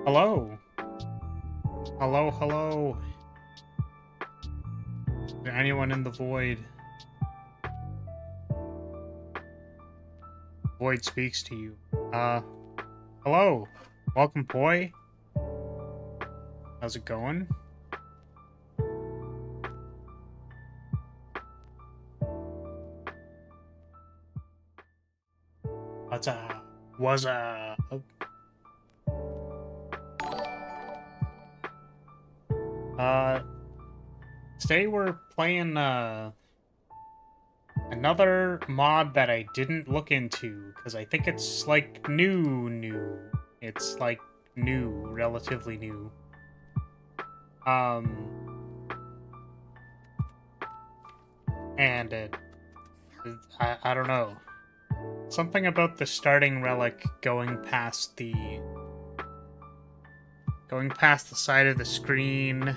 Hello. Hello, hello. Is there anyone in the void? Void speaks to you. Hello. Welcome, boy. How's it going? What's up? What's up? Today we're playing, another mod that I didn't look into, because I think it's, like, new. It's, like, new, relatively new. And I don't know. Something about the starting relic going past the side of the screen,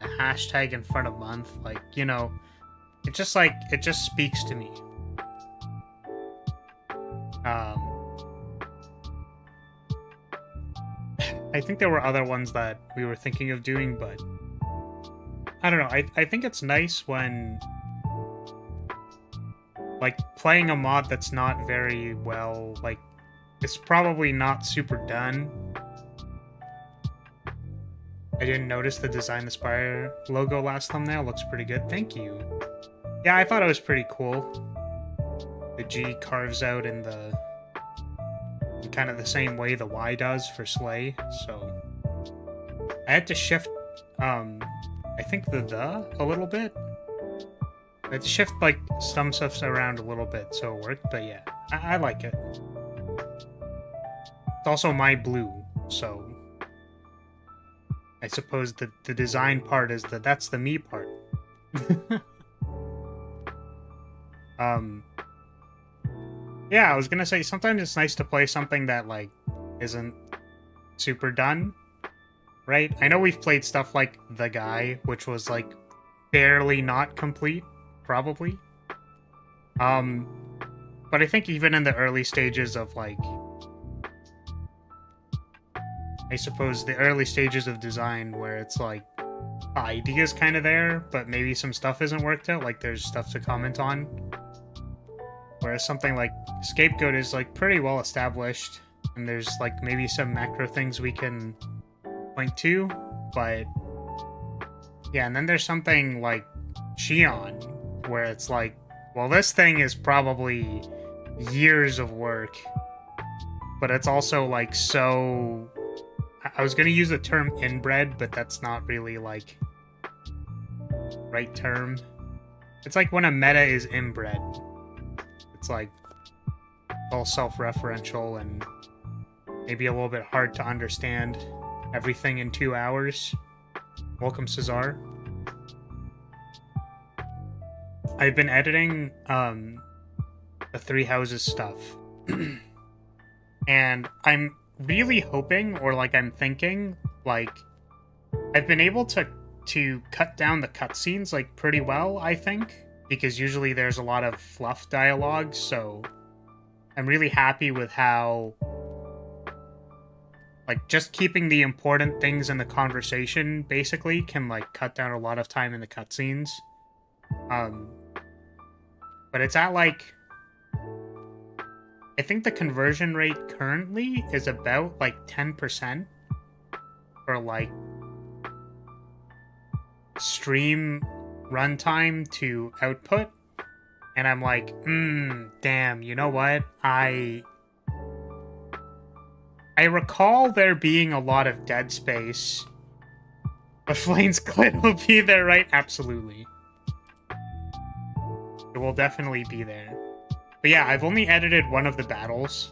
a hashtag in front of month, like, you know, it just speaks to me. I think there were other ones that we were thinking of doing, but I don't know. I think it's nice when, like, playing a mod that's not very well, like, it's probably not super done. I didn't notice the design the Spire logo last thumbnail. Looks pretty good. Thank you. Yeah, I thought it was pretty cool. The G carves out in kind of the same way the Y does for Slay, so I had to shift, I think the a little bit. I had to shift, like, some stuff around a little bit so it worked, but yeah, I like it. It's also my blue, so I suppose the design part is that's the me part. Yeah, I was gonna say, sometimes it's nice to play something that, like, isn't super done, right? I know we've played stuff like The Guy, which was, like, barely not complete, probably. But I think even in the early stages of, like, I suppose the early stages of design where it's, like, the idea's kind of there, but maybe some stuff isn't worked out, like, there's stuff to comment on. Whereas something like Scapegoat is, like, pretty well established, and there's, like, maybe some macro things we can point to, but yeah, and then there's something like Shion, where it's like, well, this thing is probably years of work, but it's also, like, so... I was gonna use the term inbred, but that's not really, like, right term. It's like when a meta is inbred. It's, like, all self-referential and maybe a little bit hard to understand everything in 2 hours. Welcome, Cesar. I've been editing the Three Houses stuff. And I'm really hoping, or, like, I'm thinking, like, I've been able to cut down the cutscenes, like, pretty well, I think, because usually there's a lot of fluff dialogue, so I'm really happy with how, like, just keeping the important things in the conversation, basically, can, like, cut down a lot of time in the cutscenes. But it's at, like, I think the conversion rate currently is about, like, 10% for, like, stream runtime to output. And I'm like, damn, you know what? I recall there being a lot of dead space. But Flame's Clit will be there, right? Absolutely. It will definitely be there. But yeah, I've only edited one of the battles,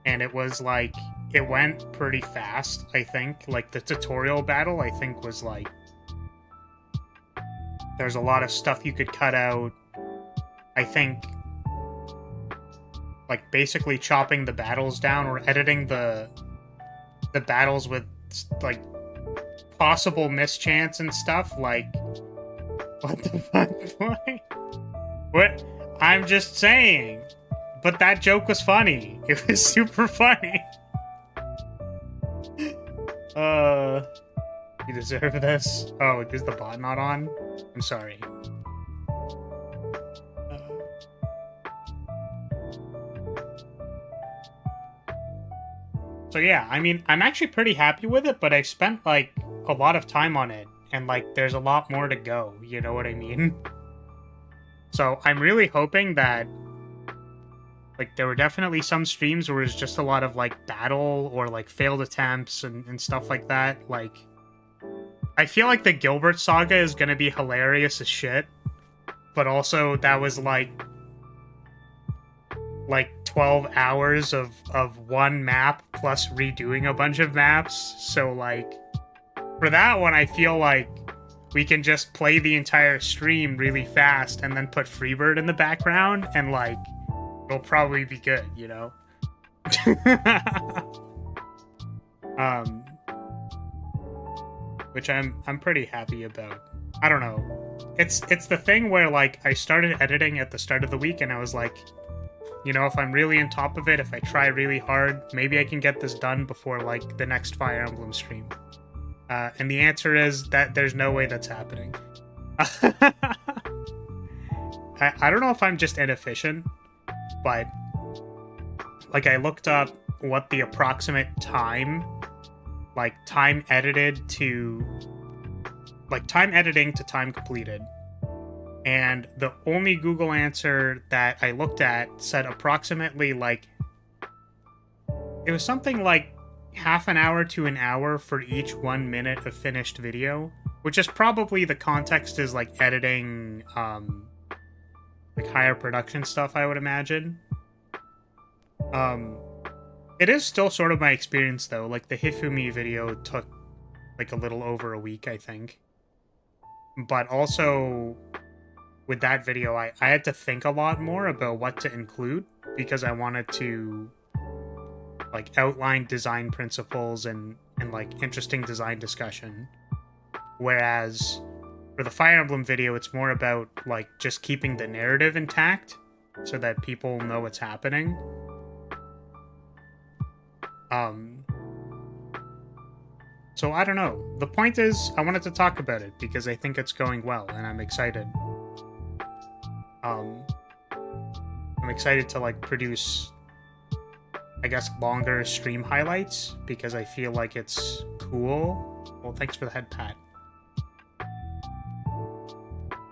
and it was, like, it went pretty fast, I think. Like, the tutorial battle, I think, was, like, there's a lot of stuff you could cut out. I think, like, basically chopping the battles down or editing the battles with, like, possible mischance and stuff, like, what the fuck, boy? What? I'm just saying. But that joke was funny. It was super funny. You deserve this. Oh, is the bot not on? I'm sorry. So yeah, I mean, I'm actually pretty happy with it, but I've spent, like, a lot of time on it, and, like, there's a lot more to go, you know what I mean? So I'm really hoping that, like, there were definitely some streams where it's just a lot of, like, battle or, like, failed attempts and stuff like that. Like, I feel like the Gilbert saga is gonna be hilarious as shit, but also that was, like 12 hours of one map plus redoing a bunch of maps. So, like, for that one, I feel like we can just play the entire stream really fast and then put Freebird in the background and, like, it'll probably be good, you know? Which I'm pretty happy about. I don't know. It's the thing where, like, I started editing at the start of the week and I was like, you know, if I'm really on top of it, if I try really hard, maybe I can get this done before, like, the next Fire Emblem stream. And the answer is that there's no way that's happening. I don't know if I'm just inefficient, but, like, I looked up what the approximate time, like, time editing to time completed. And the only Google answer that I looked at said approximately, like, it was something like half an hour to an hour for each 1 minute of finished video, which is probably the context is, like, editing, like, higher production stuff, I would imagine. It is still sort of my experience, though. Like, the Hifumi video took, like, a little over a week, I think. But also, with that video, I had to think a lot more about what to include, because I wanted to, like, outline design principles and like, interesting design discussion. Whereas, for the Fire Emblem video, it's more about, like, just keeping the narrative intact, so that people know what's happening. So I don't know. The point is, I wanted to talk about it because I think it's going well, and I'm excited. I'm excited to, like, produce, I guess, longer stream highlights, because I feel like it's cool. Well, thanks for the head pat.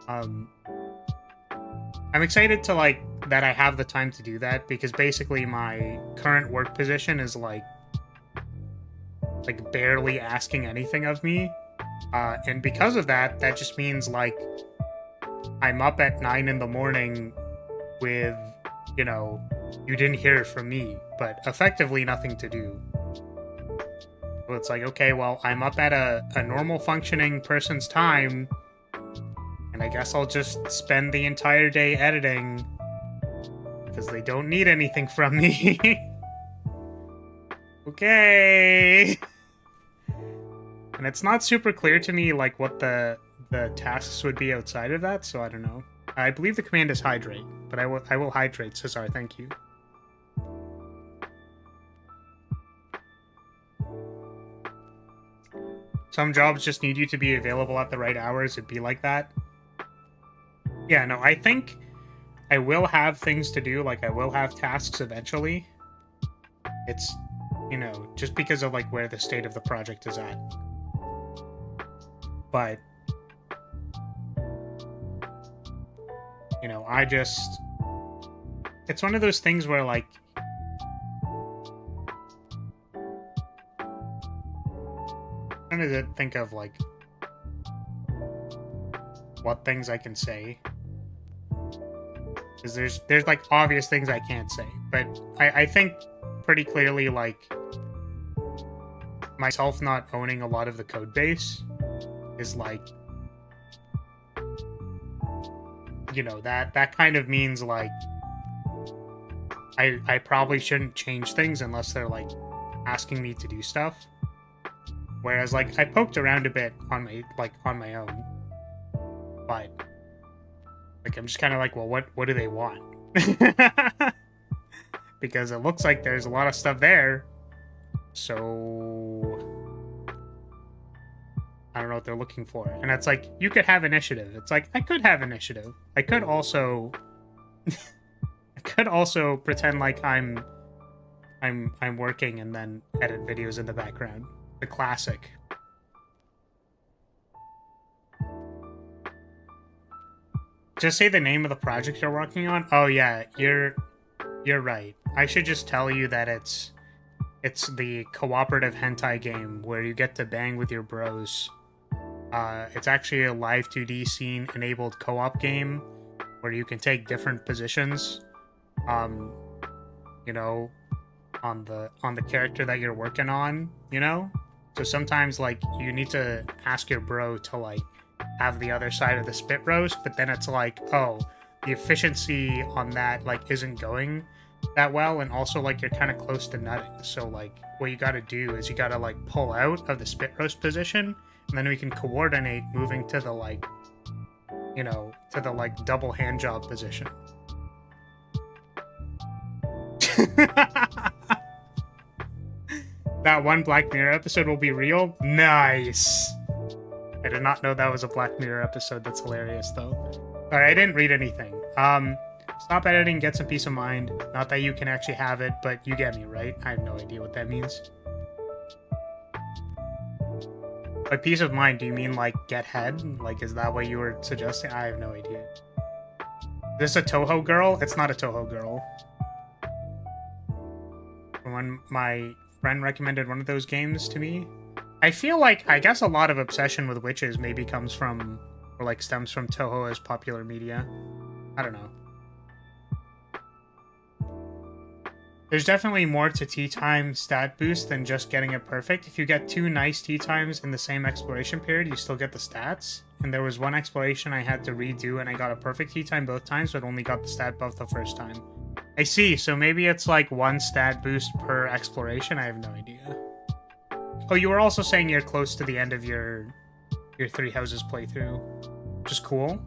I'm excited to, like, that I have the time to do that, because basically my current work position is, like barely asking anything of me. And because of that, that just means, like, I'm up at 9 in the morning with, you know, you didn't hear it from me, but effectively nothing to do. So it's like, okay, well, I'm up at a normal functioning person's time, and I guess I'll just spend the entire day editing, because they don't need anything from me. Okay. And it's not super clear to me, like, what the tasks would be outside of that, so I don't know. I believe the command is hydrate, but I will hydrate, Cesar, thank you. Some jobs just need you to be available at the right hours. It'd be like that. Yeah, no, I think I will have things to do. Like, I will have tasks eventually. It's, you know, just because of, like, where the state of the project is at. But, you know, it's one of those things where, like, I'm trying to think of, like, what things I can say. Because there's, like, obvious things I can't say. But I think pretty clearly, like, myself not owning a lot of the code base is, like, you know, that kind of means, like, I probably shouldn't change things unless they're, like, asking me to do stuff. Whereas, like, I poked around a bit on my own. But, like, I'm just kind of like, well, what do they want? Because it looks like there's a lot of stuff there. So, I don't know what they're looking for. And it's like, you could have initiative. It's like, I could have initiative. I could also I could also pretend like I'm working and then edit videos in the background. The classic. Just say the name of the project you're working on. Oh yeah, you're right. I should just tell you that it's the cooperative hentai game where you get to bang with your bros. It's actually a live 2D scene enabled co-op game where you can take different positions, you know, on the character that you're working on, you know? So sometimes, like, you need to ask your bro to, like, have the other side of the spit roast, but then it's like, oh, the efficiency on that, like, isn't going that well, and also, like, you're kind of close to nutting. So, like, what you gotta do is you gotta, like, pull out of the spit roast position, and then we can coordinate moving to the, like, you know, to the, like, double hand job position. That one Black Mirror episode will be real? Nice! I did not know that was a Black Mirror episode. That's hilarious, though. Alright, I didn't read anything. Stop editing, get some peace of mind. Not that you can actually have it, but you get me, right? I have no idea what that means. By peace of mind, do you mean, like, get head? Like, is that what you were suggesting? I have no idea. Is this a Toho girl? It's not a Toho girl. When my friend recommended one of those games to me, I feel like, I guess a lot of obsession with witches maybe comes from, or like stems from Toho as popular media. I don't know. There's definitely more to tea time stat boost than just getting it perfect. If you get 2 nice tea times in the same exploration period, you still get the stats. And there was one exploration I had to redo and I got a perfect tea time both times, but only got the stat buff the first time. I see, so maybe it's like 1 stat boost per exploration? I have no idea. Oh, you were also saying you're close to the end of your 3 houses playthrough. Which is cool.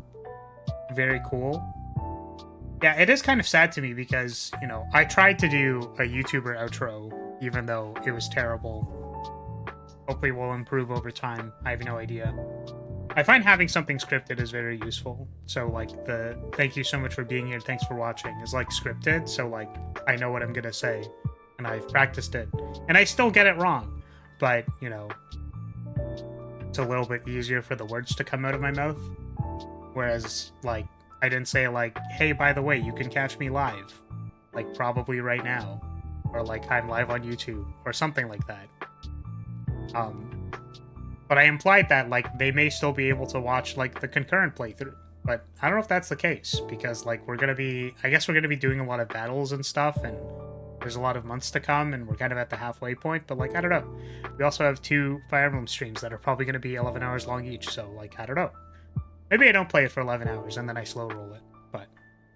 Very cool. Yeah, it is kind of sad to me because, you know, I tried to do a YouTuber outro, even though it was terrible. Hopefully we'll improve over time. I have no idea. I find having something scripted is very useful. So, like, the thank you so much for being here, thanks for watching is, like, scripted. So, like, I know what I'm gonna say. And I've practiced it. And I still get it wrong. But, you know, it's a little bit easier for the words to come out of my mouth. Whereas, like, I didn't say, like, hey, by the way, you can catch me live. Like, probably right now. Or, like, I'm live on YouTube. Or something like that. But I implied that, like, they may still be able to watch, like, the concurrent playthrough. But I don't know if that's the case. Because, like, we're gonna be... I guess we're gonna be doing a lot of battles and stuff. And there's a lot of months to come. And we're kind of at the halfway point. But, like, I don't know. We also have 2 Fire Emblem streams that are probably gonna be 11 hours long each. So, like, I don't know. Maybe I don't play it for 11 hours and then I slow roll it, but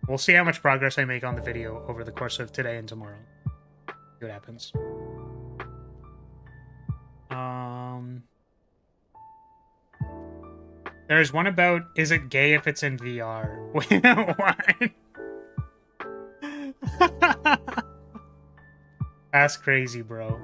we'll see how much progress I make on the video over the course of today and tomorrow. See what happens. There's one about, is it gay if it's in VR? What? That's crazy, bro.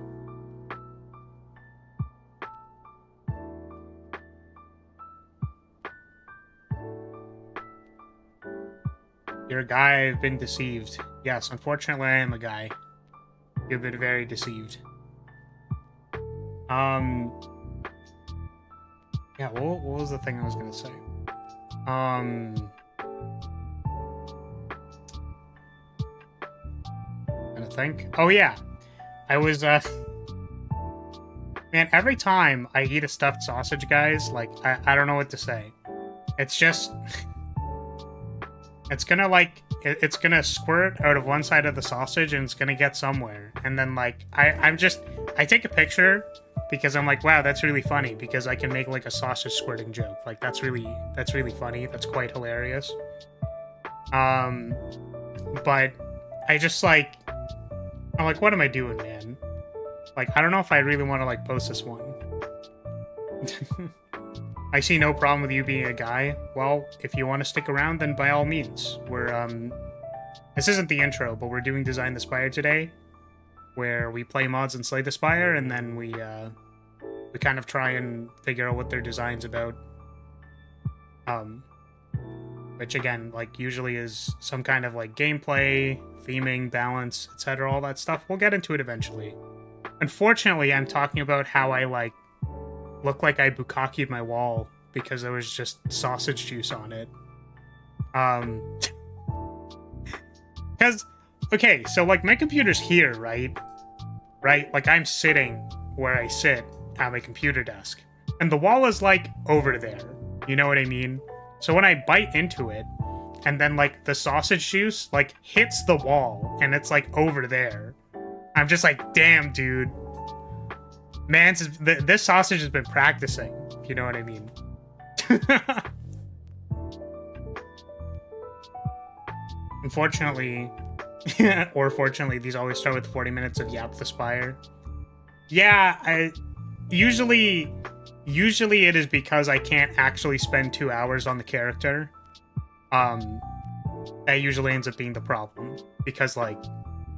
You're a guy, I've been deceived. Yes, unfortunately I am a guy. You've been very deceived. Yeah, what was the thing I was gonna say? Gonna think? Oh yeah! I was, Man, every time I eat a stuffed sausage, guys, like, I don't know what to say. It's just... It's gonna, like, it's gonna squirt out of one side of the sausage and it's gonna get somewhere. And then, like, I take a picture because I'm like, wow, that's really funny because I can make, like, a sausage squirting joke. Like, that's really funny. That's quite hilarious. But I just, like, I'm like, what am I doing, man? Like, I don't know if I really want to, like, post this one. I see no problem with you being a guy. Well, if you want to stick around, then by all means. We're, this isn't the intro, but we're doing Design the Spire today, where we play mods and slay the Spire, and then we we kind of try and figure out what their design's about. Which again, like, usually is some kind of like gameplay, theming, balance, etc., all that stuff. We'll get into it eventually. Unfortunately, I'm talking about how I like look like I bukaki'd my wall because there was just sausage juice on it. Because, okay, so like my computer's here, right? Right? Like I'm sitting where I sit at my computer desk. And the wall is like over there. You know what I mean? So when I bite into it, and then like the sausage juice like hits the wall and it's like over there, I'm just like, damn, dude. Man, this sausage has been practicing, if you know what I mean. Unfortunately, or fortunately, these always start with 40 minutes of Yap the Spire. Yeah, usually it is because I can't actually spend 2 hours on the character. That usually ends up being the problem. Because, like,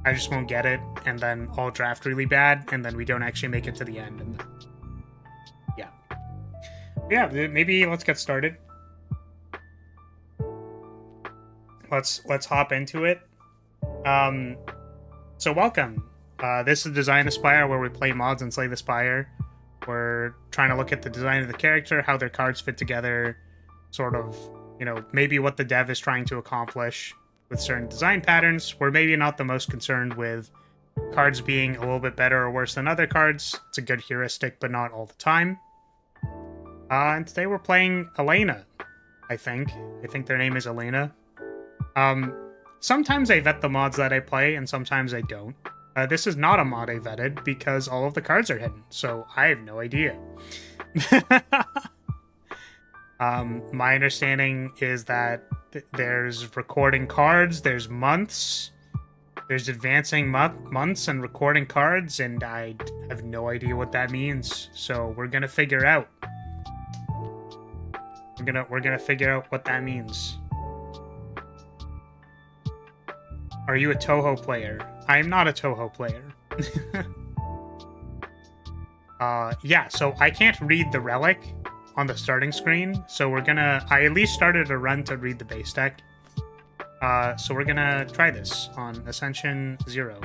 I just won't get it, and then I'll draft really bad, and then we don't actually make it to the end. And yeah. Yeah, maybe let's get started. Let's hop into it. So welcome. This is Design the Spire, where we play mods and slay the Spire. We're trying to look at the design of the character, how their cards fit together, sort of, you know, maybe what the dev is trying to accomplish with certain design patterns. We're maybe not the most concerned with cards being a little bit better or worse than other cards. It's a good heuristic, but not all the time. And today we're playing Elaina, I think. I think their name is Elaina. Sometimes I vet the mods that I play, and sometimes I don't. This is not a mod I vetted, because all of the cards are hidden, so I have no idea. My understanding is that there's recording cards, there's months, there's advancing months and recording cards, and I have no idea what that means, so we're gonna figure out. We're gonna figure out what that means. Are you a Toho player? I am not a Toho player. Yeah, so I can't read the relic on the starting screen, so I at least started a run to read the base deck. So we're gonna try this on Ascension 0.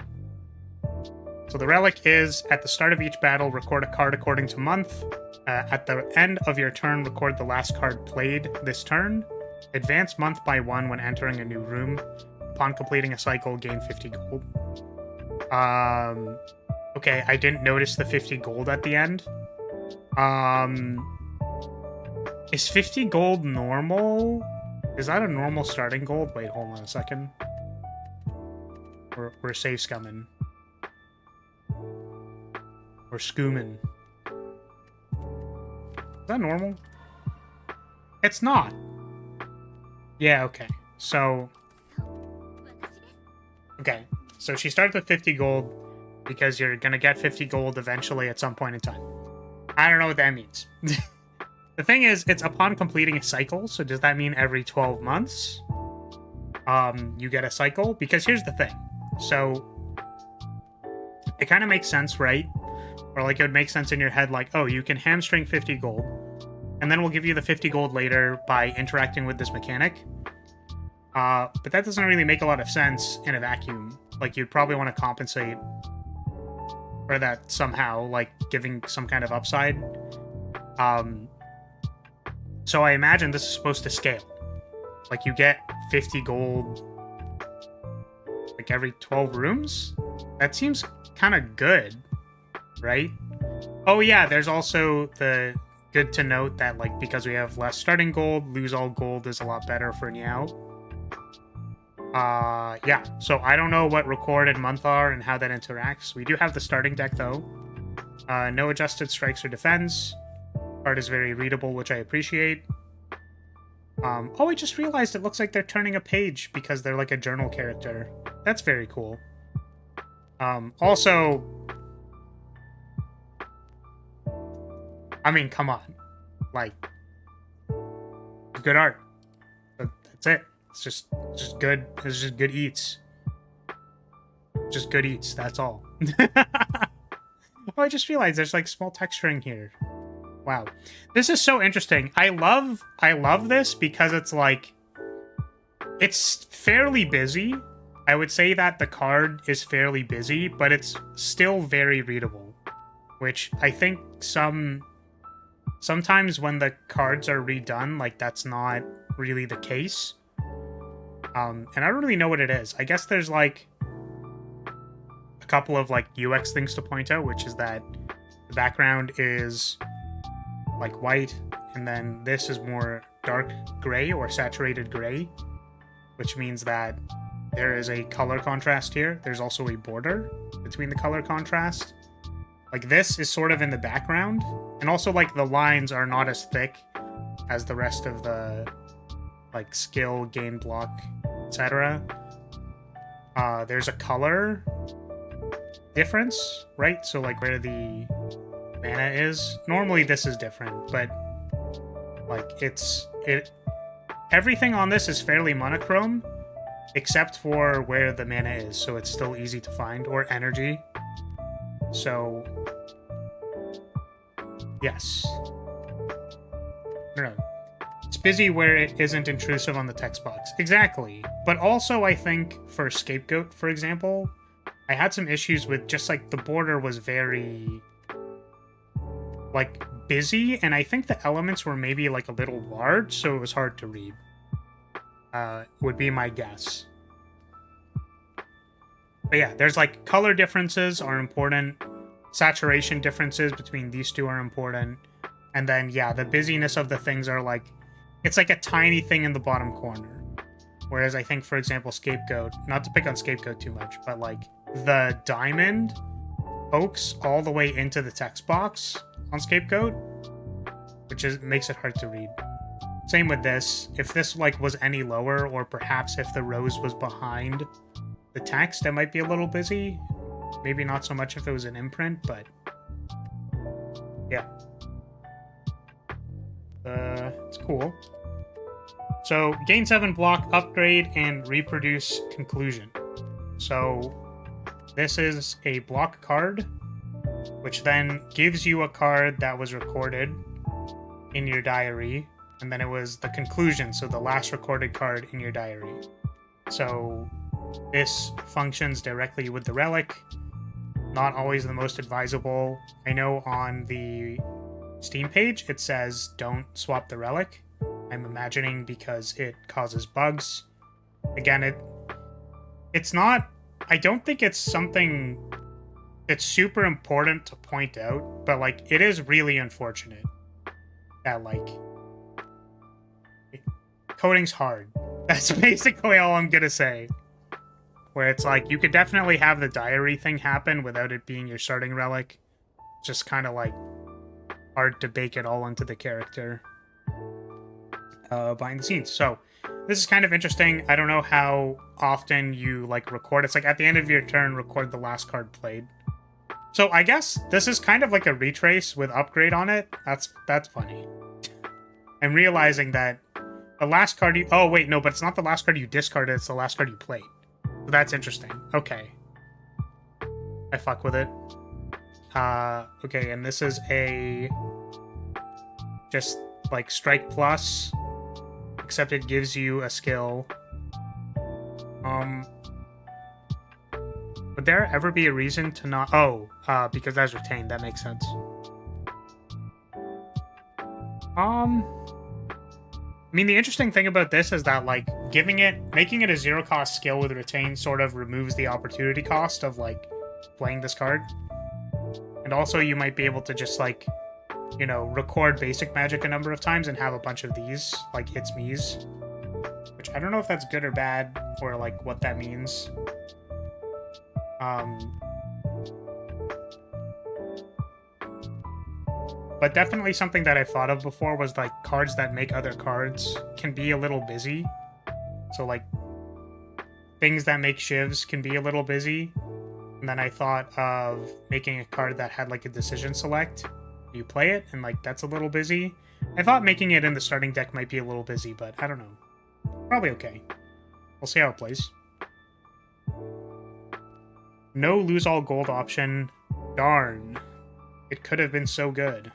So the relic is, at the start of each battle, record a card according to month. At the end of your turn, record the last card played this turn. Advance month by 1 when entering a new room. Upon completing a cycle, gain 50 gold. Okay, I didn't notice the 50 gold at the end. Is 50 gold normal? Is that a normal starting gold? Wait, hold on a second. We're safe scumming. We're scooming. Is that normal? It's not. Yeah, okay. So... Okay, so she starts with 50 gold because you're going to get 50 gold eventually at some point in time. I don't know what that means. The thing is, it's upon completing a cycle, so does that mean every 12 months you get a cycle? Because here's the thing. So it kind of makes sense, right? Or like it would make sense in your head like, oh, you can hamstring 50 gold, and then we'll give you the 50 gold later by interacting with this mechanic. But that doesn't really make a lot of sense in a vacuum. Like, you'd probably want to compensate for that somehow, like giving some kind of upside. So I imagine this is supposed to scale. Like, you get 50 gold like every 12 rooms? That seems kind of good, right? Oh yeah, there's also the good to note that, like, because we have less starting gold, lose all gold is a lot better for Niao. Yeah, so I don't know what record and month are and how that interacts. We do have the starting deck, though. No adjusted strikes or defense. Art is very readable, which I appreciate. Oh, I just realized it looks like they're turning a page because they're like a journal character. That's very cool. Also... I mean, come on. Like, good art. That's it. It's just good. It's just good eats. Just good eats. That's all. Oh, I just realized there's like small texturing here. Wow. This is so interesting. I love this because it's like, it's fairly busy. I would say that the card is fairly busy, but it's still very readable, which I think sometimes when the cards are redone, like that's not really the case. And I don't really know what it is. I guess there's like a couple of like UX things to point out, which is that the background is like white, and then this is more dark gray or saturated gray, which means that there is a color contrast here. There's also a border between the color contrast. Like this is sort of in the background, and also like the lines are not as thick as the rest of the like skill, gain block, etc. There's a color difference, right? So like where the mana is. Normally this is different, but like everything on this is fairly monochrome, except for where the mana is, so it's still easy to find, or energy. So yes. No. It's busy where it isn't intrusive on the text box. Exactly. But also I think for Scapegoat, for example, I had some issues with just like the border was very like busy, and I think the elements were maybe like a little large, so it was hard to read. Would be my guess. But yeah, there's like color differences are important. Saturation differences between these two are important. And then, yeah, the busyness of the things are like, it's like a tiny thing in the bottom corner. Whereas I think, for example, Scapegoat, not to pick on Scapegoat too much, but like the diamond pokes all the way into the text box on Scapegoat, which makes it hard to read. Same with this. If this like was any lower, or perhaps if the rose was behind the text, it might be a little busy. Maybe not so much if it was an imprint, but yeah. It's cool. So, gain 7 block, upgrade, and reproduce conclusion. So, this is a block card, which then gives you a card that was recorded in your diary, and then it was the conclusion, so the last recorded card in your diary. So, this functions directly with the relic. Not always the most advisable. I know on the Steam page it says don't swap the relic. I'm imagining because it causes bugs. Again, it's not... I don't think it's something that's super important to point out, but like it is really unfortunate that like coding's hard. That's basically all I'm gonna say. Where it's like, you could definitely have the diary thing happen without it being your starting relic. Just kind of like hard to bake it all into the character behind the scenes. So this is kind of interesting. I don't know how often you like record. It's like at the end of your turn, record the last card played. So I guess this is kind of like a retrace with upgrade on it. That's funny. I'm realizing that the last card you... Oh, wait, no, but it's not the last card you discarded. It's the last card you played. So that's interesting. Okay. I fuck with it. Okay, and this is a... just, like, Strike Plus. Except it gives you a skill. Would there ever be a reason to not... Oh, because that's retained. That makes sense. I mean, the interesting thing about this is that, like, making it a zero-cost skill with retain sort of removes the opportunity cost of, like, playing this card. And also, you might be able to just, like, you know, record basic magic a number of times and have a bunch of these, like, It's Me's. Which I don't know if that's good or bad, or, like, what that means. But definitely something that I thought of before was, like, cards that make other cards can be a little busy. So, like, things that make shivs can be a little busy. And then I thought of making a card that had, like, a decision select. You play it, and, like, that's a little busy. I thought making it in the starting deck might be a little busy, but I don't know. Probably okay. We'll see how it plays. No lose all gold option. Darn. It could have been so good.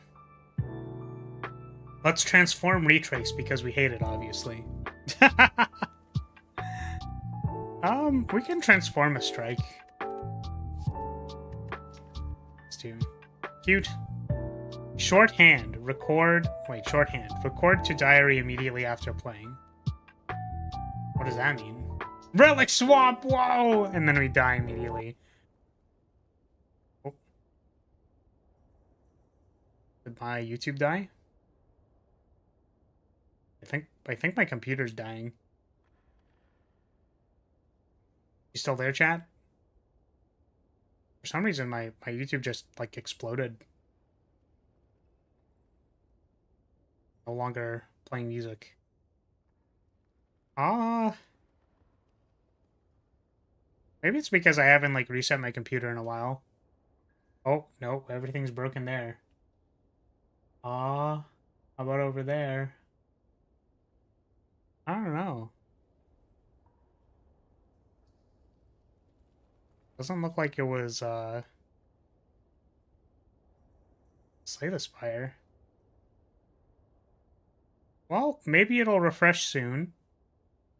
Let's transform Retrace because we hate it, obviously. We can transform a strike. Let's do cute. Shorthand. Record. Wait, shorthand. Record to diary immediately after playing. What does that mean? Relic swap! Whoa! And then we die immediately. Oh. Did my YouTube die? I think my computer's dying. You still there, chat? For some reason, my YouTube just, like, exploded. No longer playing music. Maybe it's because I haven't, like, reset my computer in a while. Oh, no, everything's broken there. How about over there? I don't know. Doesn't look like it was, Slay the Spire. Well, maybe it'll refresh soon.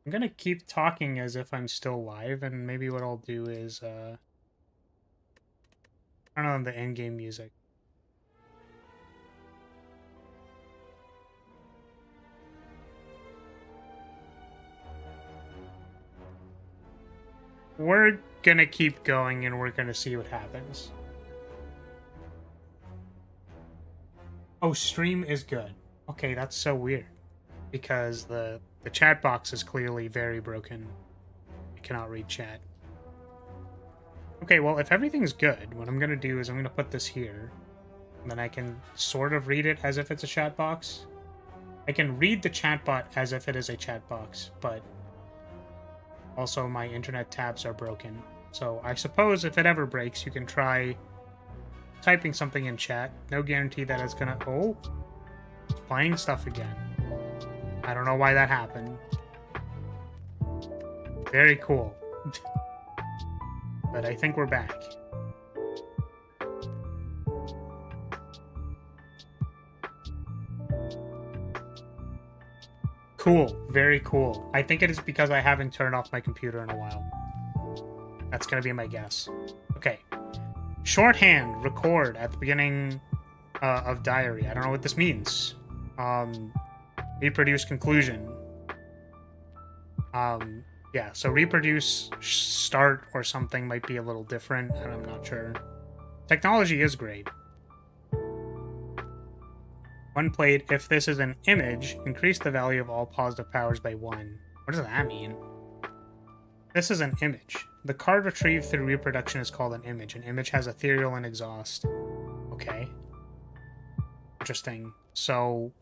I'm gonna keep talking as if I'm still live, and maybe what I'll do is, turn on the in-game music. We're gonna keep going, and we're gonna see what happens. Oh, stream is good. Okay, that's so weird. Because the chat box is clearly very broken. I cannot read chat. Okay, well, if everything's good, what I'm gonna do is I'm gonna put this here. And then I can sort of read it as if it's a chat box. I can read the chat bot as if it is a chat box, but also my internet tabs are broken. So I suppose if it ever breaks, you can try typing something in chat. No guarantee that it's gonna... Oh! It's playing stuff again. I don't know why that happened. Very cool. But I think we're back. Cool. Very cool. I think it is because I haven't turned off my computer in a while. That's gonna be my guess. Okay. Shorthand. Record at the beginning of diary. I don't know what this means. Reproduce conclusion. Yeah, so reproduce start or something might be a little different, and I'm not sure. Technology is great. When played, if this is an image, increase the value of all positive powers by 1. What does that mean? This is an image. The card retrieved through reproduction is called an image. An image has ethereal and exhaust. Okay. Interesting. So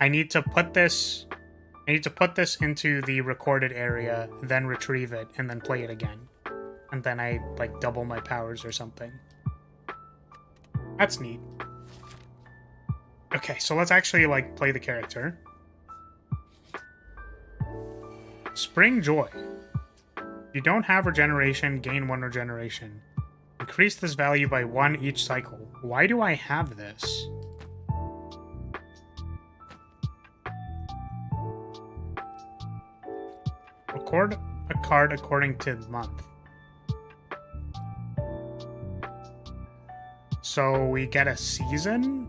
I need to put this into the recorded area, then retrieve it, and then play it again. And then I, like, double my powers or something. That's neat. Okay, so let's actually, like, play the character. Spring Joy. You don't have regeneration, gain 1 regeneration. Increase this value by 1 each cycle. Why do I have this? Record a card according to the month. So we get a season?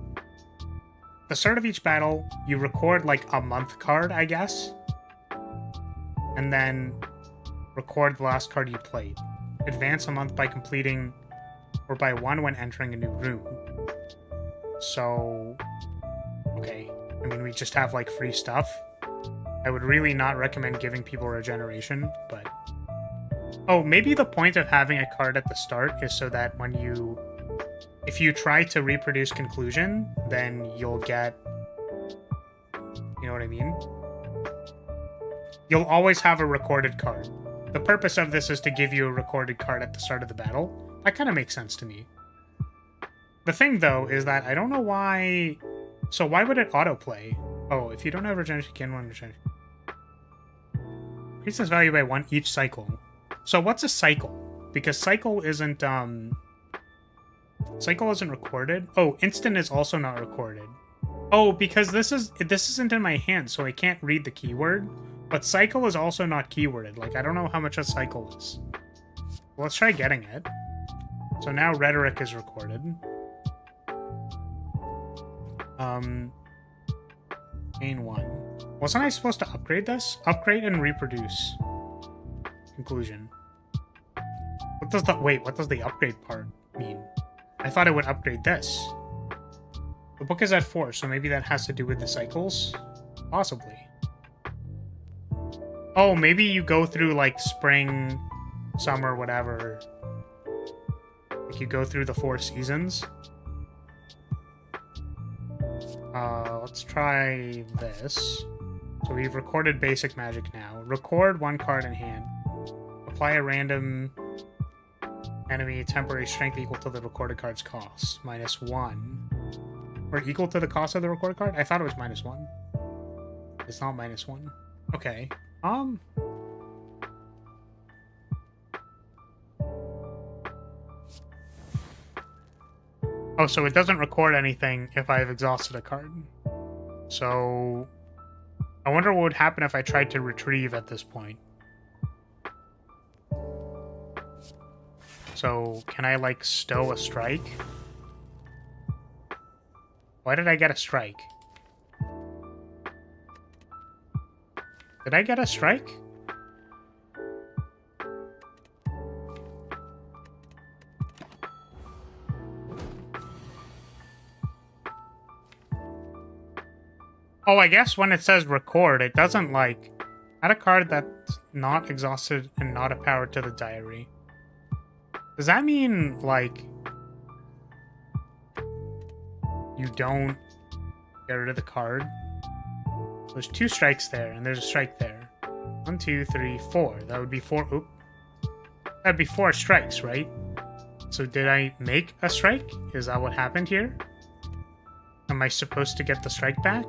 The start of each battle, you record like a month card, I guess. And then record the last card you played. Advance a month by completing or by 1 when entering a new room. So, okay. I mean, we just have like free stuff. I would really not recommend giving people regeneration, but... Oh, maybe the point of having a card at the start is so that when you... If you try to reproduce conclusion, then you'll get... You know what I mean? You'll always have a recorded card. The purpose of this is to give you a recorded card at the start of the battle. That kind of makes sense to me. The thing, though, is that I don't know why... So why would it autoplay? Oh, if you don't have regeneration, gain 1 regeneration. Increase this value by 1 each cycle. So what's a cycle? Because cycle isn't, Cycle isn't recorded. Oh, instant is also not recorded. Oh, because this isn't in my hand, so I can't read the keyword. But cycle is also not keyworded. Like, I don't know how much a cycle is. Well, let's try getting it. So now rhetoric is recorded. Main 1. Wasn't I supposed to upgrade this? Upgrade and reproduce. Conclusion. What does the upgrade part mean? I thought it would upgrade this. The book is at 4, so maybe that has to do with the cycles? Possibly. Oh, maybe you go through, like, spring, summer, whatever. Like, you go through the 4 seasons. Let's try this. So we've recorded basic magic now. Record 1 card in hand. Apply a random enemy temporary strength equal to the recorded card's cost. -1. Or equal to the cost of the recorded card? I thought it was -1. It's not -1. Okay. Oh, so it doesn't record anything if I've exhausted a card. So I wonder what would happen if I tried to retrieve at this point. So can I, like, stow a strike? Why did I get a strike? Did I get a strike? Oh, I guess when it says record, it doesn't, like, add a card that's not exhausted and not a power to the diary. Does that mean, like, you don't get rid of the card? There's 2 strikes there, and there's a strike there. 1, 2, 3, 4. That would be 4. Oop. That'd be 4 strikes, right? So did I make a strike? Is that what happened here? Am I supposed to get the strike back?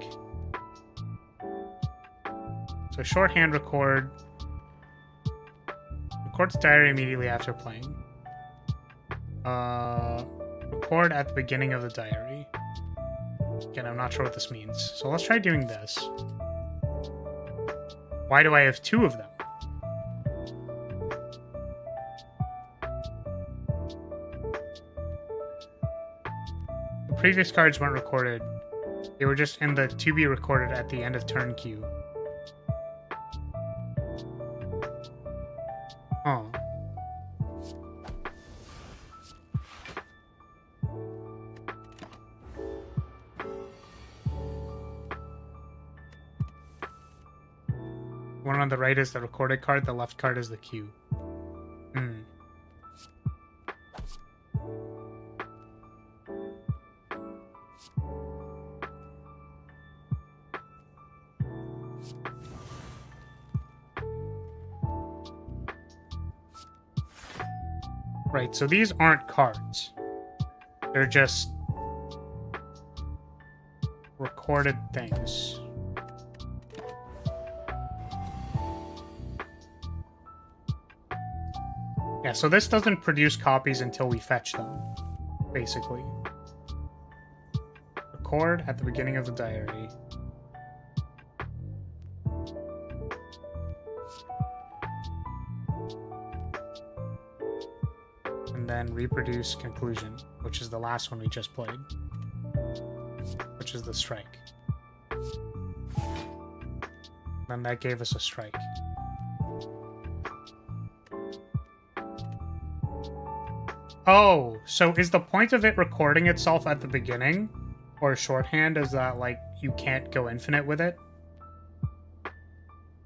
So shorthand record. Record the diary immediately after playing. Record at the beginning of the diary. Again, I'm not sure what this means. So let's try doing this. Why do I have 2 of them? The previous cards weren't recorded. They were just in the to be recorded at the end of turn queue. Oh. One on the right is the recorded card, the left card is the queue. Right, so these aren't cards. They're just recorded things. Yeah, so this doesn't produce copies until we fetch them, basically. Record at the beginning of the diary. And then reproduce conclusion, which is the last one we just played. Which is the strike. Then that gave us a strike. Oh, so is the point of it recording itself at the beginning? Or shorthand is that, like, you can't go infinite with it?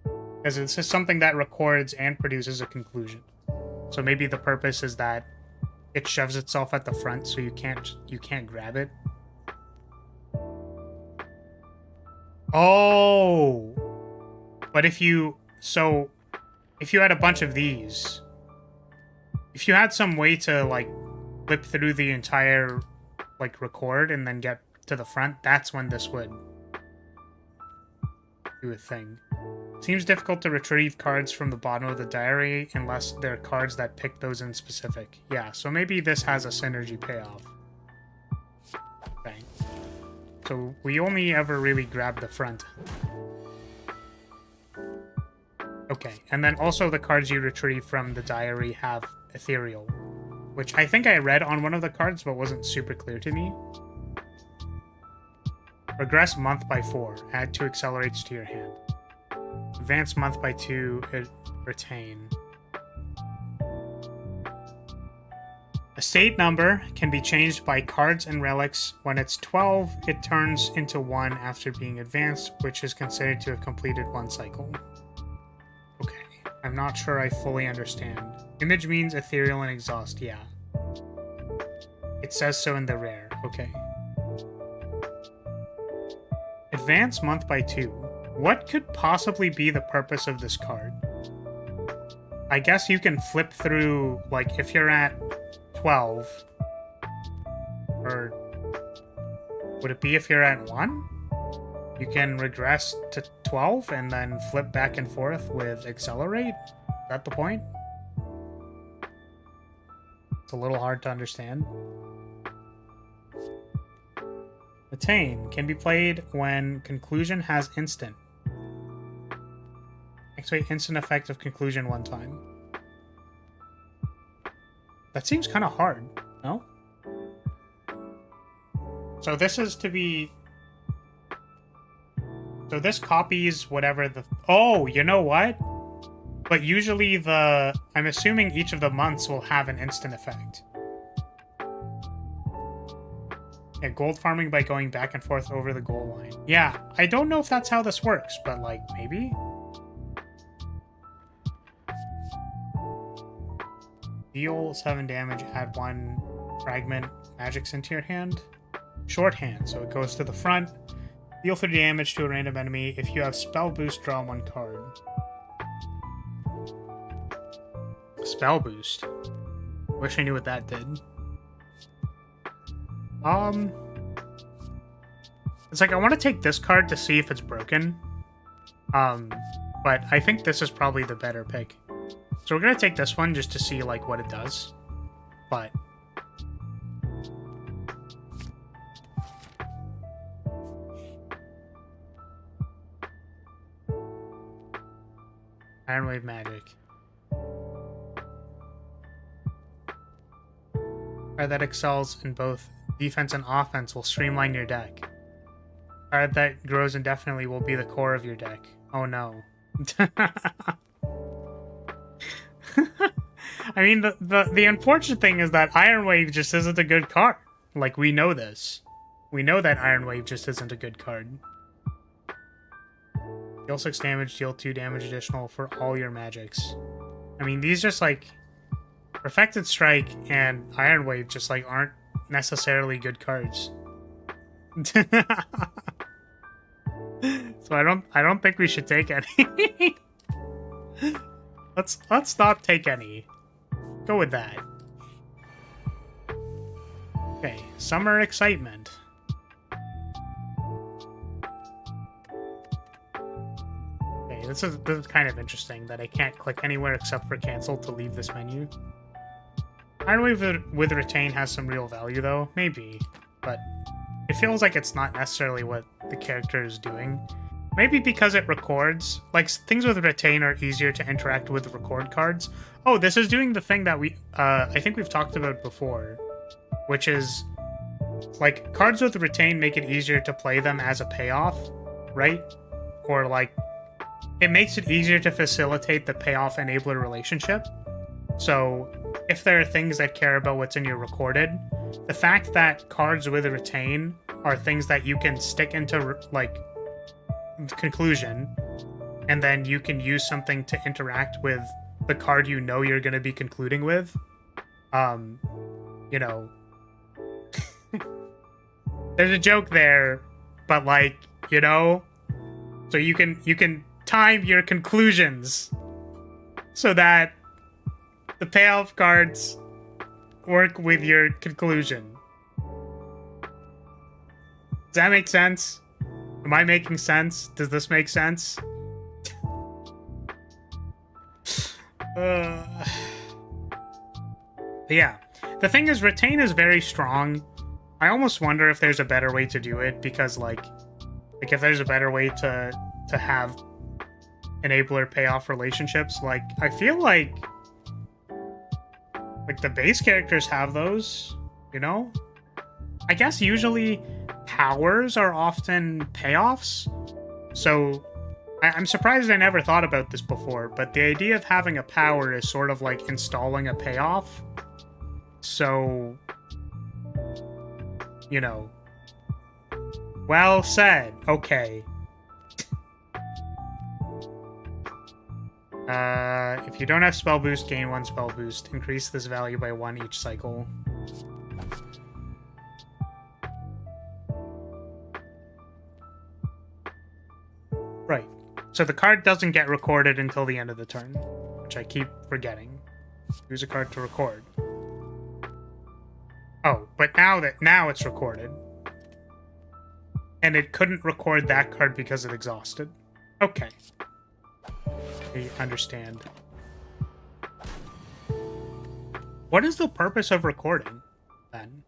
Because it's just something that records and produces a conclusion. So maybe the purpose is that it shoves itself at the front so you can't grab it. Oh! But if you had a bunch of these, if you had some way to, like, flip through the entire, like, record and then get to the front, that's when this would do a thing. Seems difficult to retrieve cards from the bottom of the diary unless they're cards that pick those in specific. Yeah, so maybe this has a synergy payoff. So we only ever really grab the front. Okay, and then also the cards you retrieve from the diary have ethereal, which I think I read on one of the cards but wasn't super clear to me. Regress month by 4. Add 2 accelerates to your hand. Advance month by 2. Retain. A state number can be changed by cards and relics. When it's 12, it turns into 1 after being advanced, which is considered to have completed 1 cycle. Okay, I'm not sure I fully understand. Image means ethereal and exhaust, yeah. It says so in the rare, okay. Advance month by 2. What could possibly be the purpose of this card? I guess you can flip through, like, if you're at 12, or would it be if you're at 1? You can regress to 12 and then flip back and forth with accelerate? Is that the point? It's a little hard to understand. Retain can be played when conclusion has instant. Activate instant effect of conclusion 1 time. That seems kind of hard, no? So this is to be... So this copies whatever the... Oh, you know what? But usually the... I'm assuming each of the months will have an instant effect. Yeah, gold farming by going back and forth over the goal line. Yeah, I don't know if that's how this works, but, like, maybe? Deal 7 damage, add 1 fragment magics into your hand. Shorthand, so it goes to the front. Deal 3 damage to a random enemy. If you have spell boost, draw 1 card. Spell boost. Wish I knew what that did. It's like I want to take this card to see if it's broken. But I think this is probably the better pick. So we're gonna take this one just to see, like, what it does. But... Iron Wave Magic. Card that excels in both defense and offense will streamline your deck. Card that grows indefinitely will be the core of your deck. Oh no. I mean, the unfortunate thing is that Iron Wave just isn't a good card. Like, we know this. We know that Iron Wave just isn't a good card. Deal 6 damage, deal 2 damage additional for all your magics. I mean, these just, like... Perfected Strike and Iron Wave just, like, aren't necessarily good cards. So I don't think we should take any. Let's not take any. Go with that. Okay, Summer Excitement. Okay, this is kind of interesting that I can't click anywhere except for cancel to leave this menu. Iron Wave with Retain has some real value though, maybe, but it feels like it's not necessarily what the character is doing. Maybe because it records. Like, things with Retain are easier to interact with record cards. Oh, this is doing the thing that I think we've talked about before, which is, like, cards with Retain make it easier to play them as a payoff, right? Or, like, it makes it easier to facilitate the payoff enabler relationship. So, if there are things that care about what's in your recorded, the fact that cards with a Retain are things that you can stick into, like, conclusion, and then you can use something to interact with the card you know you're going to be concluding with. You know, there's a joke there, but, like, you know, so you can time your conclusions so that the payoff cards work with your conclusion. Does that make sense? Am I making sense? Does this make sense? But yeah, the thing is, Retain is very strong I almost wonder if there's a better way to do it, because like if there's a better way to have enabler payoff relationships. Like I feel like the base characters have those, you know? I guess usually powers are often payoffs. So I'm surprised I never thought about this before, but the idea of having a power is sort of like installing a payoff. So, you know. Well said. Okay. If you don't have spell boost, gain 1 spell boost. Increase this value by 1 each cycle. Right. So the card doesn't get recorded until the end of the turn, which I keep forgetting. Use a card to record. Oh, but now it's recorded. And it couldn't record that card because it exhausted. Okay. I understand. What is the purpose of recording, then?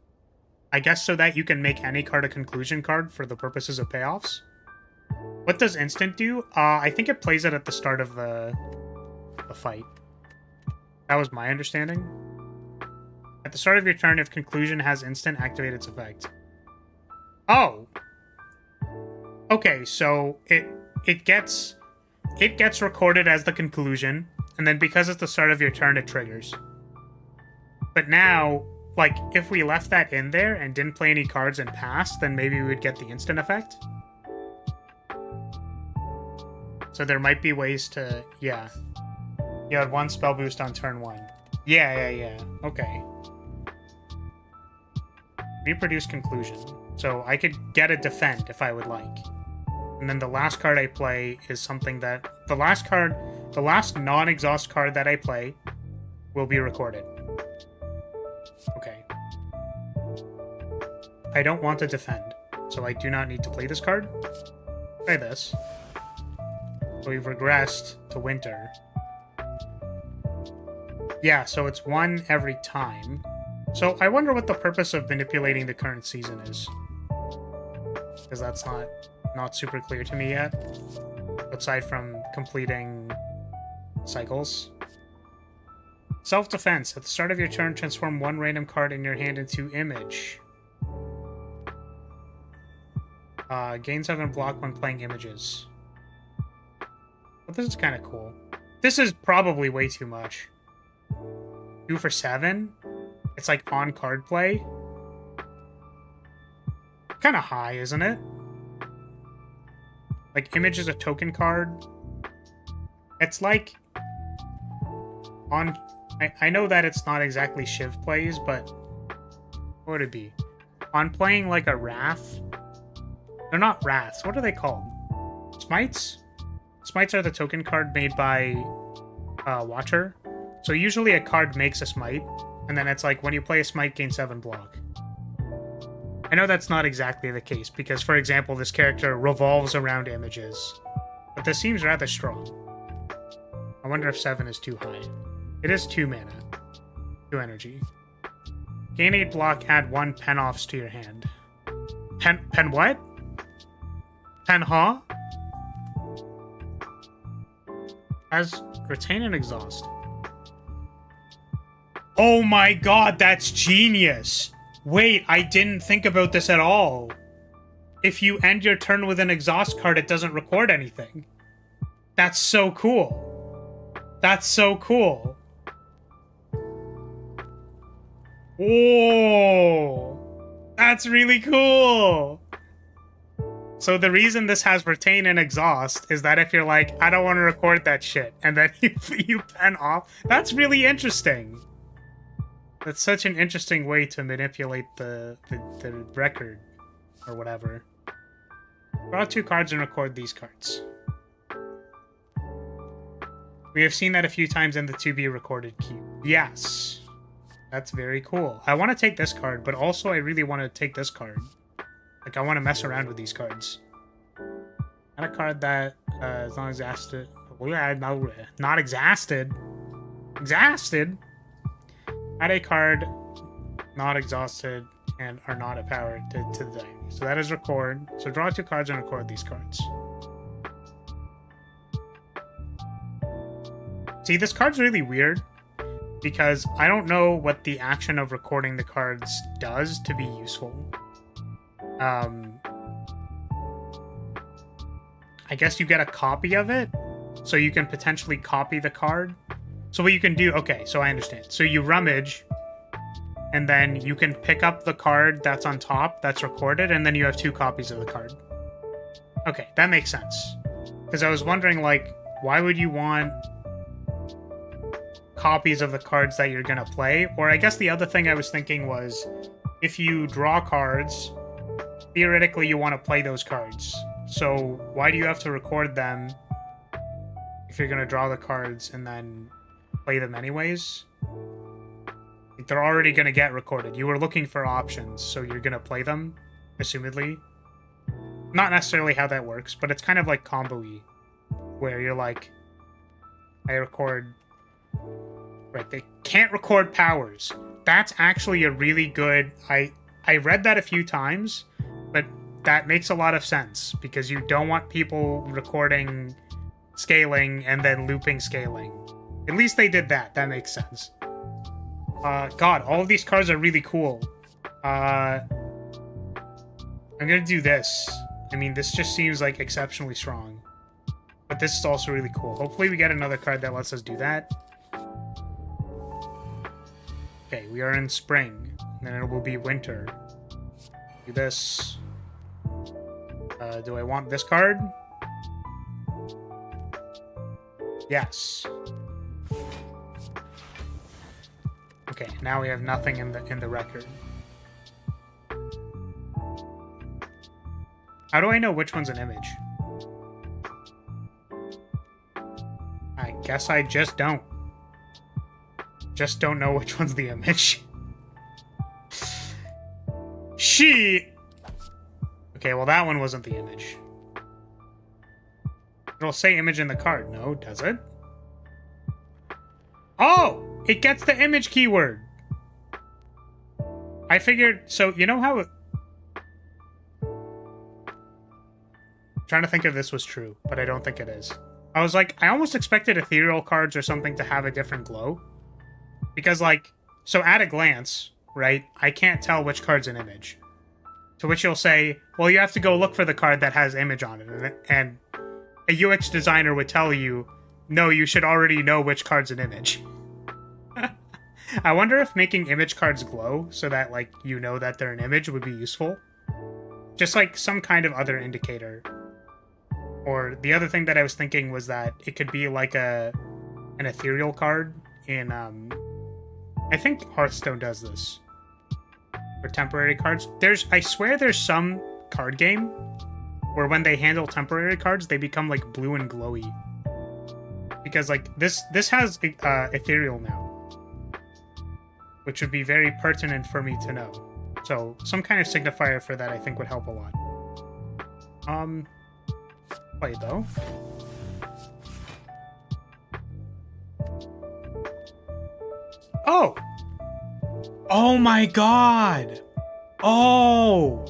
I guess so that you can make any card a conclusion card for the purposes of payoffs? What does instant do? I think it plays it at the start of the fight. That was my understanding. At the start of your turn, if conclusion has instant, activate its effect. Oh! Okay, so it gets recorded as the conclusion, and then because it's the start of your turn, it triggers. But now, like, if we left that in there and didn't play any cards and passed, then maybe we would get the instant effect. So there might be ways to, yeah. You had 1 spell boost on turn 1. Yeah. Okay. Reproduce conclusion. So I could get a defend if I would like. And then the last card I play is something that... The last non-exhaust card that I play will be recorded. Okay. I don't want to defend, so I do not need to play this card. Try this. So we've regressed to winter. Yeah, so it's 1 every time. So I wonder what the purpose of manipulating the current season is. Because that's not super clear to me yet. Aside from completing cycles. Self-defense. At the start of your turn, transform 1 random card in your hand into image. Gain 7 block when playing images. But this is kind of cool. This is probably way too much. 2 for 7? It's like on card play. Kind of high, isn't it? Like, image is a token card. It's like... on... I know that it's not exactly Shiv plays, but... what would it be? On playing, like, a Wrath? They're not Wraths. What are they called? Smites? Smites are the token card made by Watcher. So usually a card makes a smite, and then it's like, when you play a smite, gain 7 block. I know that's not exactly the case, because, for example, this character revolves around images. But this seems rather strong. I wonder if 7 is too high. It is 2 mana. 2 energy. Gain 8 block, add 1 pen-offs to your hand. Pen what? Pen huh? As retain and exhaust. Oh my god, that's genius! Wait, I didn't think about this at all. If you end your turn with an exhaust card, it doesn't record anything. That's so cool. That's so cool. Whoa! That's really cool! So the reason this has retain and exhaust is that if you're like, I don't want to record that shit, and then you pen off, that's really interesting. That's such an interesting way to manipulate the record, or whatever. Draw 2 cards and record these cards. We have seen that a few times in the to-be-recorded queue. Yes. That's very cool. I want to take this card, but also I really want to take this card. Like, I want to mess around with these cards. Not a card that is not exhausted. Not exhausted. Exhausted? Add a card not exhausted and are not a power to the deck. So that is record. So draw 2 cards and record these cards. See, this card's really weird because I don't know what the action of recording the cards does to be useful. I guess you get a copy of it, so you can potentially copy the card. So what you can do, okay, so I understand. So you rummage, and then you can pick up the card that's on top, that's recorded, and then you have 2 copies of the card. Okay, that makes sense. Because I was wondering, like, why would you want copies of the cards that you're gonna play? Or I guess the other thing I was thinking was, if you draw cards, theoretically you want to play those cards. So why do you have to record them if you're gonna draw the cards and then play them anyways? Like, they're already gonna get recorded. You were looking for options, so you're gonna play them, assumedly. Not necessarily how that works, but it's kind of like combo-y, where you're like, I record... Right, they can't record powers. That's actually a really good... I read that a few times, but that makes a lot of sense, because you don't want people recording scaling and then looping scaling. At least they did that. That makes sense. God, all of these cards are really cool. I'm gonna do this. I mean, this just seems like exceptionally strong. But this is also really cool. Hopefully we get another card that lets us do that. Okay, we are in spring. And then it will be winter. Do this. Do I want this card? Yes. Okay, now we have nothing in the record. How do I know which one's an image? I guess I just don't. Just don't know which one's the image. Okay, well that one wasn't the image. It'll say image in the card. No, does it? Oh! It gets the image keyword! I figured... So, you know how... I'm trying to think if this was true, but I don't think it is. I was like, I almost expected ethereal cards or something to have a different glow. Because, like... So, at a glance, right, I can't tell which card's an image. To which you'll say, well, you have to go look for the card that has image on it. And a UX designer would tell you, no, you should already know which card's an image. I wonder if making image cards glow so that, like, you know that they're an image would be useful. Just, like, some kind of other indicator. Or the other thing that I was thinking was that it could be, like, an ethereal card in, I think Hearthstone does this. For temporary cards. I swear there's some card game where when they handle temporary cards, they become, like, blue and glowy. Because, like, this has ethereal now. Which would be very pertinent for me to know. So, some kind of signifier for that I think would help a lot. Play though. Oh! Oh my god! Oh!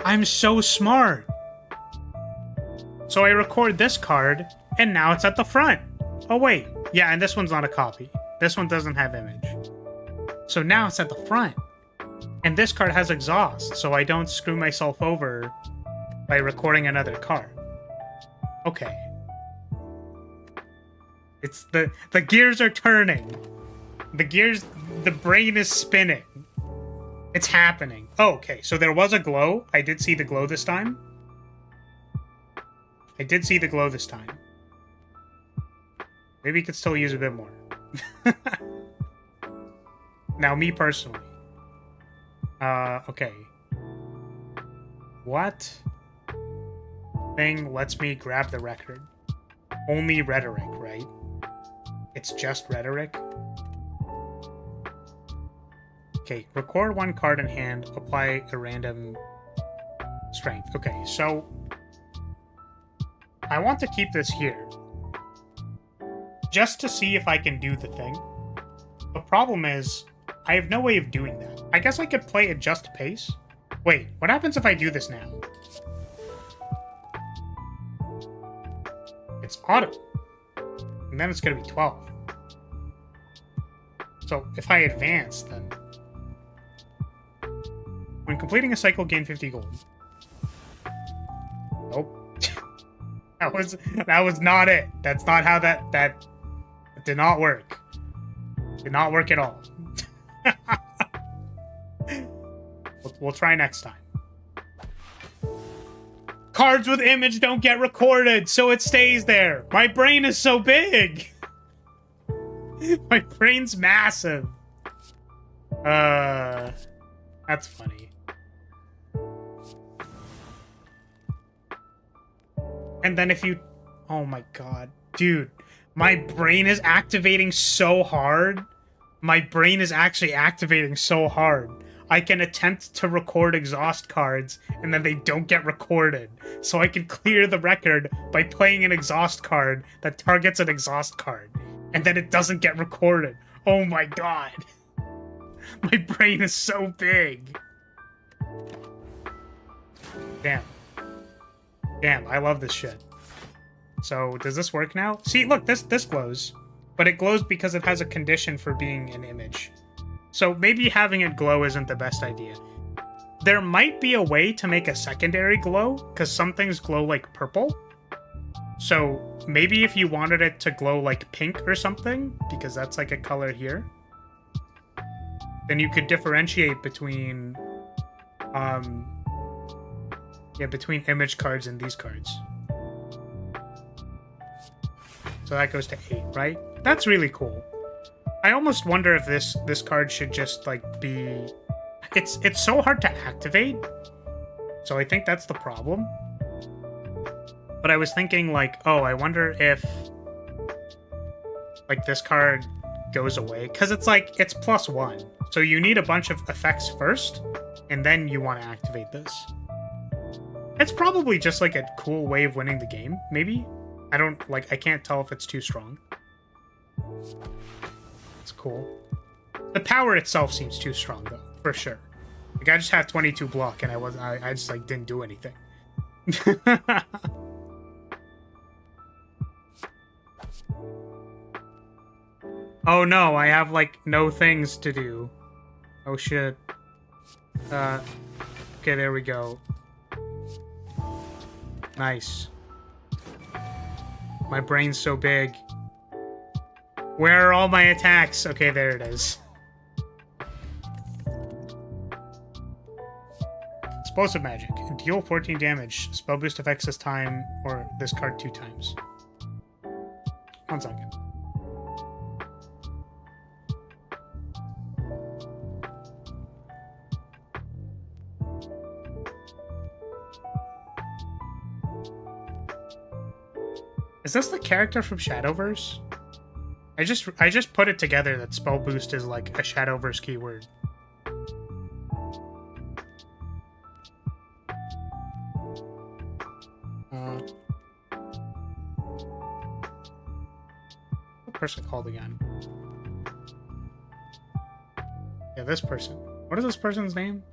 I'm so smart! So I record this card, and now it's at the front. Oh wait, yeah, and this one's not a copy. This one doesn't have image. So now it's at the front. And this card has exhaust, so I don't screw myself over by recording another card. Okay. It's the gears are turning. The brain is spinning. It's happening. Oh, okay, so there was a glow. I did see the glow this time. Maybe you could still use a bit more. Now, me personally. Okay. What thing lets me grab the record? Only rhetoric, right? It's just rhetoric? Okay, record one card in hand, apply a random strength. Okay, so I want to keep this here just to see if I can do the thing. The problem is I have no way of doing that. I guess I could play adjust pace. Wait, what happens if I do this now? It's auto. And then it's going to be 12. So if I advance, then... When completing a cycle, gain 50 gold. Nope. that was not it. That's not how that did not work. Did not work at all. We'll try next time. Cards with image don't get recorded, so it stays there. My brain is so big. My brain's massive. That's funny. And then if you... Oh my god. Dude, my brain is activating so hard. My brain is actually activating so hard. I can attempt to record exhaust cards, and then they don't get recorded. So I can clear the record by playing an exhaust card that targets an exhaust card. And then it doesn't get recorded. Oh my god. My brain is so big. Damn. Damn, I love this shit. So, does this work now? See, look, this glows. But it glows because it has a condition for being an image. So maybe having it glow isn't the best idea. There might be a way to make a secondary glow, because some things glow like purple. So maybe if you wanted it to glow like pink or something, because that's like a color here, then you could differentiate between, between image cards and these cards. So that goes to 8, right? That's really cool. I almost wonder if this card should just like be... It's so hard to activate. So I think that's the problem. But I was thinking like, oh, I wonder if like this card goes away. Because it's like, it's +1. So you need a bunch of effects first, and then you want to activate this. It's probably just like a cool way of winning the game, maybe? I can't tell if it's too strong. It's cool. The power itself seems too strong though, for sure. Like I just had 22 block and I just like didn't do anything. Oh no, I have like no things to do. Oh shit. Okay, there we go. Nice. My brain's so big. Where are all my attacks? Okay, there it is. Explosive magic. Deal 14 damage. Spell boost affects this time or this card 2 times. 1 second. Is this the character from Shadowverse? I just put it together that spell boost is like a Shadowverse keyword. What person called again? Yeah, this person. What is this person's name?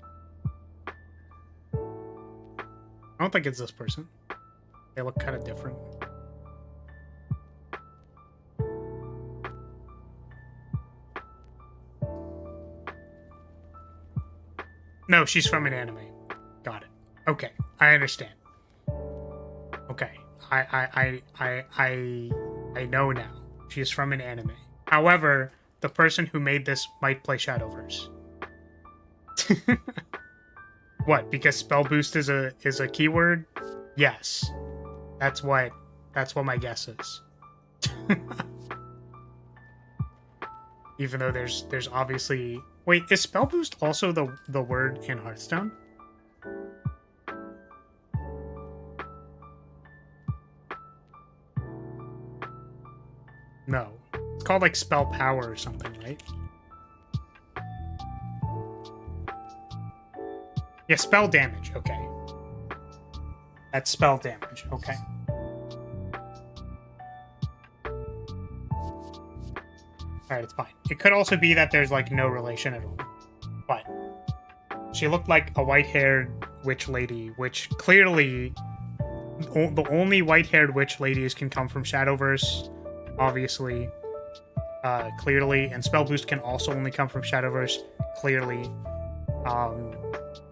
I don't think it's this person. They look kind of different. No, she's from an anime. Got it. Okay, I understand. Okay, I know now. She's from an anime. However, the person who made this might play Shadowverse. What? Because spell boost is a keyword? Yes. That's what my guess is. Even though there's obviously... Wait, is spell boost also the word in Hearthstone? No. It's called like spell power or something, right? Yeah, spell damage, okay. That's spell damage, okay. Alright, it's fine. It could also be that there's, like, no relation at all. But she looked like a white-haired witch lady, which clearly the only white-haired witch ladies can come from Shadowverse, obviously. Clearly. And Spell Boost can also only come from Shadowverse, clearly.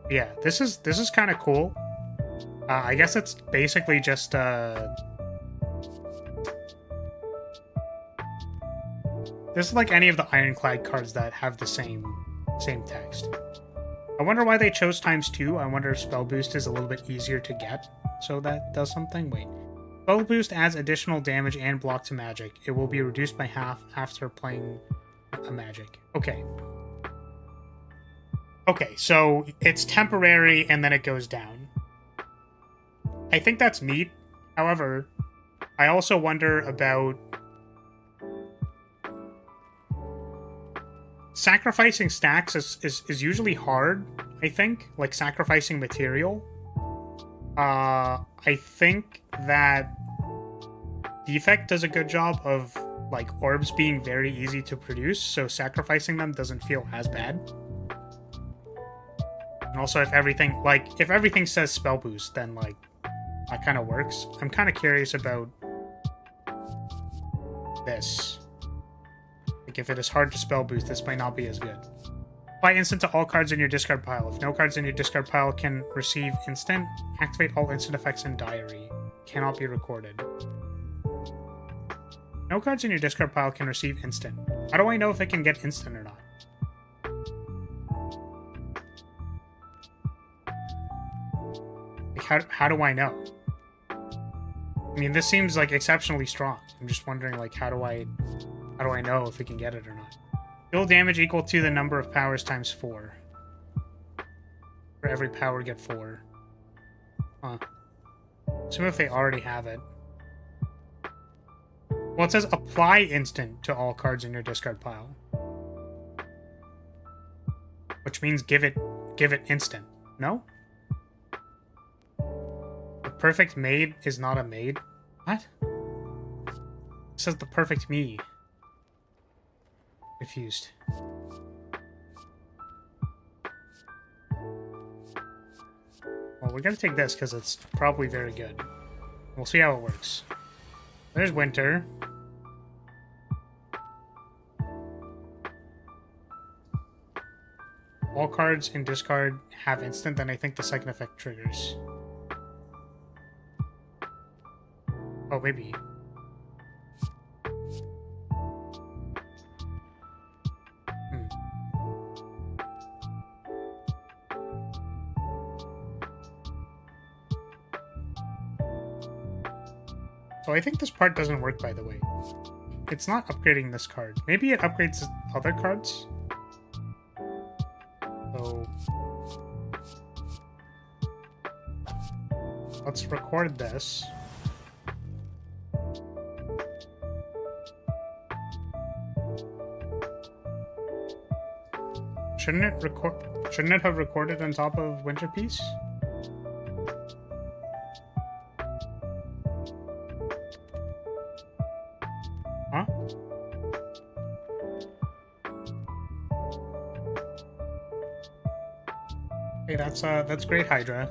Yeah, this is kind of cool. I guess it's basically just, this is like any of the Ironclad cards that have the same text. I wonder why they chose ×2. I wonder if Spell Boost is a little bit easier to get, so that does something. Wait. Spell Boost adds additional damage and block to magic. It will be reduced by half after playing a magic. Okay. Okay, so it's temporary and then it goes down. I think that's neat. However, I also wonder about sacrificing stacks is usually hard, I think. Like, sacrificing material. I think that Defect does a good job of, like, orbs being very easy to produce, so sacrificing them doesn't feel as bad. And also, if everything says Spell Boost, then, like, that kind of works. I'm kind of curious about this. Like, if it is hard to Spell Boost, this might not be as good. Apply instant to all cards in your discard pile. If no cards in your discard pile can receive instant, activate all instant effects in Diary. Cannot be recorded. No cards in your discard pile can receive instant. How do I know if it can get instant or not? Like, how do I know? I mean, this seems, like, exceptionally strong. I'm just wondering, like, how do I know if it can get it or not? Deal damage equal to the number of powers times 4. For every power, get 4. Huh. Assume if they already have it. Well, it says apply instant to all cards in your discard pile. Which means give it instant. No? The perfect maid is not a maid? What? It says the perfect me. Confused. Well, we're gonna take this because it's probably very good. We'll see how it works. There's Winter. All cards in discard have instant, then I think the second effect triggers. Oh, maybe. So I think this part doesn't work, by the way. It's not upgrading this card. Maybe it upgrades other cards? So let's record this. Shouldn't it have recorded on top of Winter Piece? Huh? Hey, that's great, Hydra.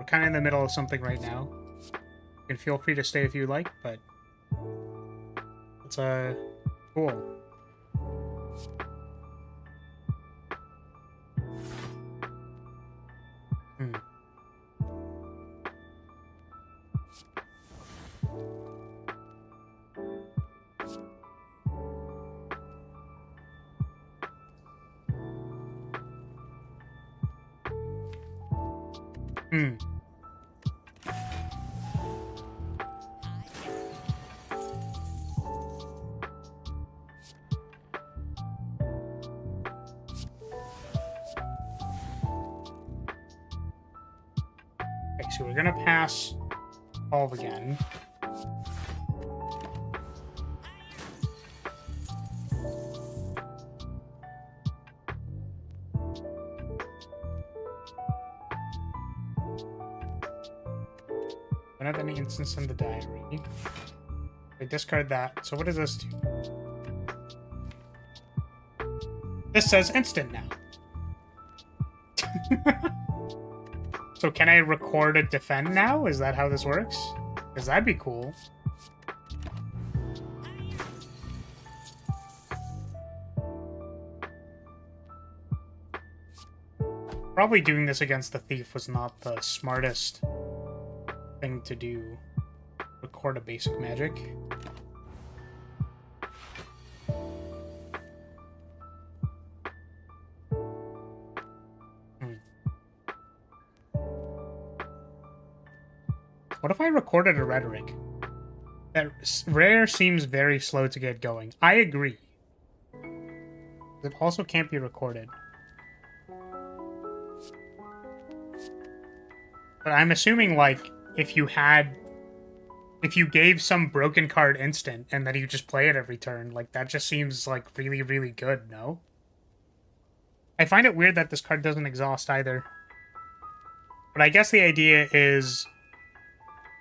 We're kind of in the middle of something right now. You can feel free to stay if you like, but it's cool. Okay, so we're gonna pass Solve again. Don't have any instance in the diary. I discard that. So what does this do? This says instant now. So can I record a defend now? Is that how this works? Because that'd be cool. Probably doing this against the thief was not the smartest thing to do. Record a basic magic. What if I recorded a rhetoric? That rare seems very slow to get going. I agree. It also can't be recorded. But I'm assuming, like, if you gave some broken card instant and then you just play it every turn, like, that just seems, like, really, really good, no? I find it weird that this card doesn't exhaust either. But I guess the idea is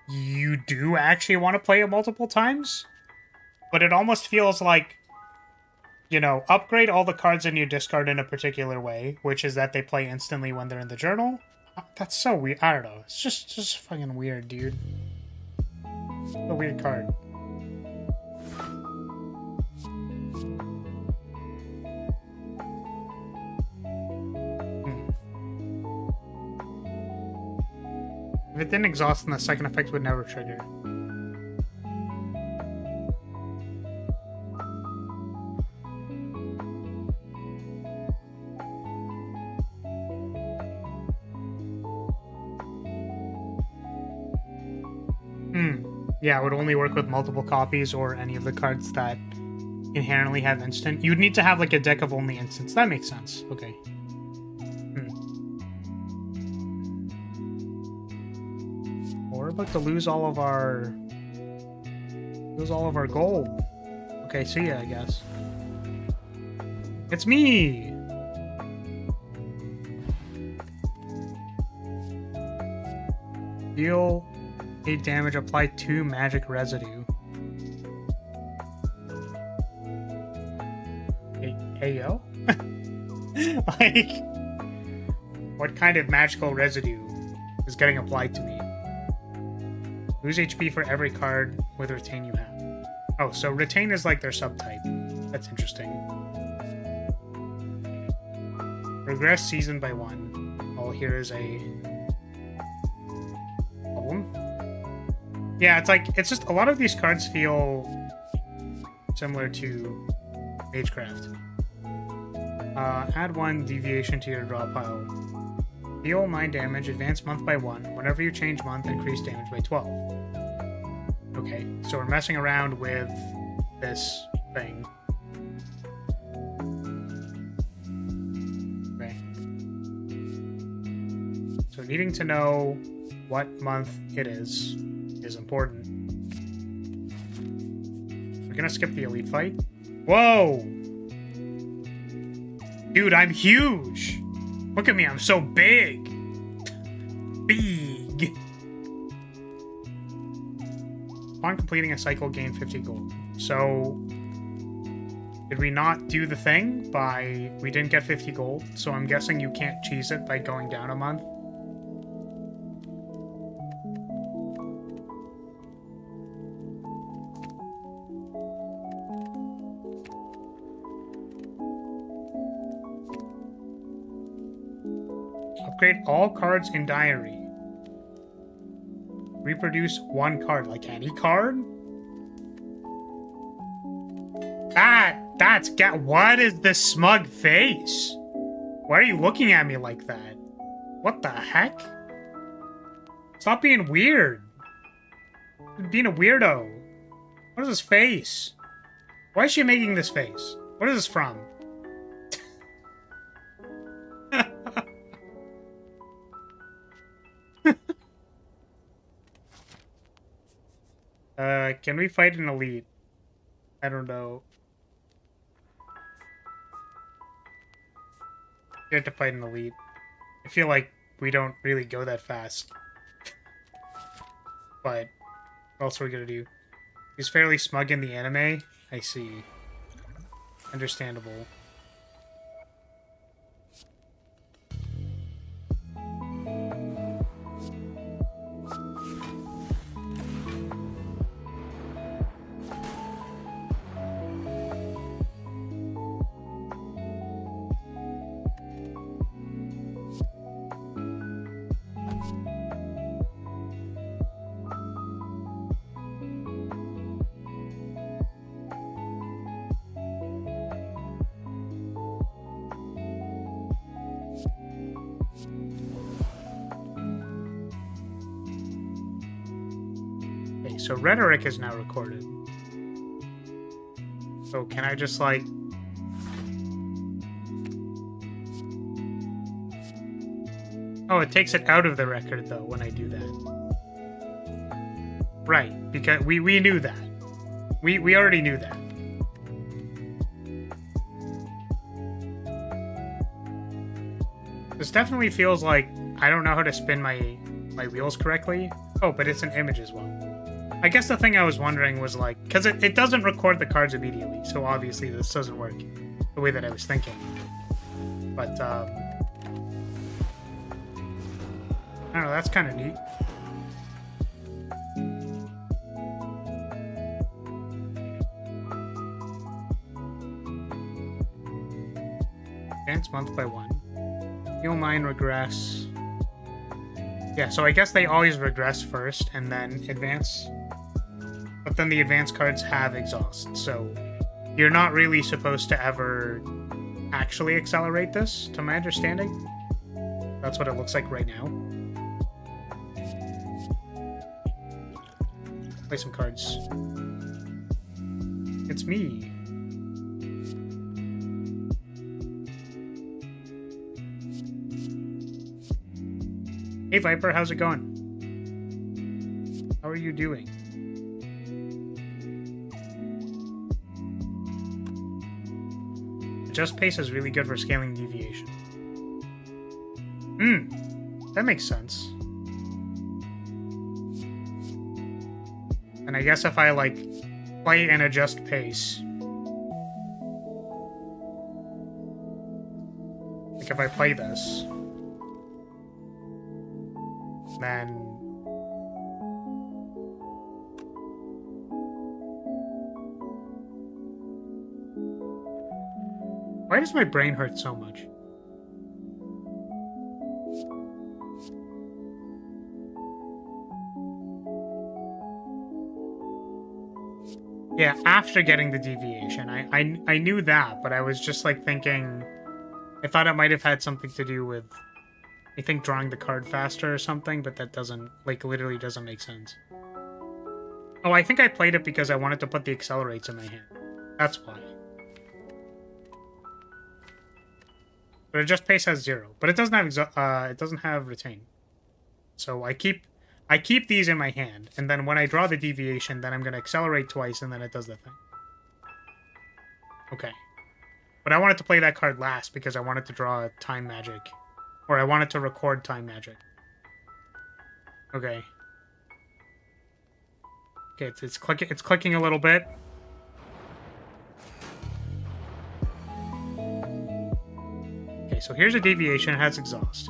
you do actually want to play it multiple times, but it almost feels like, you know, upgrade all the cards in your discard in a particular way, which is that they play instantly when they're in the journal. That's so weird. I don't know. It's just fucking weird, dude. A weird card. If it didn't exhaust, then the second effect would never trigger. Yeah, it would only work with multiple copies or any of the cards that inherently have instant. You'd need to have, like, a deck of only instants. That makes sense. Okay. We're about to lose all of our gold. Okay, see ya, I guess. It's me! Deal 8 damage, apply 2 magic residue. Hey yo? Like, what kind of magical residue is getting applied to me? Lose HP for every card with retain you have. Oh, so retain is like their subtype. That's interesting. Regress season by 1. Oh, here is a problem. Yeah, it's like, it's just, a lot of these cards feel similar to Magecraft. Add 1 deviation to your draw pile. Deal 9 damage, advance month by 1. Whenever you change month, increase damage by 12. Okay, so we're messing around with this thing. Okay. So needing to know what month it is important. We're gonna skip the elite fight. Whoa! Dude, I'm huge! Look at me, I'm so big! Big! Upon completing a cycle, gain 50 gold. So, did we not do the thing by... We didn't get 50 gold, so I'm guessing you can't cheese it by going down a month. Upgrade all cards in diary. Reproduce 1 card, like any card? What is this smug face? Why are you looking at me like that? What the heck? Stop being weird. You're being a weirdo. What is this face? Why is she making this face? What is this from? Can we fight an elite? I don't know. We have to fight an elite. I feel like we don't really go that fast. But what else are we gonna do? He's fairly smug in the anime. I see. Understandable. so rhetoric is now recorded. So can I just, like... Oh, it takes it out of the record, though, when I do that. Right, because we knew that. We already knew that. This definitely feels like I don't know how to spin my wheels correctly. Oh, but it's an image as well. I guess the thing I was wondering was, like, because it doesn't record the cards immediately, so obviously this doesn't work the way that I was thinking. But, I don't know, that's kind of neat. Advance month by 1. Heal mine regress. Yeah, so I guess they always regress first and then advance. But then the advanced cards have exhaust, so you're not really supposed to ever actually accelerate this, to my understanding. That's what it looks like right now. Play some cards. It's me. Hey Viper, how's it going? How are you doing? Adjust pace is really good for scaling deviation. That makes sense. And I guess if I, like, play and adjust pace... Like, if I play this... Then... Why does my brain hurt so much? Yeah, after getting the deviation. I knew that, but I was just, like, thinking... I thought it might have had something to do with... I think drawing the card faster or something, but that doesn't, like, literally doesn't make sense. Oh, I think I played it because I wanted to put the accelerates in my hand. That's why. But adjust pace has 0, but it doesn't have retain. So I keep these in my hand, and then when I draw the deviation, then I'm gonna accelerate twice, and then it does the thing. Okay. But I wanted to play that card last because I wanted to draw time magic. Or I wanted to record time magic. Okay. Okay, it's clicking a little bit. Okay, so here's a deviation, it has exhaust.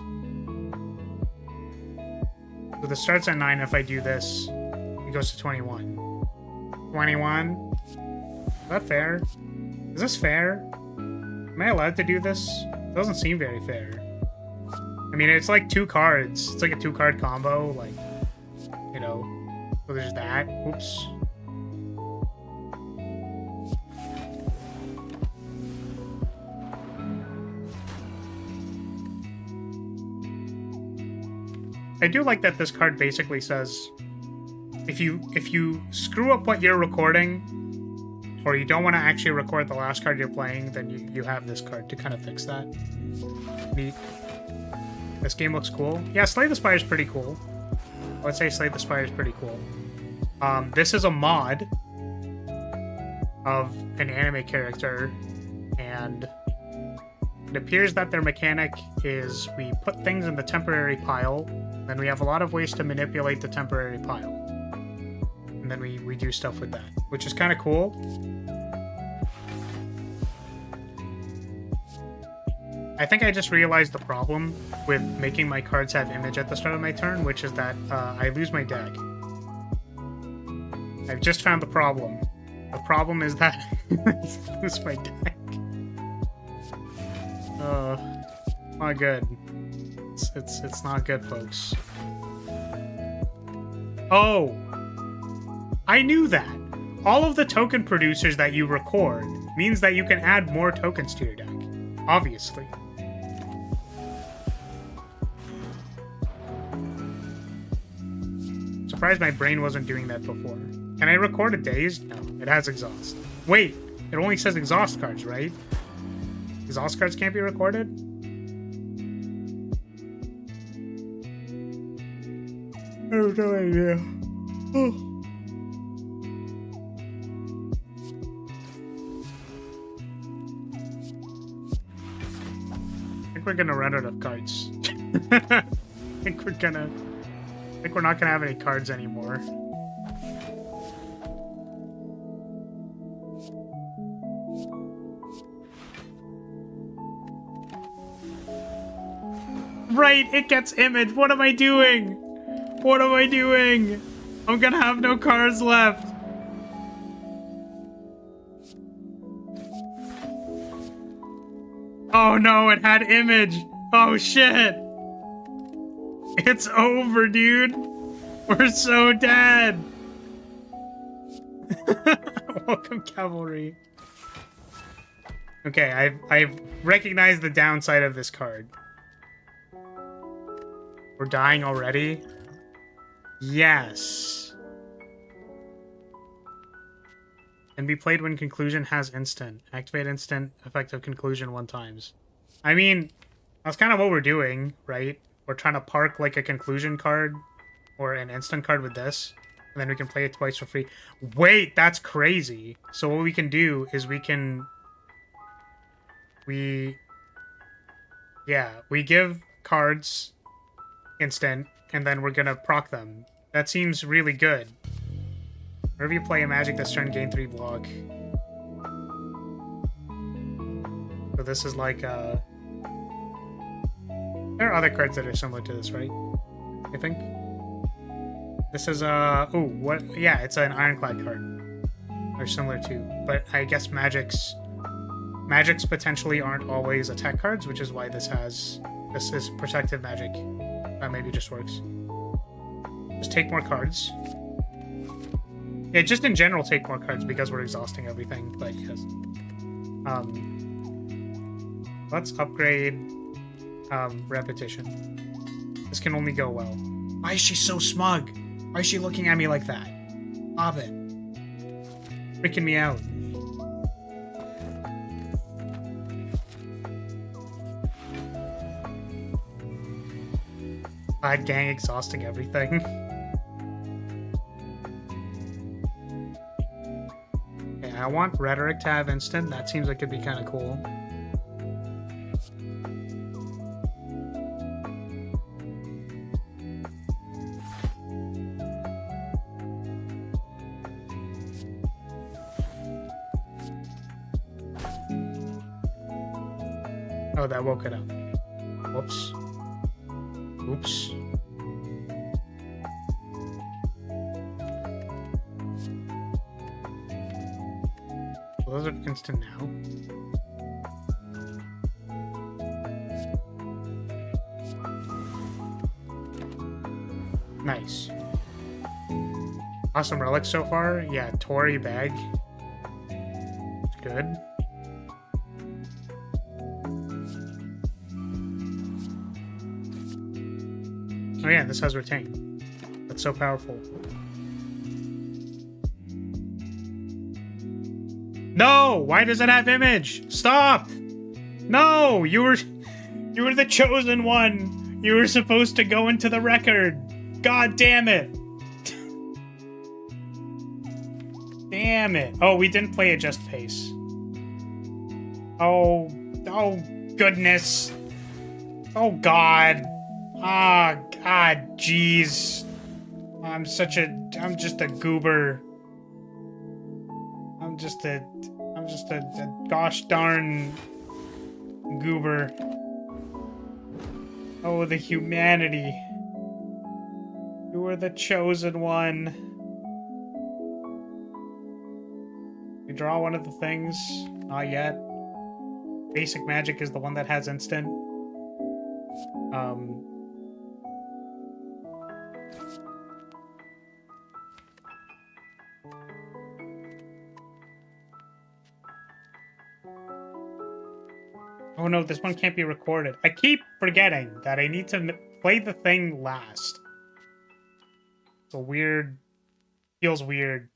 So this starts at 9, if I do this, it goes to 21. 21? Is that fair? Is this fair? Am I allowed to do this? It doesn't seem very fair. I mean, it's like 2 cards. It's like a 2-card combo, like, you know. So there's that. Oops. I do like that this card basically says, if you screw up what you're recording, or you don't want to actually record the last card you're playing, then you have this card to kind of fix that. Neat. This game looks cool. Yeah, Slay the Spire is pretty cool. I would say Slay the Spire is pretty cool. This is a mod of an anime character, and it appears that their mechanic is we put things in the temporary pile, then we have a lot of ways to manipulate the temporary pile. And then we do stuff with that, which is kind of cool. I think I just realized the problem with making my cards have image at the start of my turn, which is that I lose my deck. I've just found the problem. The problem is that I lose my deck. Not good. It's not good, folks. Oh! I knew that! All of the token producers that you record means that you can add more tokens to your deck. Obviously. surprised my brain wasn't doing that before. Can I record a dazed? No, it has exhaust. Wait, it only says exhaust cards, right? Exhaust cards can't be recorded? I have no idea. Oh. I think we're gonna run out of cards. I think we're not gonna have any cards anymore. Right, it gets image. What am I doing? What am I doing? I'm gonna have no cards left. Oh no, it had image. Oh shit. It's over, dude. We're so dead. Welcome, Cavalry. Okay, I've recognized the downside of this card. We're dying already? Yes. Can be played when conclusion has instant. Activate instant, effective conclusion 1 times. I mean, that's kind of what we're doing, right? We're trying to park like a conclusion card or an instant card with this, and then we can play it twice for free. Wait, that's crazy. So what we can do is we give cards instant, and then we're gonna proc them. That seems really good. Whenever you play a magic this turn, gain 3 block. So this is like there are other cards that are similar to this, right? I think. This is ooh, what? Yeah, it's an Ironclad card. Or similar to, but I guess magics potentially aren't always attack cards, which is why this is protective magic. That maybe just works. Just take more cards. Yeah, just in general take more cards because we're exhausting everything, but yes. Let's upgrade repetition. This can only go well. Why is she so smug? Why is she looking at me like that? Stop it. Freaking me out. Bad gang exhausting everything. Okay, I want Rhetoric to have instant. That seems like it'd be kind of cool. Oh, that woke it up. Whoops. Oops. Those are instant now. Nice. Awesome relics so far. Yeah, Tory bag. Good. Oh yeah, this has retain. That's so powerful. No! Why does it have image? Stop! No! You were the chosen one! You were supposed to go into the record! God damn it! Damn it. Oh, we didn't play a just pace. Oh goodness. Oh god. Ah, god, jeez. I'm just a goober. I'm just a gosh darn goober. Oh, the humanity. You were the chosen one. We draw one of the things. Not yet. Basic magic is the one that has instant. Oh no, this one can't be recorded. I keep forgetting that I need to play the thing last. a weird... Feels weird.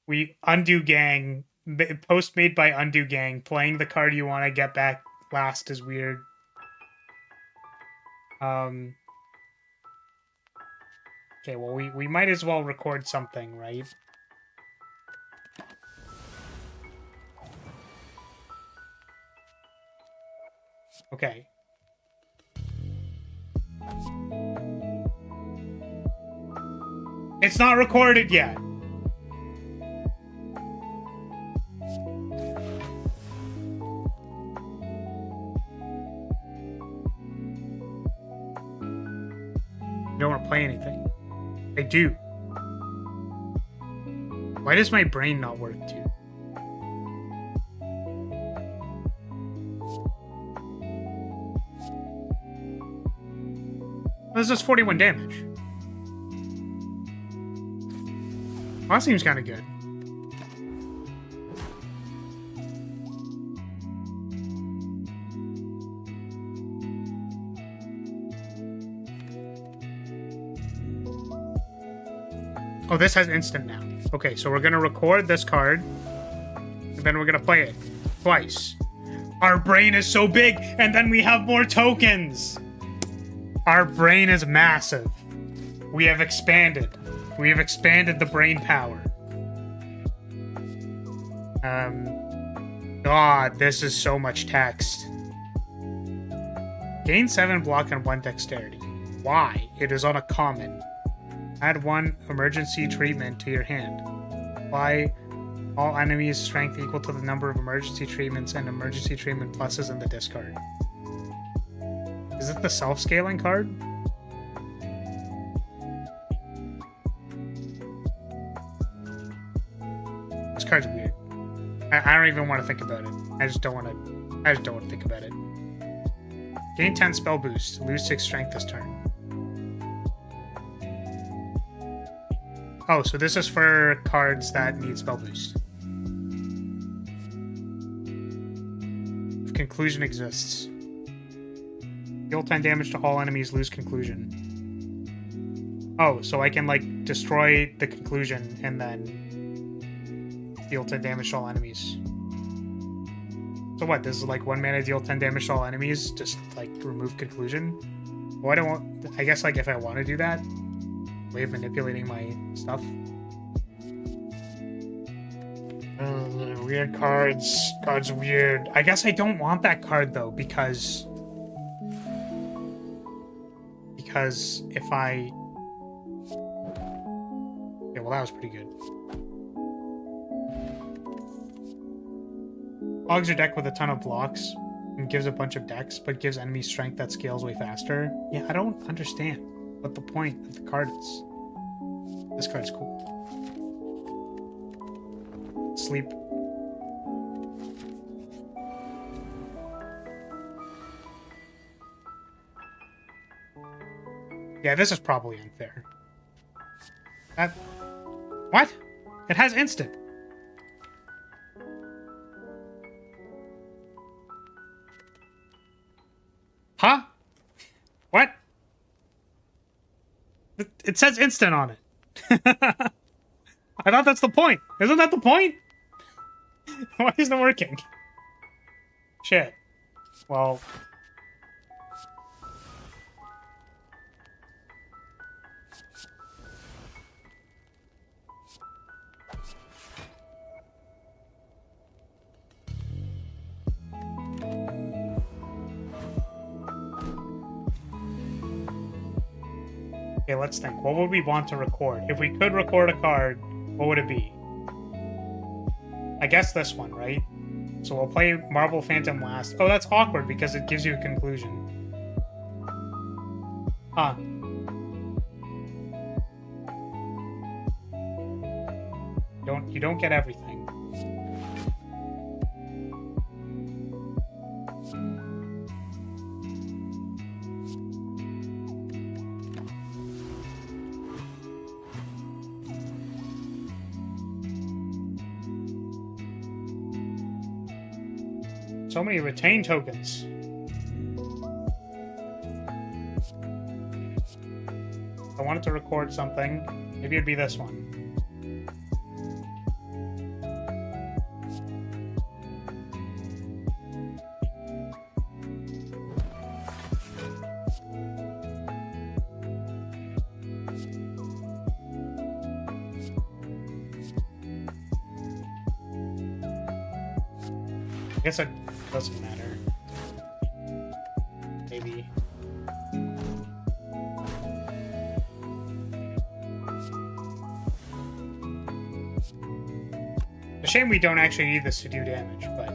We undo gang. Post made by undo gang. Playing the card you want to get back last is weird. Okay, well, we might as well record something, right? Okay. It's not recorded yet. You don't want to play anything. I do. Why does my brain not work, dude? This is 41 damage. Well, that seems kind of good. Oh, this has instant now. Okay, so we're gonna record this card, and then we're gonna play it twice. Our brain is so big, and then we have more tokens! Our brain is massive. We have expanded. We have expanded the brain power. God, this is so much text. Gain 7 block and 1 dexterity. Why? It is on a common. Add 1 emergency treatment to your hand. Apply all enemies' strength equal to the number of emergency treatments and emergency treatment pluses in the discard. Is it the self-scaling card? This card's weird. I don't even want to think about it. I just don't want to think about it. Gain 10 spell boost. Lose 6 strength this turn. Oh, so this is for cards that need spell boost. If conclusion exists. Deal 10 damage to all enemies, lose conclusion. Oh, so I can, like, destroy the conclusion and then deal 10 damage to all enemies. So what, this is like 1 mana deal 10 damage to all enemies, just, like, remove conclusion? Well, I don't want... I guess, like, if I want to do that, way of manipulating my stuff. Weird cards. Cards weird. I guess I don't want that card, though, because if I... Yeah, well, that was pretty good. Clogs your deck with a ton of blocks and gives a bunch of decks, but gives enemies strength that scales way faster. Yeah, I don't understand what the point of the card is. This card's cool. Sleep. Yeah, this is probably unfair. That... What? It has instant. Huh? What? It says instant on it. I thought that's the point. Isn't that the point? Why isn't it working? Shit. Well... Okay, let's think. What would we want to record? If we could record a card, what would it be? I guess this one, right? So we'll play Marble Phantom last. Oh, that's awkward because it gives you a conclusion. Huh. You don't get everything. So many retain tokens. I wanted to record something, maybe it'd be this one. I guess it doesn't matter. Maybe. It's a shame we don't actually need this to do damage, but...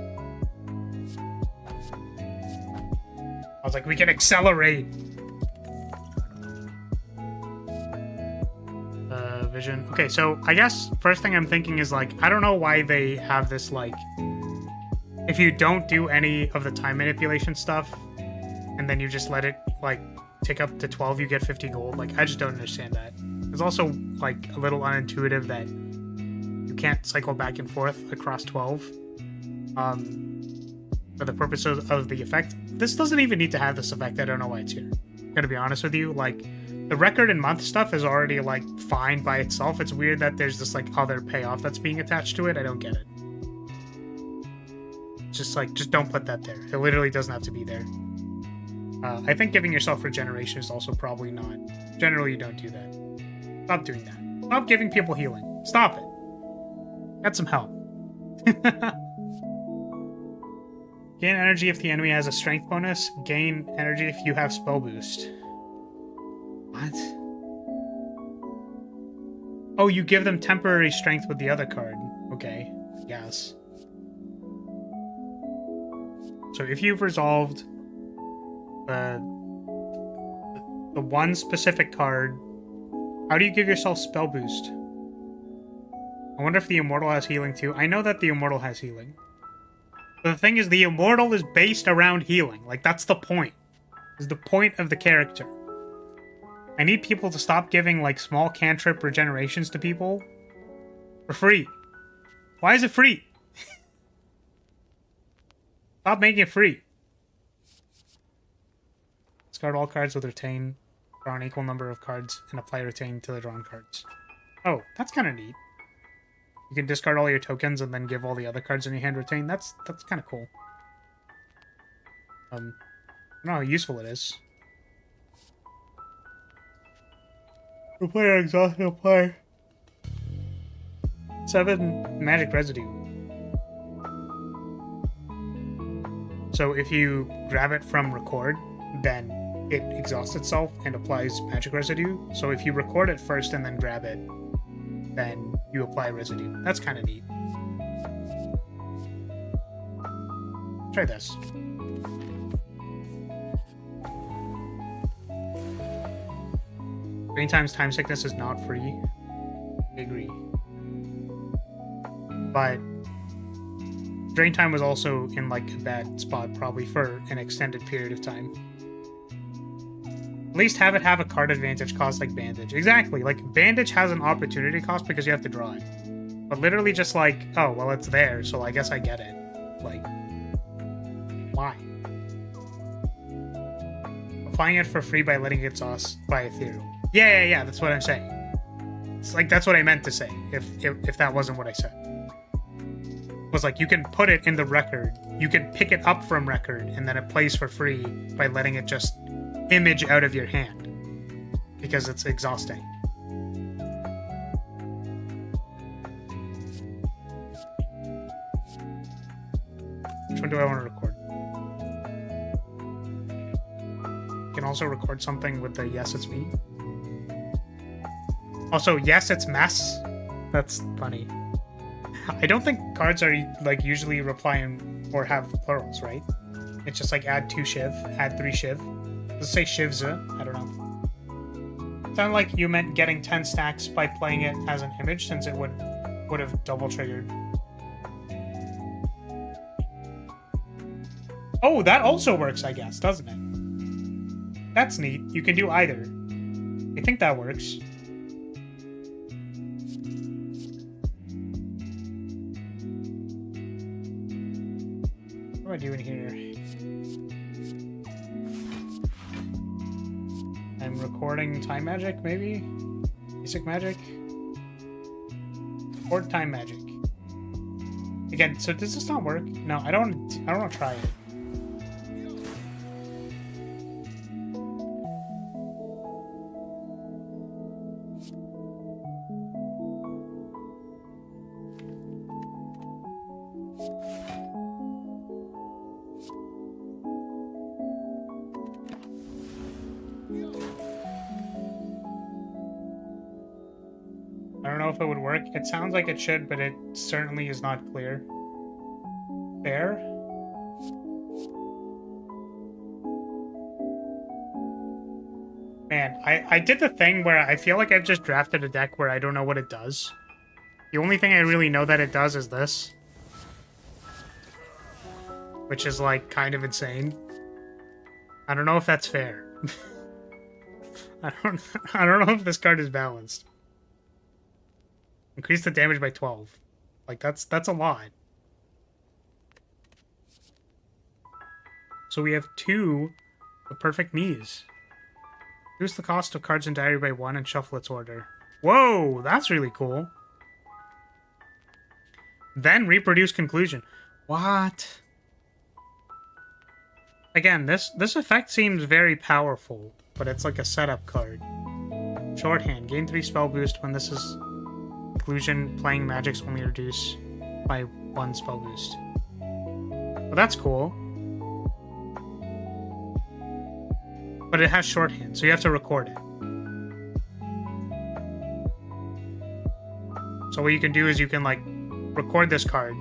I was like, we can accelerate! Vision. Okay, so I guess first thing I'm thinking is, like, I don't know why they have this, like... If you don't do any of the time manipulation stuff, and then you just let it, like, tick up to 12, you get 50 gold. Like, I just don't understand that. It's also, like, a little unintuitive that you can't cycle back and forth across 12 for the purpose of the effect. This doesn't even need to have this effect. I don't know why it's here. I'm gonna be honest with you. Like, the record and month stuff is already, like, fine by itself. It's weird that there's this, like, other payoff that's being attached to it. I don't get it. Just don't put that there. It literally doesn't have to be there. I think giving yourself regeneration is also probably not. Generally, you don't do that. Stop doing that. Stop giving people healing. Stop it. Get some help. Gain energy if the enemy has a strength bonus. Gain energy if you have spell boost. What? Oh, you give them temporary strength with the other card. Okay, I guess. So if you've resolved the one specific card, how do you give yourself spell boost? I wonder if the Immortal has healing too. I know that the Immortal has healing. But the thing is, the Immortal is based around healing. Like, that's the point. Is the point of the character. I need people to stop giving, like, small cantrip regenerations to people for free. Why is it free? Stop making it free. Discard all cards with retain. Draw an equal number of cards and apply retain to the drawn cards. Oh, that's kind of neat. You can discard all your tokens and then give all the other cards in your hand retain. That's kind of cool. I don't know how useful it is. Apply an exhaustion, apply 7 magic residue. So if you grab it from record, then it exhausts itself and applies magic residue. So if you record it first and then grab it, then you apply residue. That's kind of neat. Try this. Green times time sickness is not free. I agree. But Drain Time was also in, like, a bad spot, probably, for an extended period of time. At least have it have a card advantage cost like Bandage. Exactly, like, Bandage has an opportunity cost because you have to draw it. But literally just like, oh, well, it's there, so I guess I get it. Like, why? Applying it for free by letting it exhaust by Ethereal. Yeah, that's what I'm saying. It's like, that's what I meant to say, if that wasn't what I said. Was like, you can put it in the record, you can pick it up from record, and then it plays for free by letting it just image out of your hand. Because it's exhausting. Which one do I want to record? You can also record something with the yes, it's me. Also, yes, it's mess. That's funny. I don't think cards are, like, usually replying or have plurals, right? It's just like add 2 shiv, add 3 shiv. Let's say shivza, I don't know. Sounded like you meant getting 10 stacks by playing it as an image, since it would have double triggered. Oh, that also works, I guess, doesn't it? That's neat. You can do either. I think that works. What am I doing here? I'm recording time magic, maybe? Basic magic? Record time magic. Again, so does this not work? No, I don't want to try it. I don't know if it would work. It sounds like it should, but it certainly is not clear. Fair? Man, I did the thing where I feel like I've just drafted a deck where I don't know what it does. The only thing I really know that it does is this. Which is, like, kind of insane. I don't know if that's fair. I don't know if this card is balanced. Increase the damage by 12. Like, that's a lot. So we have 2 the perfect Miis. Reduce the cost of cards in Diary by 1 and shuffle its order. Whoa, that's really cool. Then reproduce conclusion. What? Again, this effect seems very powerful, but it's like a setup card. Shorthand. Gain 3 spell boost when this is conclusion. Playing magics only reduce by 1 spell boost. Well, that's cool. But it has shorthand, so you have to record it. So what you can do is you can, like, record this card.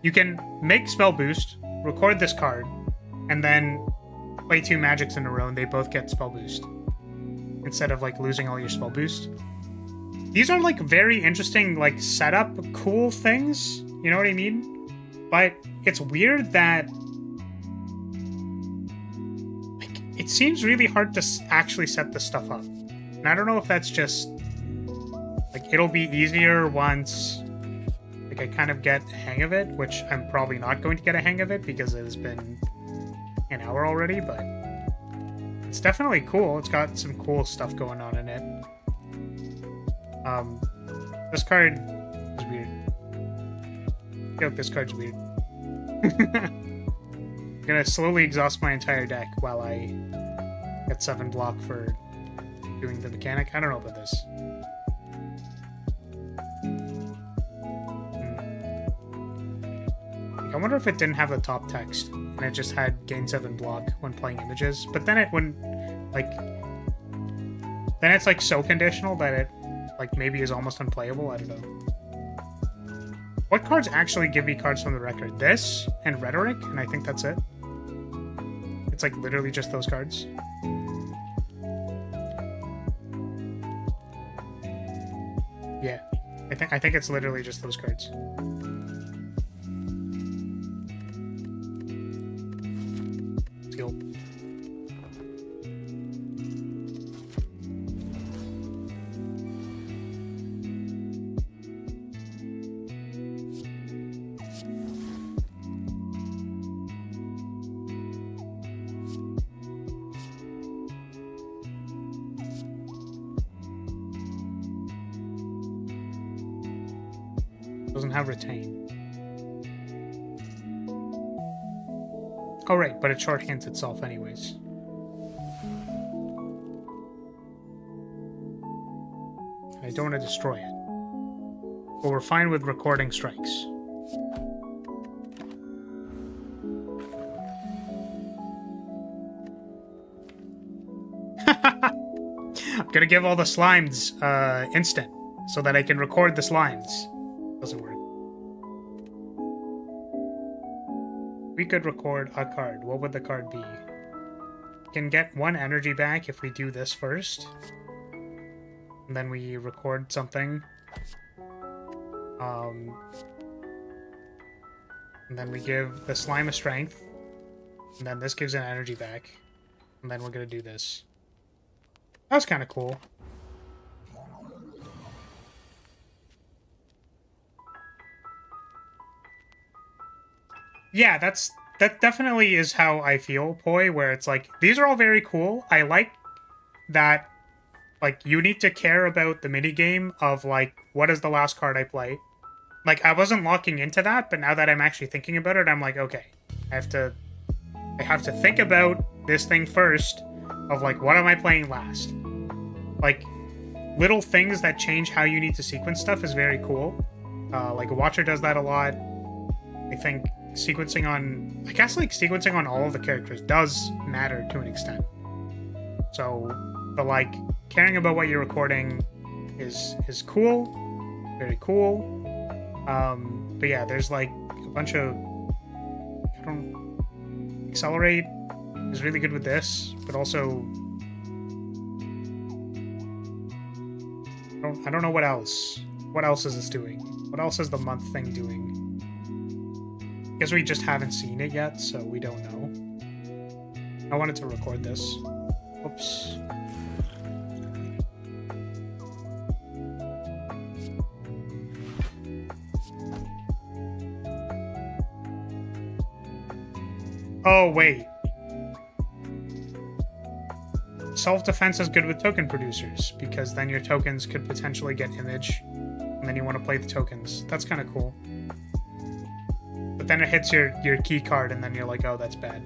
You can make spell boost, record this card, and then play 2 magics in a row and they both get spell boost. Instead of, like, losing all your spell boost. These are, like, very interesting, like, setup cool things. You know what I mean? But it's weird that it seems really hard to actually set this stuff up. And I don't know if that's just, like, it'll be easier once, like, I kind of get a hang of it, which I'm probably not going to get a hang of it because it has been an hour already, but it's definitely cool. It's got some cool stuff going on in it. This card is weird. I feel like this card's weird. I'm gonna slowly exhaust my entire deck while I get 7 block for doing the mechanic. I don't know about this. I wonder if it didn't have the top text and it just had gain 7 block when playing images, but then it wouldn't, like, then it's like so conditional that it, like, maybe is almost unplayable. I don't know. What cards actually give me cards from the record? This and Rhetoric, and I think that's it. It's like literally just those cards. Yeah, I think it's literally just those cards. Let's go. Doesn't have retain. Oh right, but it shorthands itself anyways. I don't want to destroy it. But we're fine with recording strikes. I'm gonna give all the slimes instant so that I can record the slimes. Doesn't work. We could record a card. What would the card be? Can get 1 energy back if we do this first. And then we record something. And then we give the slime a strength. And then this gives an energy back. And then we're gonna do this. That's kind of cool. Yeah, that definitely is how I feel, Poi, where it's like, these are all very cool. I like that, like, you need to care about the minigame of, like, what is the last card I play? Like, I wasn't locking into that, but now that I'm actually thinking about it, I'm like, okay, I have to think about this thing first of, like, what am I playing last? Like, little things that change how you need to sequence stuff is very cool. Like, a Watcher does that a lot. I think sequencing on all of the characters does matter to an extent. So, but, like, caring about what you're recording is cool. Very cool. But yeah, there's, like, a bunch of... Accelerate is really good with this, but also... I don't know what else. What else is this doing? What else is the month thing doing? I guess we just haven't seen it yet, so we don't know. I wanted to record this. Oops. Oh, wait. Self-defense is good with token producers, because then your tokens could potentially get image, and then you want to play the tokens. That's kind of cool. But then it hits your key card, and then you're like, oh, that's bad.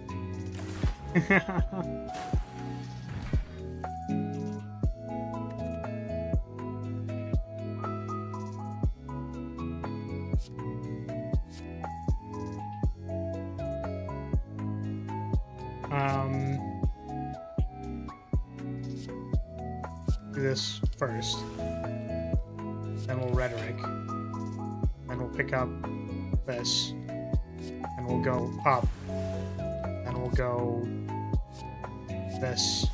Do this first. Then we'll rhetoric. Then we'll pick up this. And we'll go up. Then we'll go this.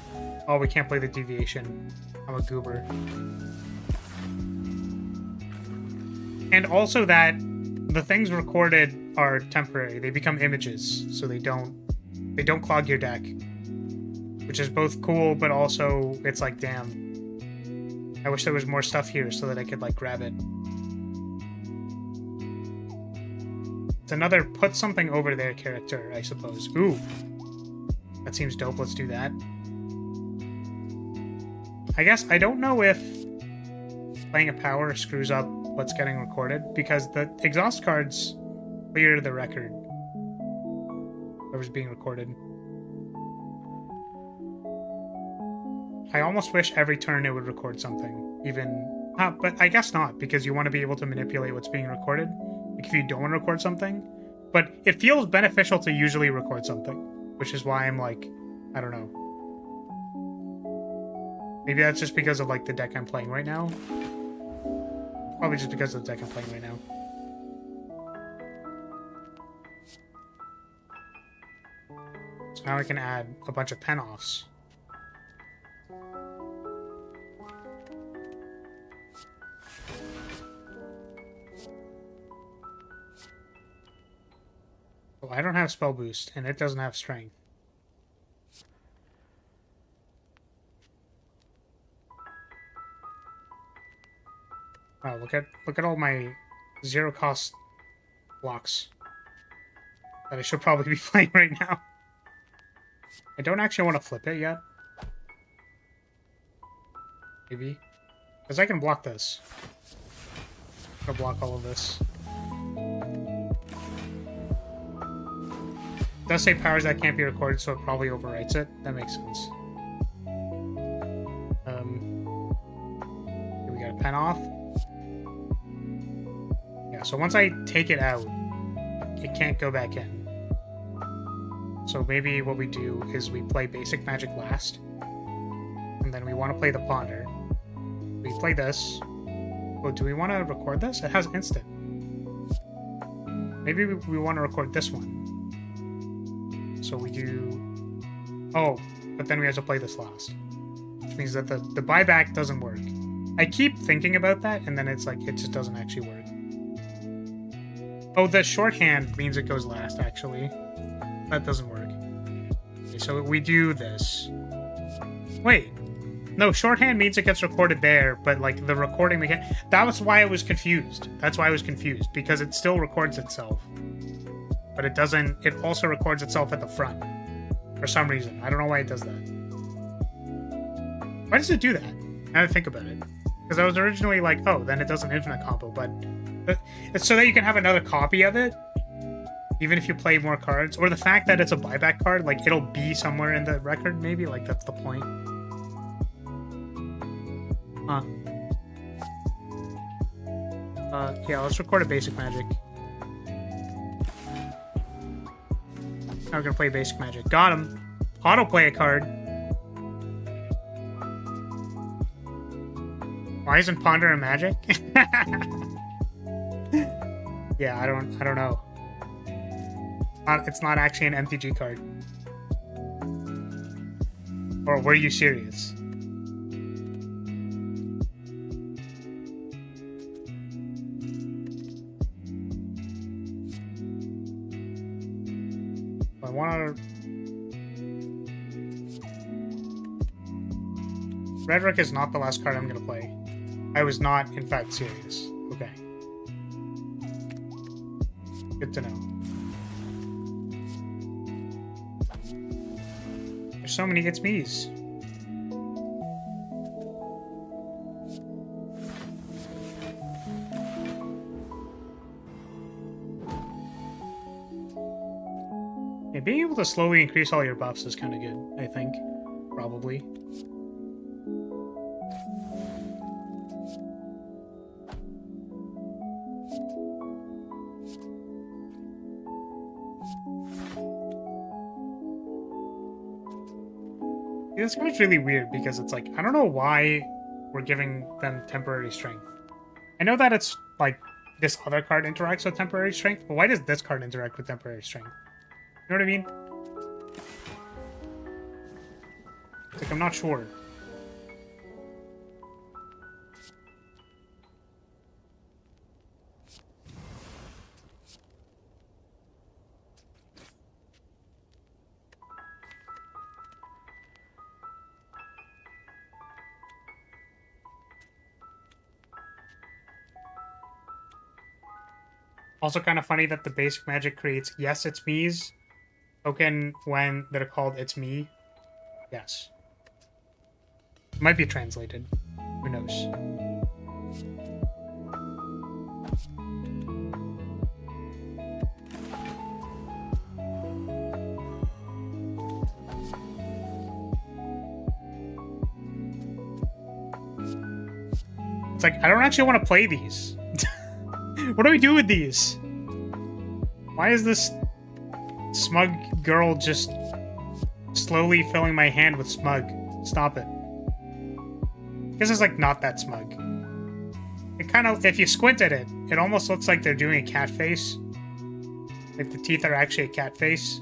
Oh, we can't play the deviation. I'm a goober. And also that the things recorded are temporary. They become images, so they don't clog your deck. Which is both cool, but also it's like, damn. I wish there was more stuff here so that I could, like, grab it. It's another put something over there character, I suppose. Ooh. That seems dope. Let's do that. I guess I don't know if playing a power screws up what's getting recorded, because the exhaust cards clear the record. Whatever's being recorded. I almost wish every turn it would record something. Even... but I guess not, because you want to be able to manipulate what's being recorded. Like, if you don't want to record something. But it feels beneficial to usually record something. Which is why I'm like... I don't know. Maybe that's just because of, like, the deck I'm playing right now. Probably just because of the deck I'm playing right now. So now I can add a bunch of pen-offs. Well, I don't have spell boost, and it doesn't have strength. Wow, look at all my zero cost blocks that I should probably be playing right now. I don't actually want to flip it yet. Maybe. Because I can block this. I'm gonna block all of this. It does say powers that can't be recorded, so it probably overwrites it. That makes sense. Here we got a pen off. Yeah, so once I take it out, it can't go back in. So maybe what we do is we play basic magic last. And then we want to play the ponder. We play this. Oh, do we want to record this? It has instant. Maybe we want to record this one. So we do... Oh, but then we have to play this last. Which means that the buyback doesn't work. I keep thinking about that, and then it's like, it just doesn't actually work. Oh, the shorthand means it goes last, actually. That doesn't work. Okay, so we do this. Wait. No, shorthand means it gets recorded there, but, like, the recording... That was why I was confused. That's why I was confused, because it still records itself. But it doesn't... It also records itself at the front. For some reason. I don't know why it does that. Why does it do that? Now that I think about it. Because I was originally like, oh, then it does an infinite combo, but it's so that you can have another copy of it, even if you play more cards. Or the fact that it's a buyback card, like, it'll be somewhere in the record, maybe? Like, that's the point. Huh. Yeah, let's record a basic magic. Now we're gonna play basic magic. Got him. Autoplay a card. Why isn't Ponder a magic? Yeah, I don't know. It's not actually an MTG card. Or were you serious? I want to... Rhetoric is not the last card I'm going to play. I was not, in fact, serious. Okay. Good to know. There's so many it's me's. Yeah, being able to slowly increase all your buffs is kind of good, I think. Probably. This card's really weird because it's like, I don't know why we're giving them temporary strength. I know that it's like this other card interacts with temporary strength, but why does this card interact with temporary strength? You know what I mean? It's like, I'm not sure. Also kind of funny that the basic magic creates yes, it's me's token when they're called it's me. Yes. Might be translated. Who knows? It's like, I don't actually want to play these. What do we do with these? Why is this smug girl just slowly filling my hand with smug? Stop it. This is like not that smug. It kind of, if you squint at it, it almost looks like they're doing a cat face. Like the teeth are actually a cat face.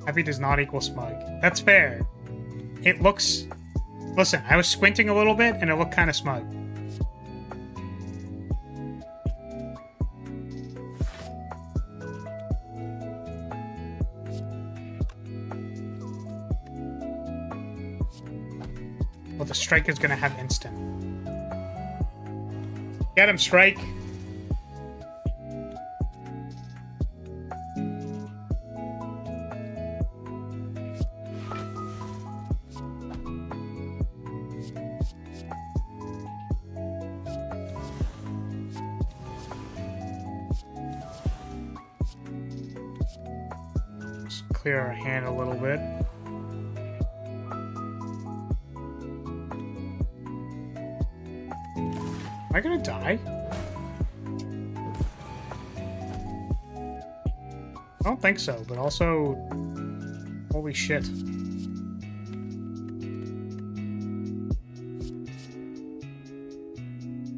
Happy does not equal smug. That's fair. It looks... Listen, I was squinting a little bit and it looked kind of smug. Well, the strike is going to have instant. Get him, strike! Clear our hand a little bit. Am I gonna die? I don't think so, but also... Holy shit.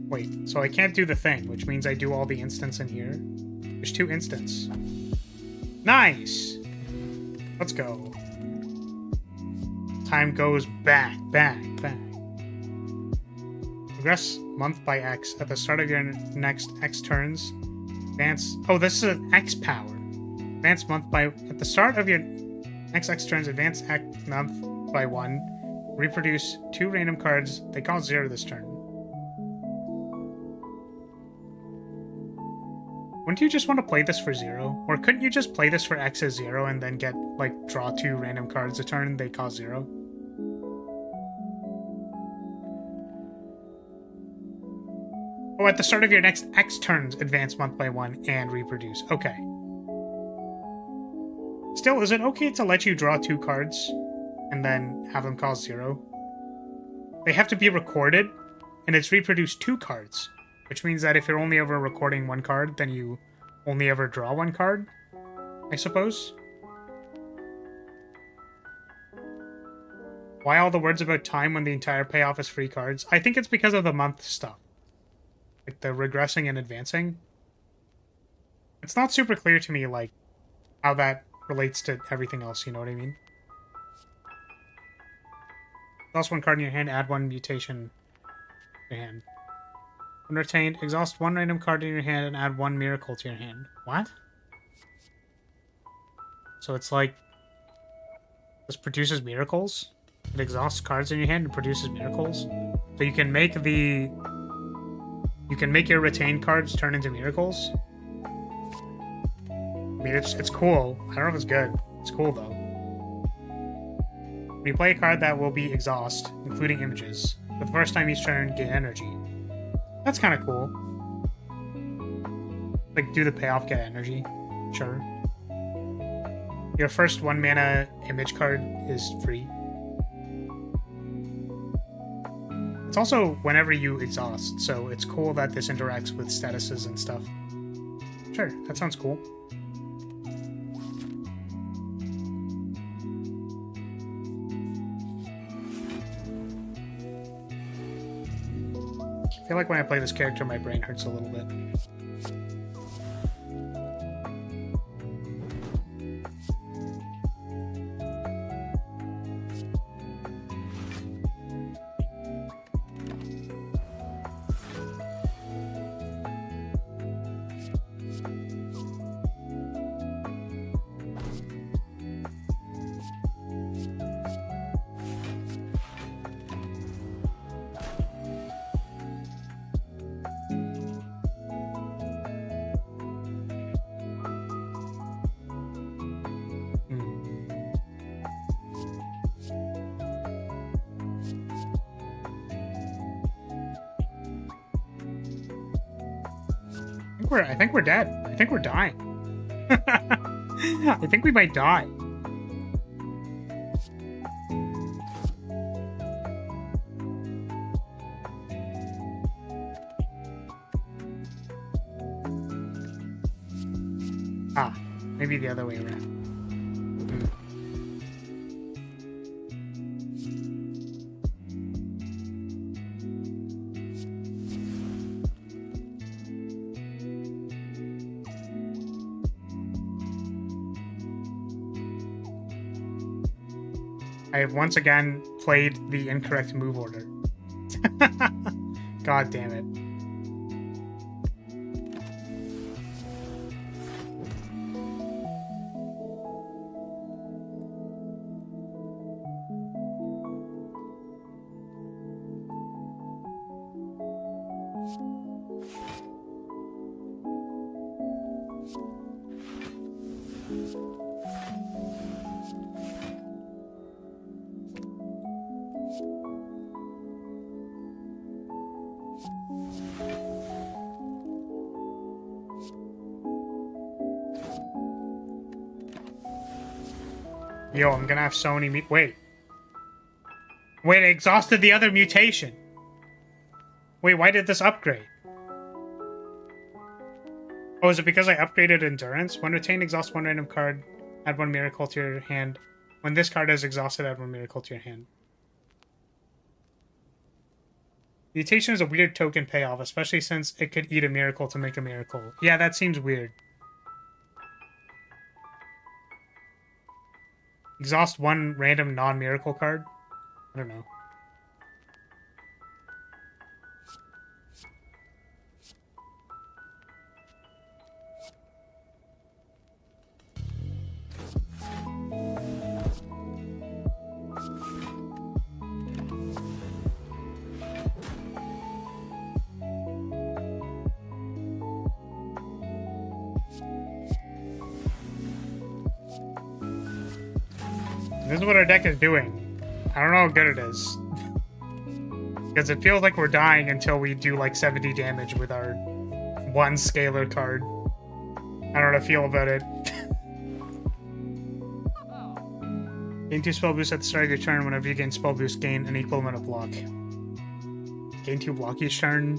Wait, so I can't do the thing, which means I do all the instants in here. There's 2 instants. Nice! Let's go. Time goes back. Progress month by X. At the start of your next X turns, advance... Oh, this is an X power. Advance month by... At the start of your next X turns, advance X month by 1. Reproduce 2 random cards. They cost 0 this turn. Wouldn't you just want to play this for 0? Or couldn't you just play this for X is 0 and then get, like, draw 2 random cards a turn, they cost 0? Oh, at the start of your next X turns, advance month by 1 and reproduce. Okay. Still, is it okay to let you draw 2 cards and then have them cost 0? They have to be recorded, and it's reproduced 2 cards, which means that if you're only ever recording 1 card, then you only ever draw 1 card, I suppose? Why all the words about time when the entire payoff is free cards? I think it's because of the month stuff. Like the regressing and advancing. It's not super clear to me, like, how that relates to everything else, you know what I mean? Exhaust 1 card in your hand, add 1 mutation to your hand. When retained, exhaust 1 random card in your hand and add 1 miracle to your hand. What? So it's like, this produces miracles? It exhausts cards in your hand and produces miracles? So you can make the... You can make your retained cards turn into miracles? I mean, it's cool. I don't know if it's good. It's cool, though. When you play a card that will be exhaust, including images, for the first time each turn, gain energy. That's kind of cool. Like, do the payoff, get energy. Sure. Your first 1 mana image card is free. It's also whenever you exhaust, so it's cool that this interacts with statuses and stuff. Sure, that sounds cool. I feel like when I play this character, my brain hurts a little bit. I think we're dead. I think we're dying. I think we might die. Ah, maybe the other way around. I have once again played the incorrect move order. God damn it. Yo, I'm gonna have so many wait. Wait, I exhausted the other mutation. Wait, why did this upgrade? Oh, is it because I upgraded endurance? When retained, exhaust 1 random card, add 1 miracle to your hand. When this card is exhausted, add 1 miracle to your hand. Mutation is a weird token payoff, especially since it could eat a miracle to make a miracle. Yeah, that seems weird. Exhaust 1 random non-miracle card? I don't know. This is what our deck is doing. I don't know how good it is. Because it feels like we're dying until we do like 70 damage with our one scalar card. I don't know how to feel about it. Gain 2 spell boost at the start of your turn. Whenever you gain spell boost, gain an equal amount of block. Gain 2 block each turn.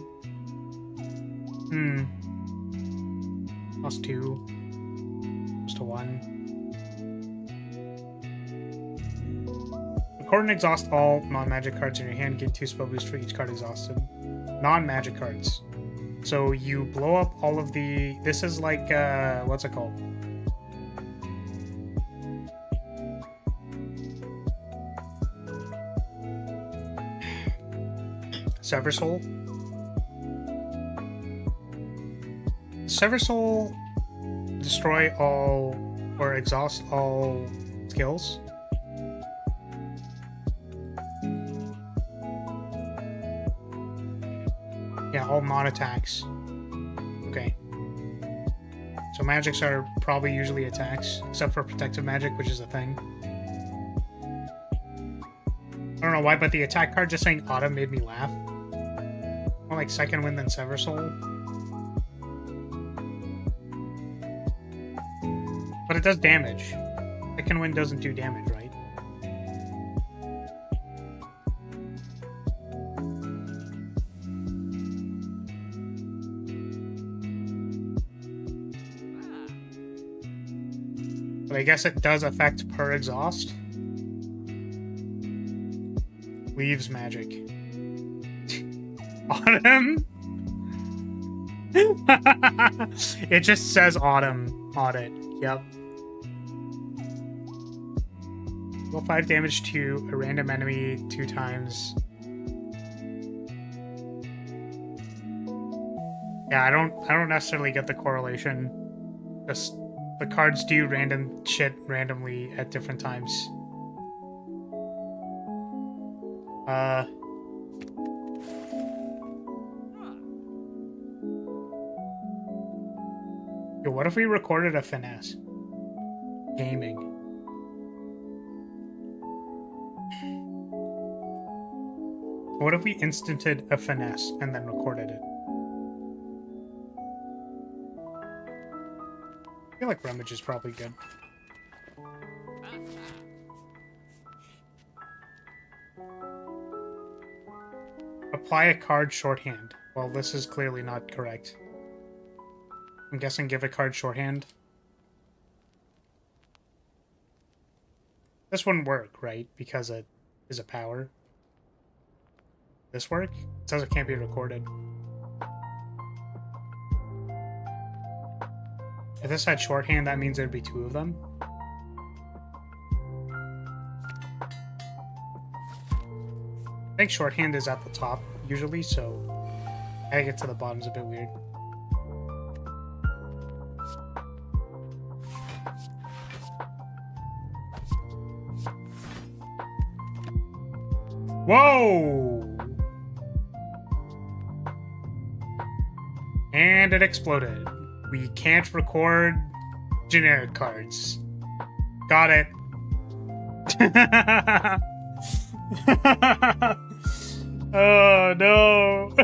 Plus 2. Plus to 1. Record and exhaust all non-magic cards in your hand. Gain 2 spell boost for each card exhausted. Non-magic cards. So you blow up all of the... This is like, what's it called? Sever Soul. Sever Soul destroy all or exhaust all skills. Yeah, all non-attacks. Okay. So magics are probably usually attacks, except for protective magic, which is a thing. I don't know why, but the attack card just saying Autumn made me laugh. More like Second Wind than Sever Soul. But it does damage. Second Wind doesn't do damage, right? But I guess it does affect per exhaust. Leaves magic. Autumn? It just says Autumn on it. Yep. Deal 5 damage to a random enemy 2 times. Yeah, I don't necessarily get the correlation. Just the cards do random shit randomly at different times. Yo, what if we recorded a finesse? Gaming. What if we instanted a finesse and then recorded it? I feel like Rummage is probably good. Apply a card shorthand. Well, this is clearly not correct. I'm guessing give a card shorthand. This wouldn't work, right? Because it is a power. This work? It says it can't be recorded. If this had shorthand, that means there'd be 2 of them. I think shorthand is at the top, usually, so adding it to the bottom is a bit weird. Whoa! And it exploded. We can't record generic cards. Got it. Oh no.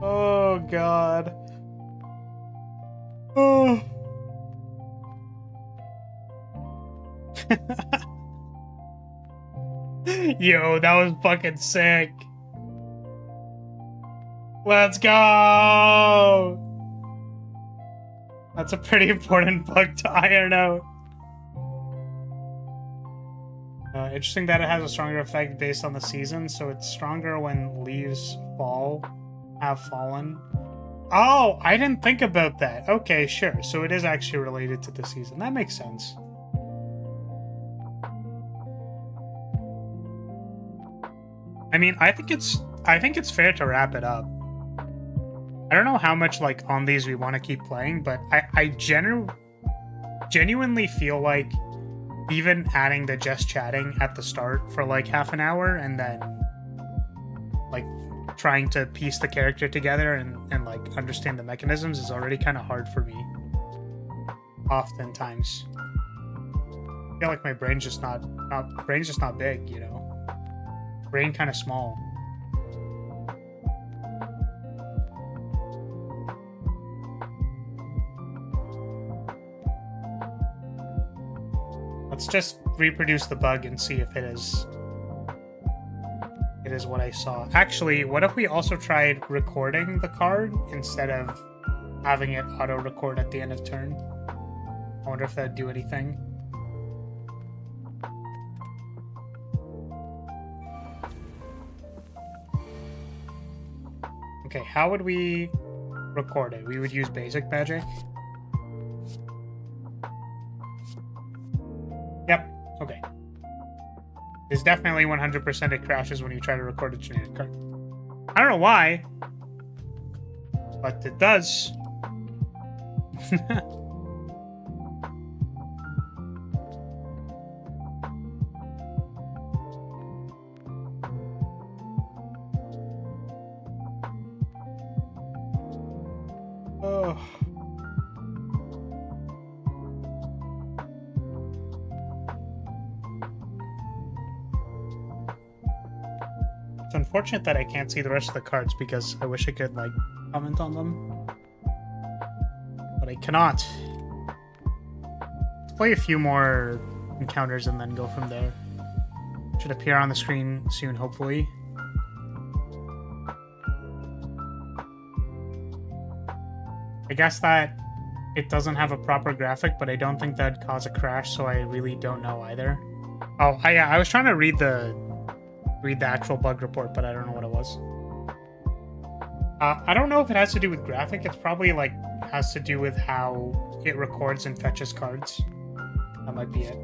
Oh god. Oh. Yo, that was fucking sick. Let's go! That's a pretty important bug to iron out. Interesting that it has a stronger effect based on the season, so it's stronger when leaves have fallen. Oh, I didn't think about that. Okay, sure. So it is actually related to the season. That makes sense. I mean, I think it's fair to wrap it up. I don't know how much like on these we want to keep playing, but I genuinely feel like even adding the just chatting at the start for like half an hour and then like trying to piece the character together and like understand the mechanisms is already kind of hard for me oftentimes. I feel like my brain's just not big, you know? Brain kind of small. Let's just reproduce the bug and see if it is what I saw. Actually, what if we also tried recording the card instead of having it auto-record at the end of turn? I wonder if that'd do anything. Okay, how would we record it? We would use basic magic. Yep, okay. It's definitely 100% it crashes when you try to record a generic card. I don't know why, but it does. Oh. It's unfortunate that I can't see the rest of the cards because I wish I could, like, comment on them. But I cannot. Let's play a few more encounters and then go from there. Should appear on the screen soon, hopefully. I guess that it doesn't have a proper graphic, but I don't think that'd cause a crash, so I really don't know either. Oh, I was trying to read the actual bug report, but I don't know what it was. I don't know if it has to do with graphic. It's probably, like, has to do with how it records and fetches cards. That might be it.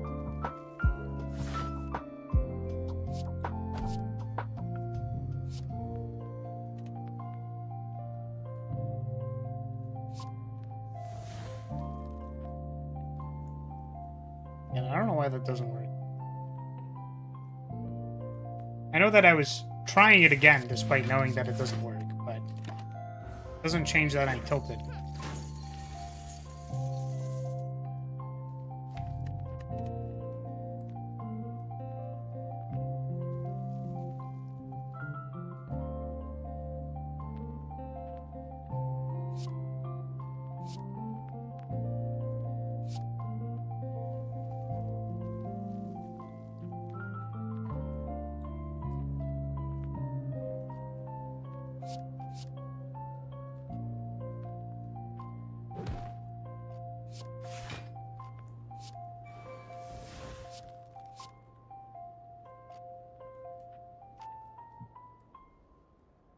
And I don't know why that doesn't work. I know that I was trying it again despite knowing that it doesn't work, but it doesn't change that I'm tilted.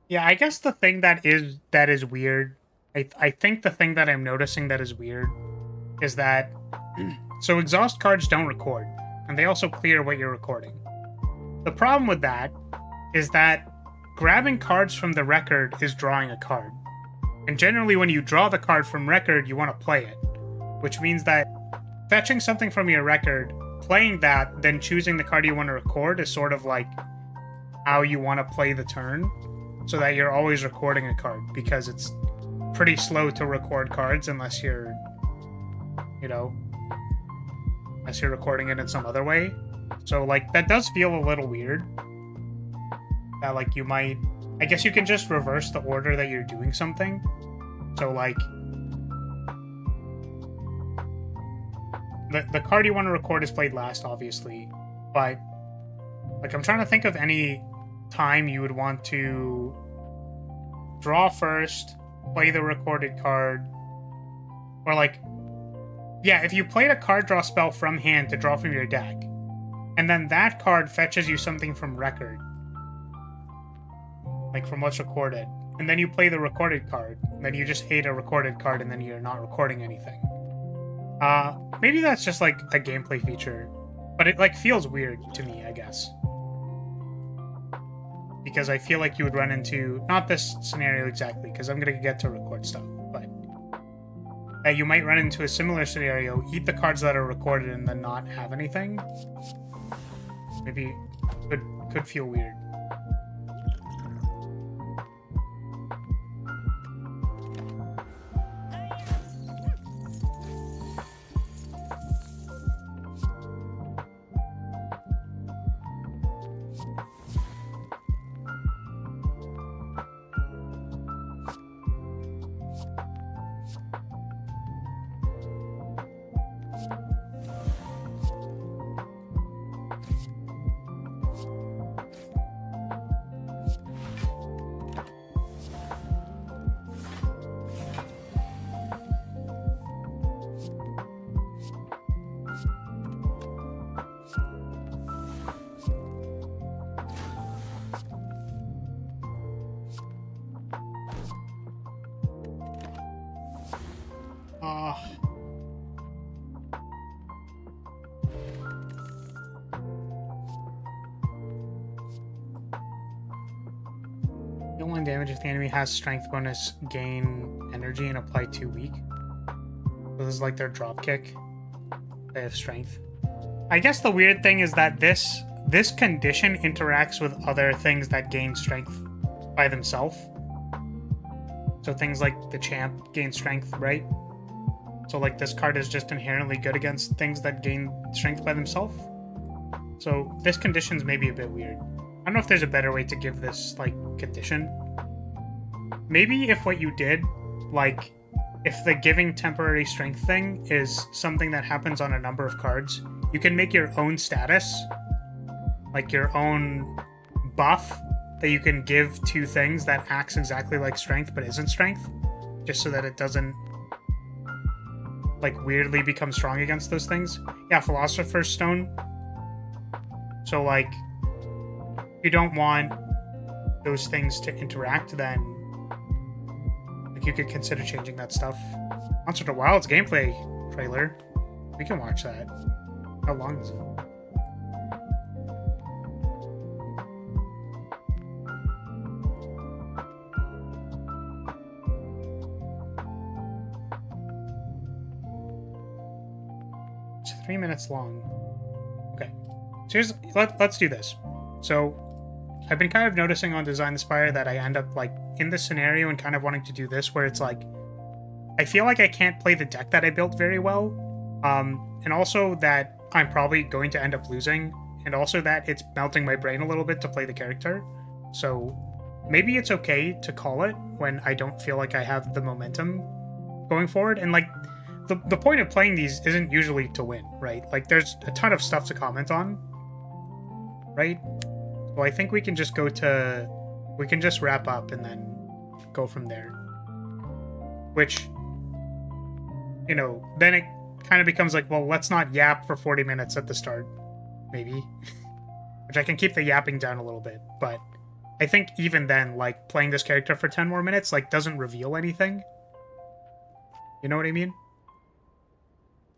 Yeah, I guess the thing that is weird, I think the thing that I'm noticing that is weird is that so exhaust cards don't record, and they also clear what you're recording. The problem with that is that grabbing cards from the record is drawing a card. And generally when you draw the card from record, you want to play it, which means that fetching something from your record, playing that, then choosing the card you want to record is sort of like how you want to play the turn. So that you're always recording a card, because it's pretty slow to record cards unless you're, you know, unless you're recording it in some other way. So, like, that does feel a little weird. That, like, you might... I guess you can just reverse the order that you're doing something. So, like... The card you want to record is played last, obviously. But, like, I'm trying to think of any time you would want to draw first, play the recorded card, or like, yeah, if you played a card draw spell from hand to draw from your deck, and then that card fetches you something from record, like from what's recorded, and then you play the recorded card, and then you just ate a recorded card and then you're not recording anything. Maybe that's just like a gameplay feature, but it like feels weird to me, I guess. Because I feel like you would run into, not this scenario exactly, because I'm going to get to record stuff, but that you might run into a similar scenario, eat the cards that are recorded and then not have anything. Maybe could feel weird. Deal 1 damage if the enemy has strength bonus, gain energy, and apply 2 weak. So this is like their drop kick. They have strength. I guess the weird thing is that this condition interacts with other things that gain strength by themselves. So things like the champ gain strength, right? So like this card is just inherently good against things that gain strength by themselves. So this condition's maybe a bit weird. I don't know if there's a better way to give this, like, condition. Maybe if what you did, like, if the giving temporary strength thing is something that happens on a number of cards, you can make your own status, like your own buff that you can give to things that acts exactly like strength but isn't strength, just so that it doesn't, like, weirdly become strong against those things. Yeah, Philosopher's Stone. So, like, if you don't want those things to interact, then like you could consider changing that stuff. Monster to Wilds gameplay trailer. We can watch that. How long is it? It's 3 minutes long. Okay. So let's do this. So I've been kind of noticing on Design the Spire that I end up, like, in this scenario and kind of wanting to do this where it's like, I feel like I can't play the deck that I built very well, and also that I'm probably going to end up losing, and also that it's melting my brain a little bit to play the character. So maybe it's okay to call it when I don't feel like I have the momentum going forward. And, like, the point of playing these isn't usually to win, right? Like, there's a ton of stuff to comment on, right? So I think we can just wrap up and then go from there. Which, you know, then it kind of becomes like, well, let's not yap for 40 minutes at the start, maybe. Which I can keep the yapping down a little bit, but I think even then, like, playing this character for 10 more minutes, like, doesn't reveal anything. You know what I mean?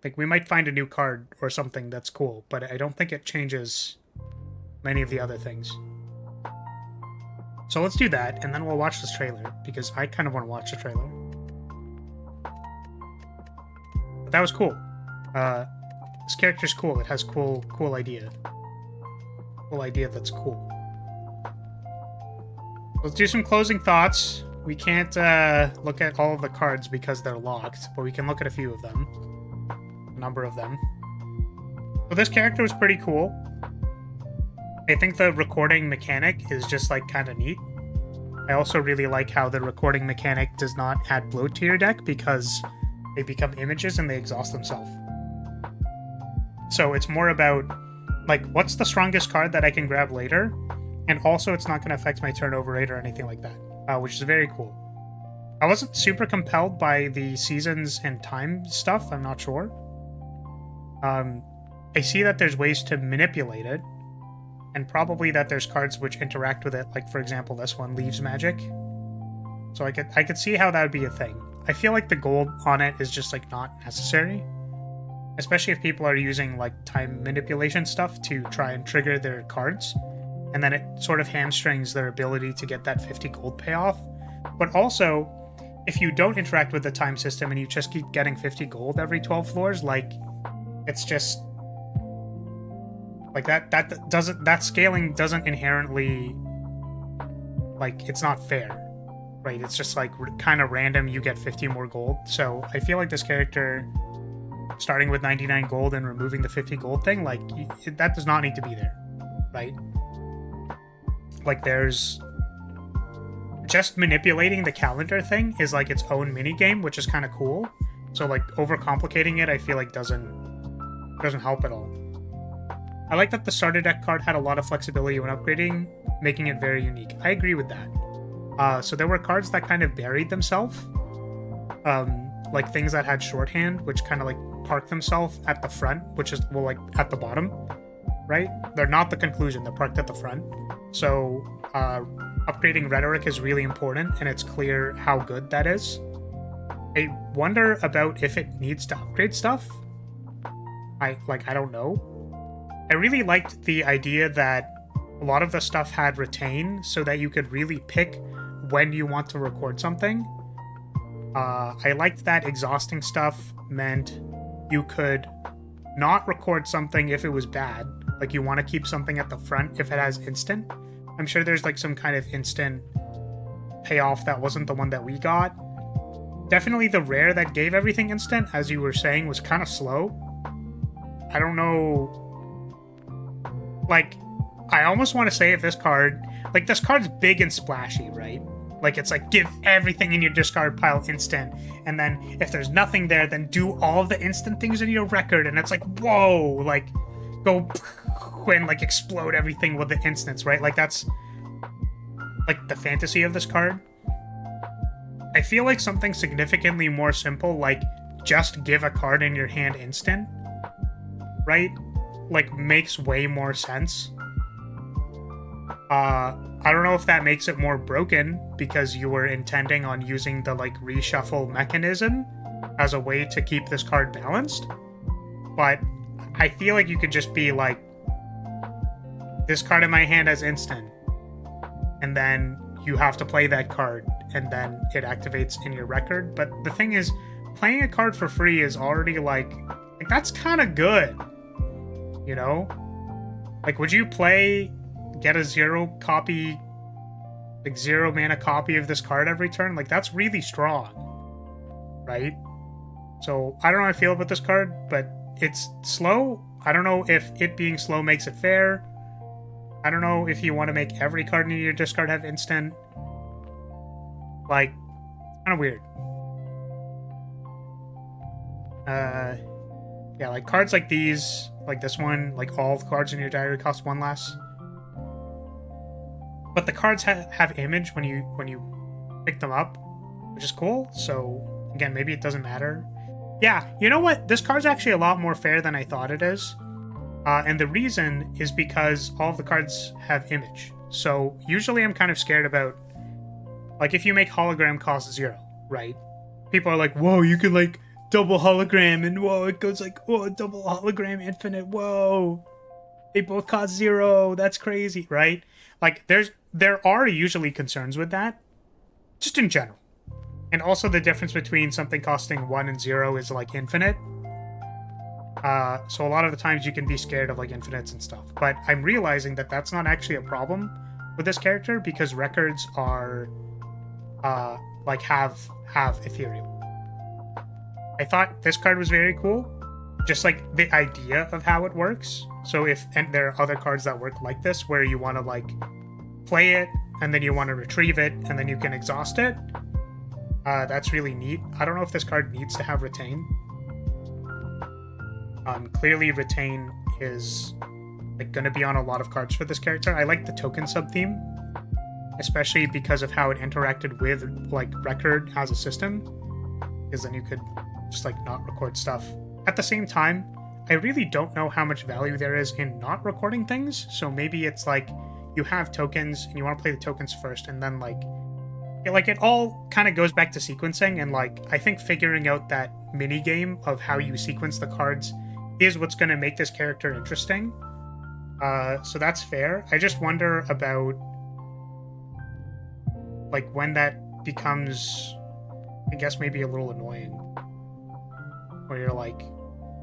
Like, we might find a new card or something that's cool, but I don't think it changes many of the other things. So let's do that, and then we'll watch this trailer, because I kind of want to watch the trailer. But that was cool. This character's cool. It has cool idea. Cool idea that's cool. Let's do some closing thoughts. We can't look at all of the cards because they're locked, but we can look at a few of them. A number of them. So this character was pretty cool. I think the recording mechanic is just, like, kind of neat. I also really like how the recording mechanic does not add bloat to your deck because they become images and they exhaust themselves. So it's more about, like, what's the strongest card that I can grab later? And also it's not going to affect my turnover rate or anything like that, which is very cool. I wasn't super compelled by the seasons and time stuff, I'm not sure. I see that there's ways to manipulate it, and probably that there's cards which interact with it, like, for example, this one, Leaves Magic. So I could see how that would be a thing. I feel like the gold on it is just, like, not necessary. Especially if people are using, like, time manipulation stuff to try and trigger their cards. And then it sort of hamstrings their ability to get that 50 gold payoff. But also, if you don't interact with the time system and you just keep getting 50 gold every 12 floors, like, it's just... like, that scaling doesn't inherently, like, it's not fair, right? It's just, like, kind of random, you get 50 more gold. So I feel like this character, starting with 99 gold and removing the 50 gold thing, like, that does not need to be there, right? like there's just manipulating the calendar thing is like its own mini game, which is kind of cool. So like overcomplicating it, I feel like doesn't help at all. I like that the starter deck card had a lot of flexibility when upgrading, making it very unique. I agree with that. So there were cards that kind of buried themselves, like things that had shorthand, which kind of like park themselves at the front, which is, well, like at the bottom, right? They're not the conclusion, they're parked at the front. So upgrading rhetoric is really important, and it's clear how good that is. I wonder about if it needs to upgrade stuff. I don't know. I really liked the idea that a lot of the stuff had retain so that you could really pick when you want to record something. I liked that exhausting stuff meant you could not record something if it was bad. Like you want to keep something at the front if it has instant. I'm sure there's like some kind of instant payoff that wasn't the one that we got. Definitely the rare that gave everything instant, as you were saying, was kind of slow. I don't know. Like, I almost want to say if this card... Like, this card's big and splashy, right? Like, it's like, give everything in your discard pile instant. And then, if there's nothing there, then do all of the instant things in your record. And it's like, whoa! Like, go and, like, explode everything with the instants, right? Like, that's, like, the fantasy of this card. I feel like something significantly more simple, like, just give a card in your hand instant, right? Like, makes way more sense. I don't know if that makes it more broken because you were intending on using the, like, reshuffle mechanism as a way to keep this card balanced. But I feel like you could just be like, this card in my hand has instant. And then you have to play that card, and then it activates in your record. But the thing is, playing a card for free is already, like that's kind of good. You know? Like, would you get a 0 copy, like 0 mana copy of this card every turn? Like, that's really strong. Right? So, I don't know how I feel about this card, but it's slow. I don't know if it being slow makes it fair. I don't know if you want to make every card in your discard have instant. Like, kind of weird. Yeah, like cards like these, like this one, like all the cards in your diary cost 1 less. But the cards have image when you pick them up, which is cool. So again, maybe it doesn't matter. Yeah, you know what? This card's actually a lot more fair than I thought it is. And the reason is because all of the cards have image. So usually I'm kind of scared about, like, if you make hologram cost 0, right? People are like, whoa, you could like double hologram, and whoa, it goes like, whoa, double hologram infinite, whoa. They both cost 0, that's crazy, right? Like, there are usually concerns with that, just in general. And also the difference between something costing 1 and 0 is like infinite. So a lot of the times you can be scared of like infinites and stuff. But I'm realizing that that's not actually a problem with this character because records are like have ethereal. I thought this card was very cool. Just like the idea of how it works. So and there are other cards that work like this where you want to like play it and then you want to retrieve it and then you can exhaust it. That's really neat. I don't know if this card needs to have retain. Clearly retain is like going to be on a lot of cards for this character. I like the token sub-theme, especially because of how it interacted with like record as a system, because then you could just like not record stuff. At the same time, I really don't know how much value there is in not recording things, so maybe it's like you have tokens and you want to play the tokens first, and then like it all kind of goes back to sequencing, and like I think figuring out that mini game of how you sequence the cards is what's going to make this character interesting. So that's fair. I just wonder about like when that becomes, I guess, maybe a little annoying, where you're like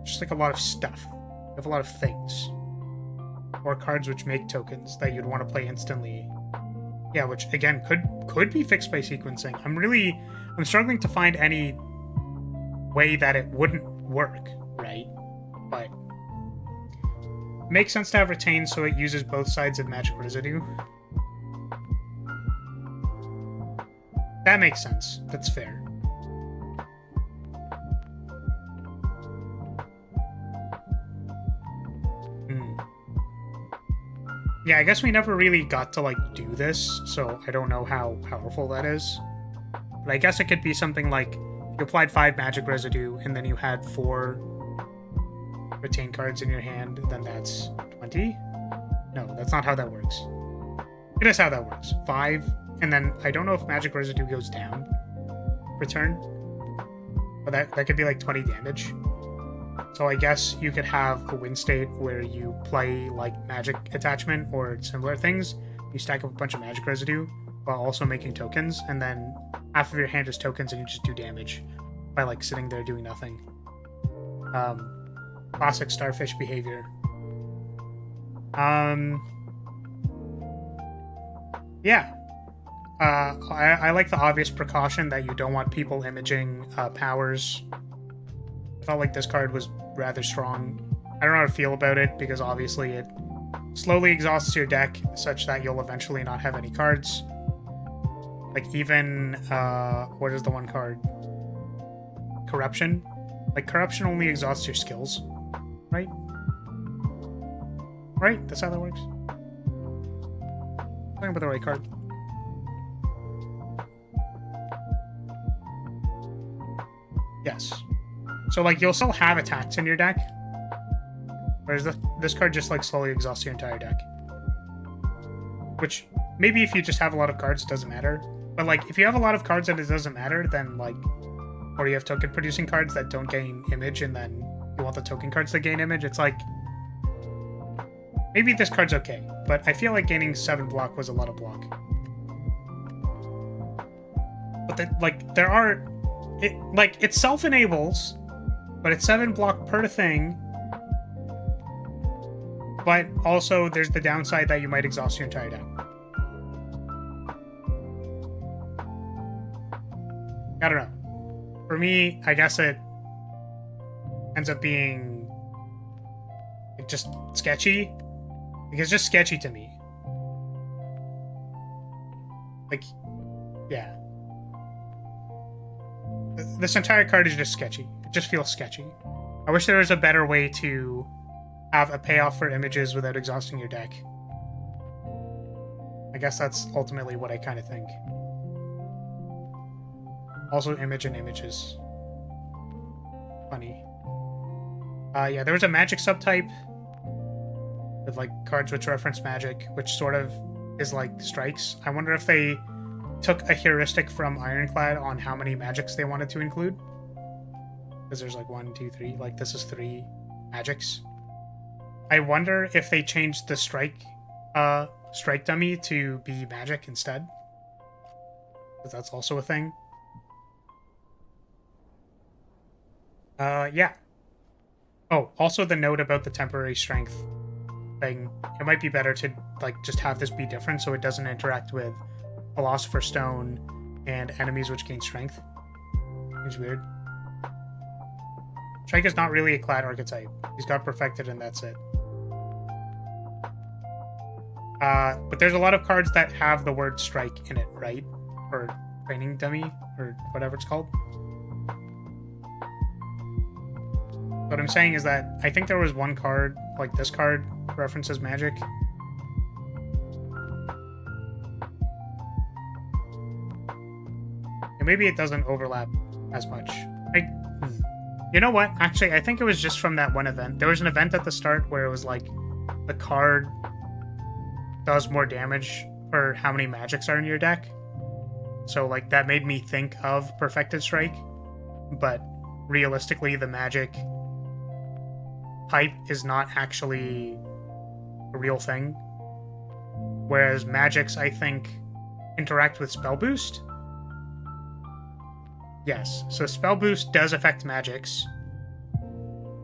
just like a lot of stuff, you have a lot of things, or cards which make tokens that you'd want to play instantly. Yeah, which again could be fixed by sequencing. I'm struggling to find any way that it wouldn't work, right? But it makes sense to have retain so it uses both sides of magic residue. That makes sense. That's fair. Yeah, I guess we never really got to, like, do this, so I don't know how powerful that is. But I guess it could be something like, you applied 5 magic residue, and then you had 4 retain cards in your hand, then that's 20? No, that's not how that works. It is how that works. 5, and then I don't know if magic residue goes down per turn. But that could be like 20 damage. So I guess you could have a win state where you play like magic attachment or similar things. You stack up a bunch of magic residue while also making tokens, and then half of your hand is tokens and you just do damage by like sitting there doing nothing. Classic starfish behavior. Yeah. I like the obvious precaution that you don't want people imaging powers. I felt like this card was rather strong. I don't know how to feel about it, because obviously it slowly exhausts your deck such that you'll eventually not have any cards. Like even, what is the one card? Corruption? Like, Corruption only exhausts your skills, right? Right? That's how that works. I'm talking about the right card. Yes. So, like, you'll still have attacks in your deck, whereas this card just, like, slowly exhausts your entire deck. Which, maybe if you just have a lot of cards, it doesn't matter. But, like, if you have a lot of cards and it doesn't matter, then, like, or you have token-producing cards that don't gain image, and then you want the token cards to gain image, it's like, maybe this card's okay, but I feel like gaining 7 block was a lot of block. But, like, there are... it self-enables, but it's 7 block per thing. But also, there's the downside that you might exhaust your entire deck. I don't know. For me, I guess it ends up being like, just sketchy. Like, it's just sketchy to me. Like, yeah. This entire card is just sketchy. It just feels sketchy. I wish there was a better way to have a payoff for images without exhausting your deck. I guess that's ultimately what I kind of think. Also, image and images. Funny. Yeah, there was a magic subtype with, like, cards which reference magic, which sort of is like strikes. I wonder if they took a heuristic from Ironclad on how many magics they wanted to include. Because there's like 1, 2, 3. Like, this is 3 magics. I wonder if they changed the strike dummy to be magic instead. Because that's also a thing. Yeah. Oh, also the note about the temporary strength thing. It might be better to, like, just have this be different so it doesn't interact with Philosopher's Stone and enemies which gain strength. It's weird. Strike is not really a clad archetype. He's got perfected and that's it. But there's a lot of cards that have the word strike in it, right? Or training dummy, or whatever it's called. What I'm saying is that I think there was one card, like this card, references magic. And maybe it doesn't overlap as much. You know what? Actually, I think it was just from that one event. There was an event at the start where it was like, the card does more damage for how many magics are in your deck. So, like, that made me think of Perfected Strike. But realistically, the magic type is not actually a real thing. Whereas magics, I think, interact with Spell Boost. Yes, so Spell Boost does affect magics.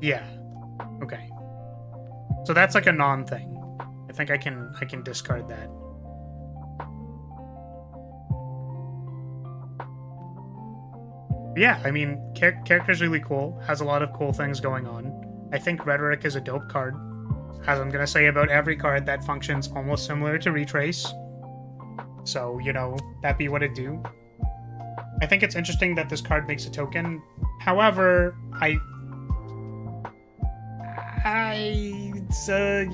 Yeah. Okay. So that's like a non-thing. I think I can discard that. Yeah, I mean, character's really cool. Has a lot of cool things going on. I think Rhetoric is a dope card. As I'm gonna say about every card that functions almost similar to Retrace. So, you know, that be what it do. I think it's interesting that this card makes a token. However, you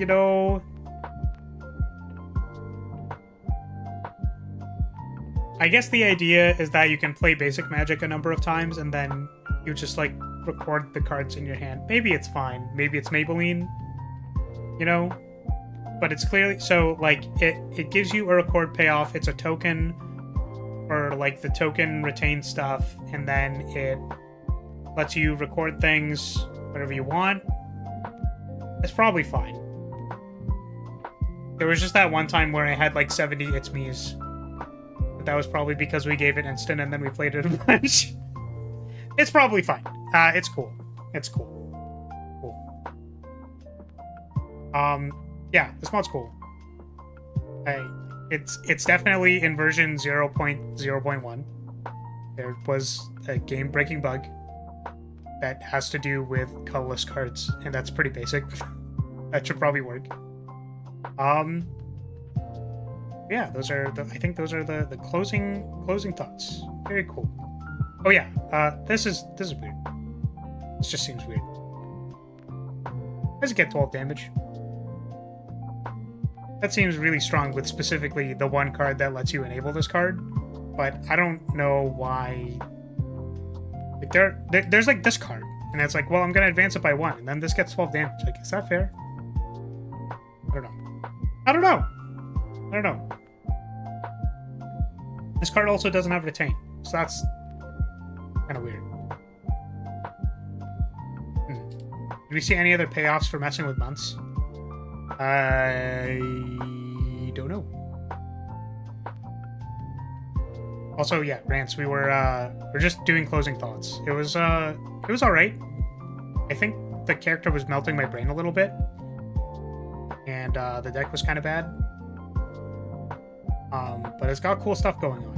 know, I guess the idea is that you can play basic Magic a number of times and then you just like record the cards in your hand. Maybe it's fine. Maybe it's Maybelline, you know, but it's clearly so like it gives you a record payoff. It's a token, or like the token retains stuff, and then it lets you record things whatever you want. It's probably fine. There was just that one time where I had like 70 It's Me's. But that was probably because we gave it instant and then we played it a bunch. It's probably fine. It's cool. It's cool. Cool. Yeah, this mod's cool. It's definitely in version 0.0.1. There was a game-breaking bug that has to do with colorless cards, and that's pretty basic. That should probably work. Yeah, those are the, I think those are the closing thoughts. Very cool. Oh yeah, this is weird. This just seems weird. Does it get 12 damage? That seems really strong with specifically the one card that lets you enable this card, but I don't know why. Like there's like this card, and it's like, well, I'm gonna advance it by 1, and then this gets 12 damage. Like, is that fair? I don't know. I don't know. I don't know. This card also doesn't have retain, so that's kind of weird. Do we see any other payoffs for messing with months? I don't know. Also, yeah, rants. We're just doing closing thoughts. It was all right. I think the character was melting my brain a little bit, and the deck was kind of bad. But it's got cool stuff going on.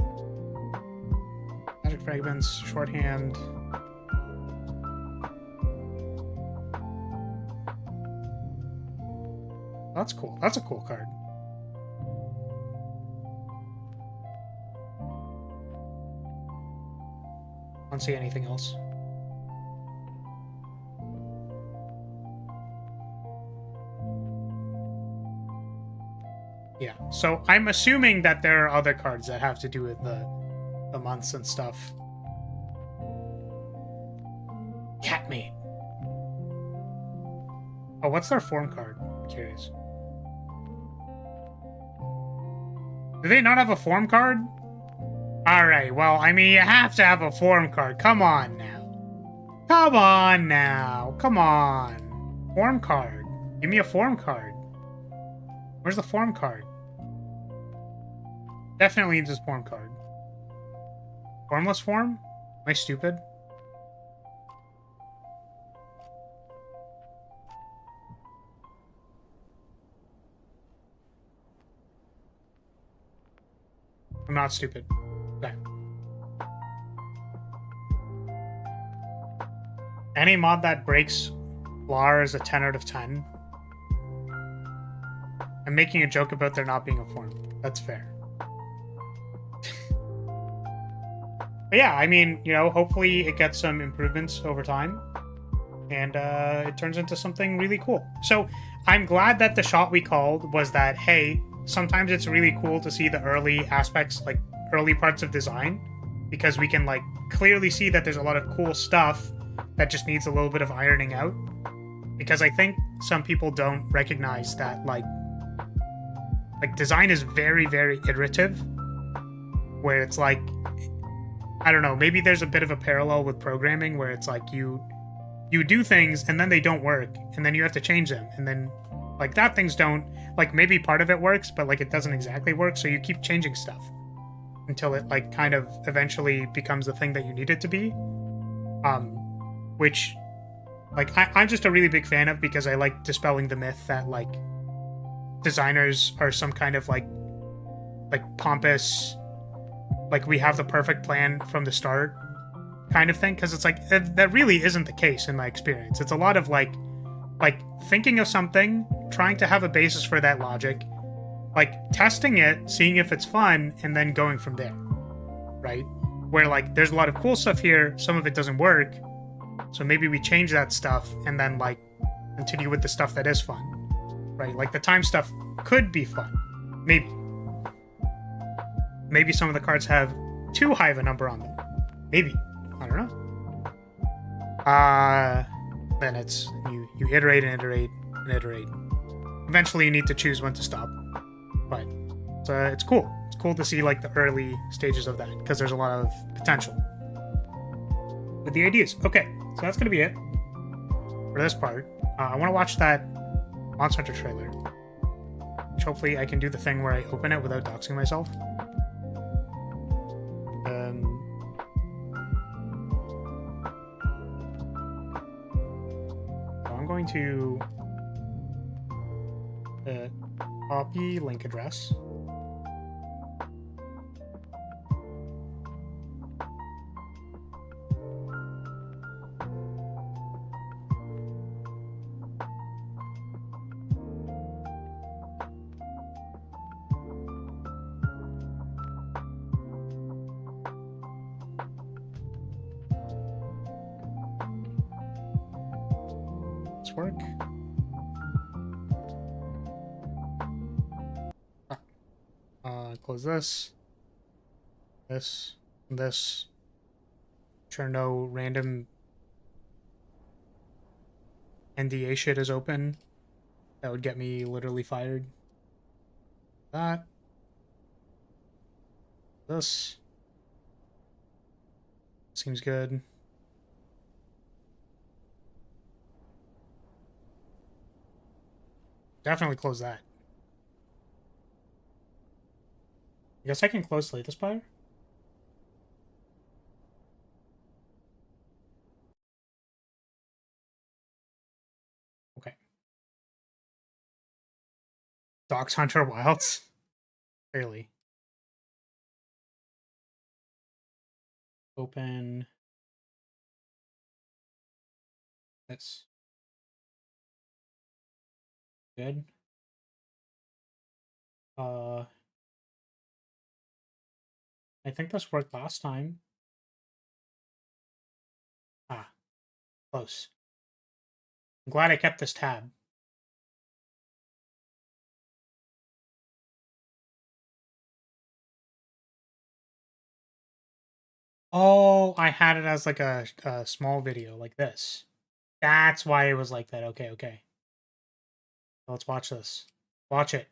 Magic fragments, shorthand. That's cool. That's a cool card. Don't see anything else. Yeah, so I'm assuming that there are other cards that have to do with the months and stuff. Catmate. Oh, what's their form card? I'm curious. Do they not have a form card? Alright, well, I mean, you have to have a form card. Come on now. Come on now. Come on. Form card. Give me a form card. Where's the form card? Definitely needs a form card. Formless form? Am I stupid? I'm not stupid. Okay. Any mod that breaks Lar is a 10 out of 10. I'm making a joke about there not being a form. That's fair. But yeah, I mean, you know, hopefully it gets some improvements over time. And it turns into something really cool. So I'm glad that the shot we called was that, hey, sometimes it's really cool to see the early aspects, like early parts of design, because we can like clearly see that there's a lot of cool stuff that just needs a little bit of ironing out. Because I think some people don't recognize that like design is very, very iterative, where it's like, I don't know, maybe there's a bit of a parallel with programming where it's like you do things and then they don't work and then you have to change them, and then like that things don't, like maybe part of it works but like it doesn't exactly work, so you keep changing stuff until it like kind of eventually becomes the thing that you need it to be, which like I'm just a really big fan of, because I like dispelling the myth that like designers are some kind of like pompous, like we have the perfect plan from the start kind of thing, because it's like that really isn't the case in my experience. It's a lot of like thinking of something, trying to have a basis for that logic, like testing it, seeing if it's fun, and then going from there, right? where like there's a lot of cool stuff here, some of it doesn't work, so maybe we change that stuff and then like continue with the stuff that is fun, right? Like the time stuff could be fun, maybe some of the cards have too high of a number on them, maybe, I don't know. Then it's you iterate and iterate and iterate. Eventually you need to choose when to stop, but it's cool. It's cool to see like the early stages of that because there's a lot of potential with the ideas. Okay, so that's gonna be it for this part. I want to watch that Monster Hunter trailer, which hopefully I can do the thing where I open it without doxing myself. So I'm going to copy link address. Work. Close this. This. Sure, no random NDA shit is open. That would get me literally fired. That. This. Seems good. Definitely close that. I guess I can close Slay the Spire. Okay. Dox Hunter Wilds? Really? Open this. Good. I think this worked last time. Ah, close. I'm glad I kept this tab. Oh, I had it as like a small video like this. That's why it was like that. Okay, okay. Let's watch this. Watch it.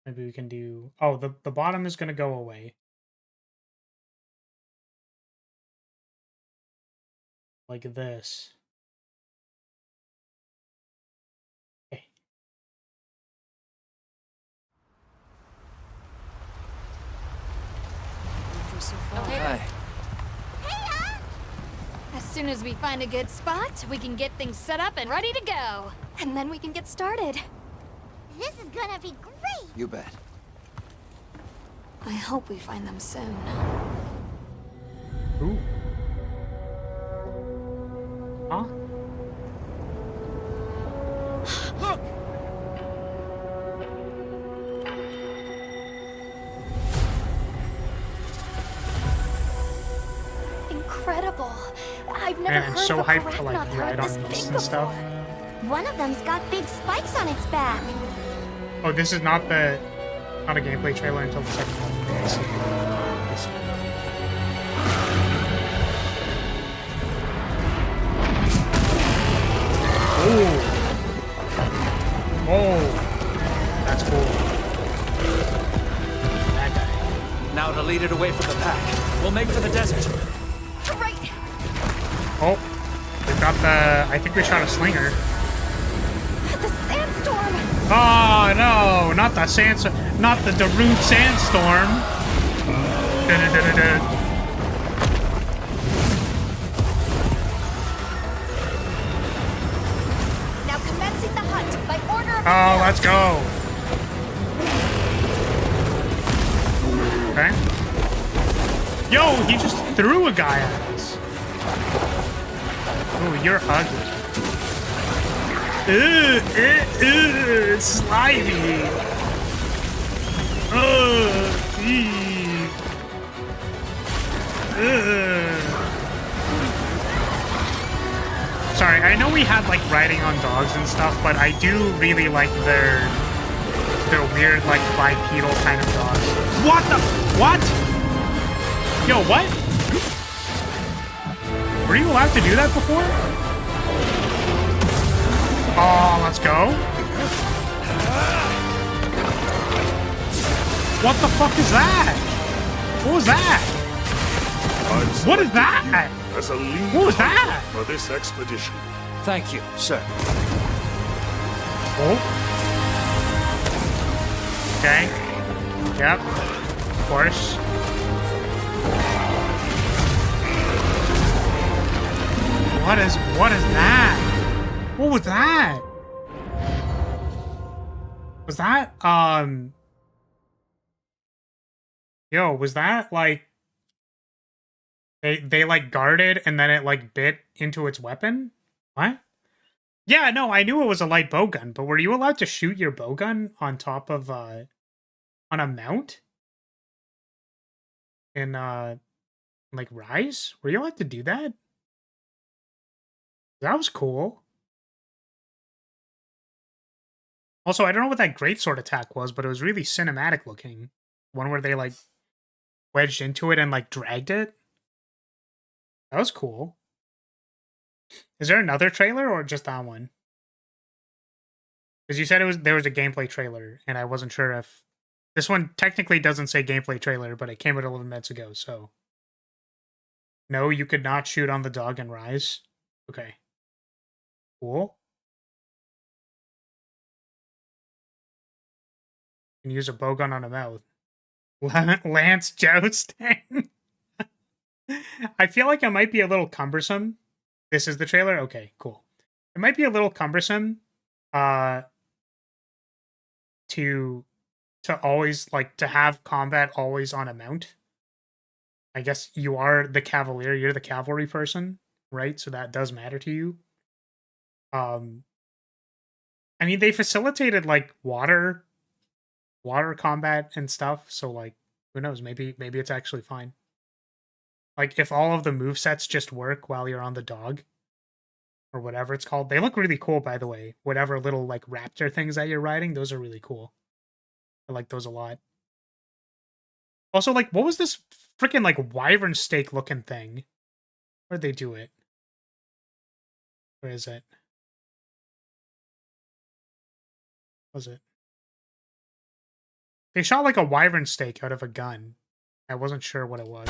Maybe we can do... Oh, the bottom is going to go away. Like this. Okay. Okay. Hi. As soon as we find a good spot, we can get things set up and ready to go. And then we can get started. This is gonna be great! You bet. I hope we find them soon. Ooh. Huh? Look! Incredible. I've never Man, heard I'm so of a hyped to like arachnid ride this on big this and stuff. before. One of them's got big spikes on its back. Oh, this is not a gameplay trailer until the second one. I see. I see. Oh. Oh. That's cool. That guy. Now to lead it away from the pack. We'll make for the desert. Right. Oh. We've got the... I think we shot a slinger. The sandstorm. Oh, no. Not the sandstorm. Not the Darude sandstorm. Da-da-da-da-da. Now commencing the hunt by order of Oh, let's go. Okay. Yo, he just threw a guy at us. Ooh, you're ugly. Slimy. Eee. Sorry, I know we had like riding on dogs and stuff, but I do really like their weird like bipedal kind of dogs. What the? What? Yo, what? Were you allowed to do that before? Oh, let's go. What the fuck is that? What was that? What is that? As a lead What was that? for this expedition. Thank you, sir. Oh. Okay. Yep. Of course. What is that? What was that? Was that, yo, was that, like, they like, guarded, and then it, like, bit into its weapon? What? Yeah, no, I knew it was a light bowgun, but were you allowed to shoot your bowgun on top of, on a mount? In, like, Rise? Were you allowed to do that? That was cool. Also, I don't know what that greatsword attack was, but it was really cinematic looking. One where they, like, wedged into it and, like, dragged it. That was cool. Is there another trailer or just that one? Because you said there was a gameplay trailer, and I wasn't sure if... This one technically doesn't say gameplay trailer, but it came out 11 minutes ago, so... No, you could not shoot on the dog and Rise? Okay. Cool. You can use a bowgun on a mouth. Lance jousting. I feel like it might be a little cumbersome. This is the trailer? Okay, cool. It might be a little cumbersome to always, like, to have combat always on a mount. I guess you are the cavalier, you're the cavalry person, right? So that does matter to you. I mean, they facilitated, like, water combat and stuff, so, like, who knows, maybe it's actually fine. Like, if all of the movesets just work while you're on the dog, or whatever it's called. They look really cool, by the way. Whatever little, like, raptor things that you're riding, those are really cool. I like those a lot. Also, like, what was this freaking, like, wyvern steak looking thing? Where'd they do it? Where is it? What was it? They shot, like, a wyvern steak out of a gun. I wasn't sure what it was.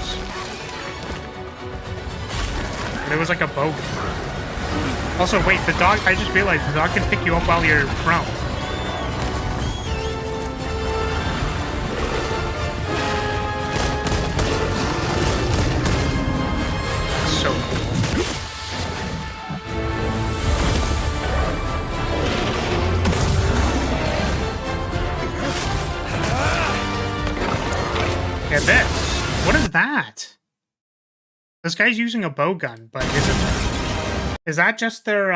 But it was like a bowgun. Also, wait, the dog, I just realized the dog can pick you up while you're prone. So cool. Get this. What is that? This guy's using a bowgun, but is that just their,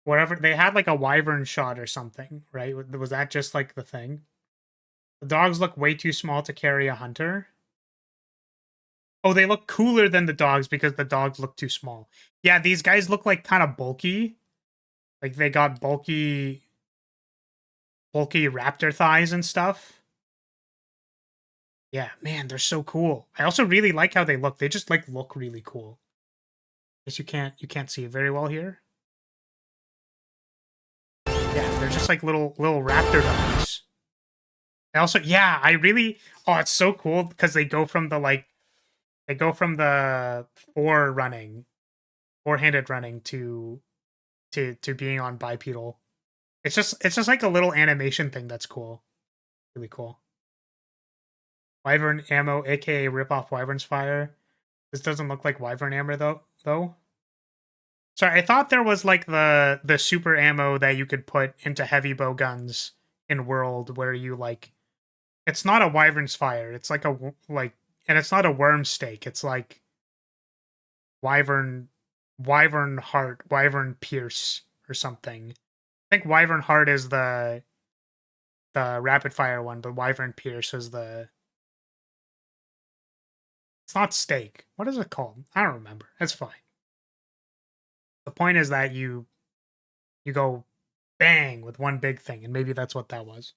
whatever, they had like a wyvern shot or something, right? Was that just like the thing? The dogs look way too small to carry a hunter. Oh, they look cooler than the dogs because the dogs look too small. Yeah, these guys look like kind of bulky. Like they got bulky raptor thighs and stuff. Yeah, man, they're so cool. I also really like how they look. They just like look really cool. Guess you can't see it very well here. Yeah, they're just like little raptor dogs. I also, yeah, I really, oh, it's so cool because they go from the four-handed running to being on bipedal. It's just like a little animation thing that's cool. Really cool. Wyvern ammo, aka rip-off Wyvern's fire. This doesn't look like Wyvern ammo though. Sorry, I thought there was like the super ammo that you could put into heavy bow guns in World where you like, it's not a Wyvern's fire. It's like and it's not a worm stake. It's like Wyvern heart, Wyvern pierce or something. I think Wyvern heart is the rapid fire one, but Wyvern pierce is the It's not steak. What is it called? I don't remember. That's fine. The point is that you go bang with one big thing, and maybe that's what that was.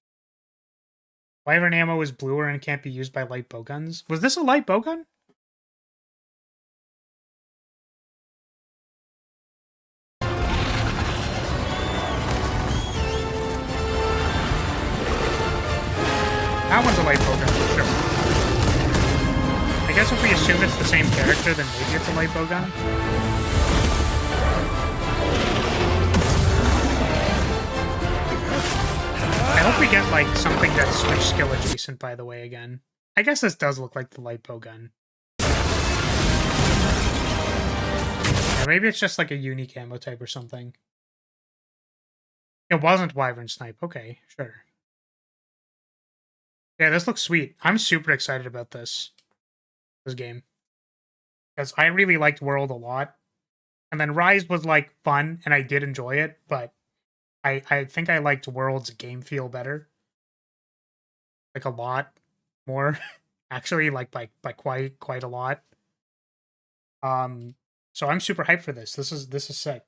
Wyvern ammo is bluer and can't be used by light bowguns. Was this a light bowgun? That one's a light bowgun, for sure. I guess if we assume it's the same character, then maybe it's a light bowgun. I hope we get, like, something that's switch skill adjacent, by the way, again. I guess this does look like the light bowgun. Or maybe it's just, like, a unique ammo type or something. It wasn't Wyvern Snipe. Okay, sure. Yeah, this looks sweet. I'm super excited about this game. Because I really liked World a lot. And then Rise was, like, fun, and I did enjoy it, but I think I liked World's game feel better. Like, a lot more. Actually, like, by quite a lot. So I'm super hyped for this. This is sick.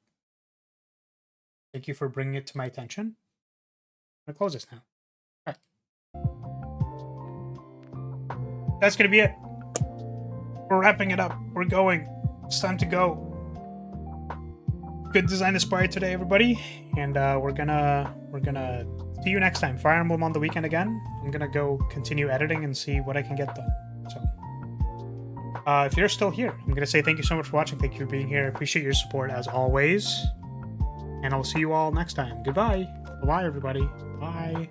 Thank you for bringing it to my attention. I'm gonna close this now. That's gonna be it. We're wrapping it up. We're going. It's time to go. Good design of Spire today, everybody, and we're gonna see you next time. Fire Emblem on the weekend again. I'm gonna go continue editing and see what I can get done. So, if you're still here, I'm gonna say thank you so much for watching. Thank you for being here. I appreciate your support as always, and I'll see you all next time. Goodbye. Bye, everybody. Bye.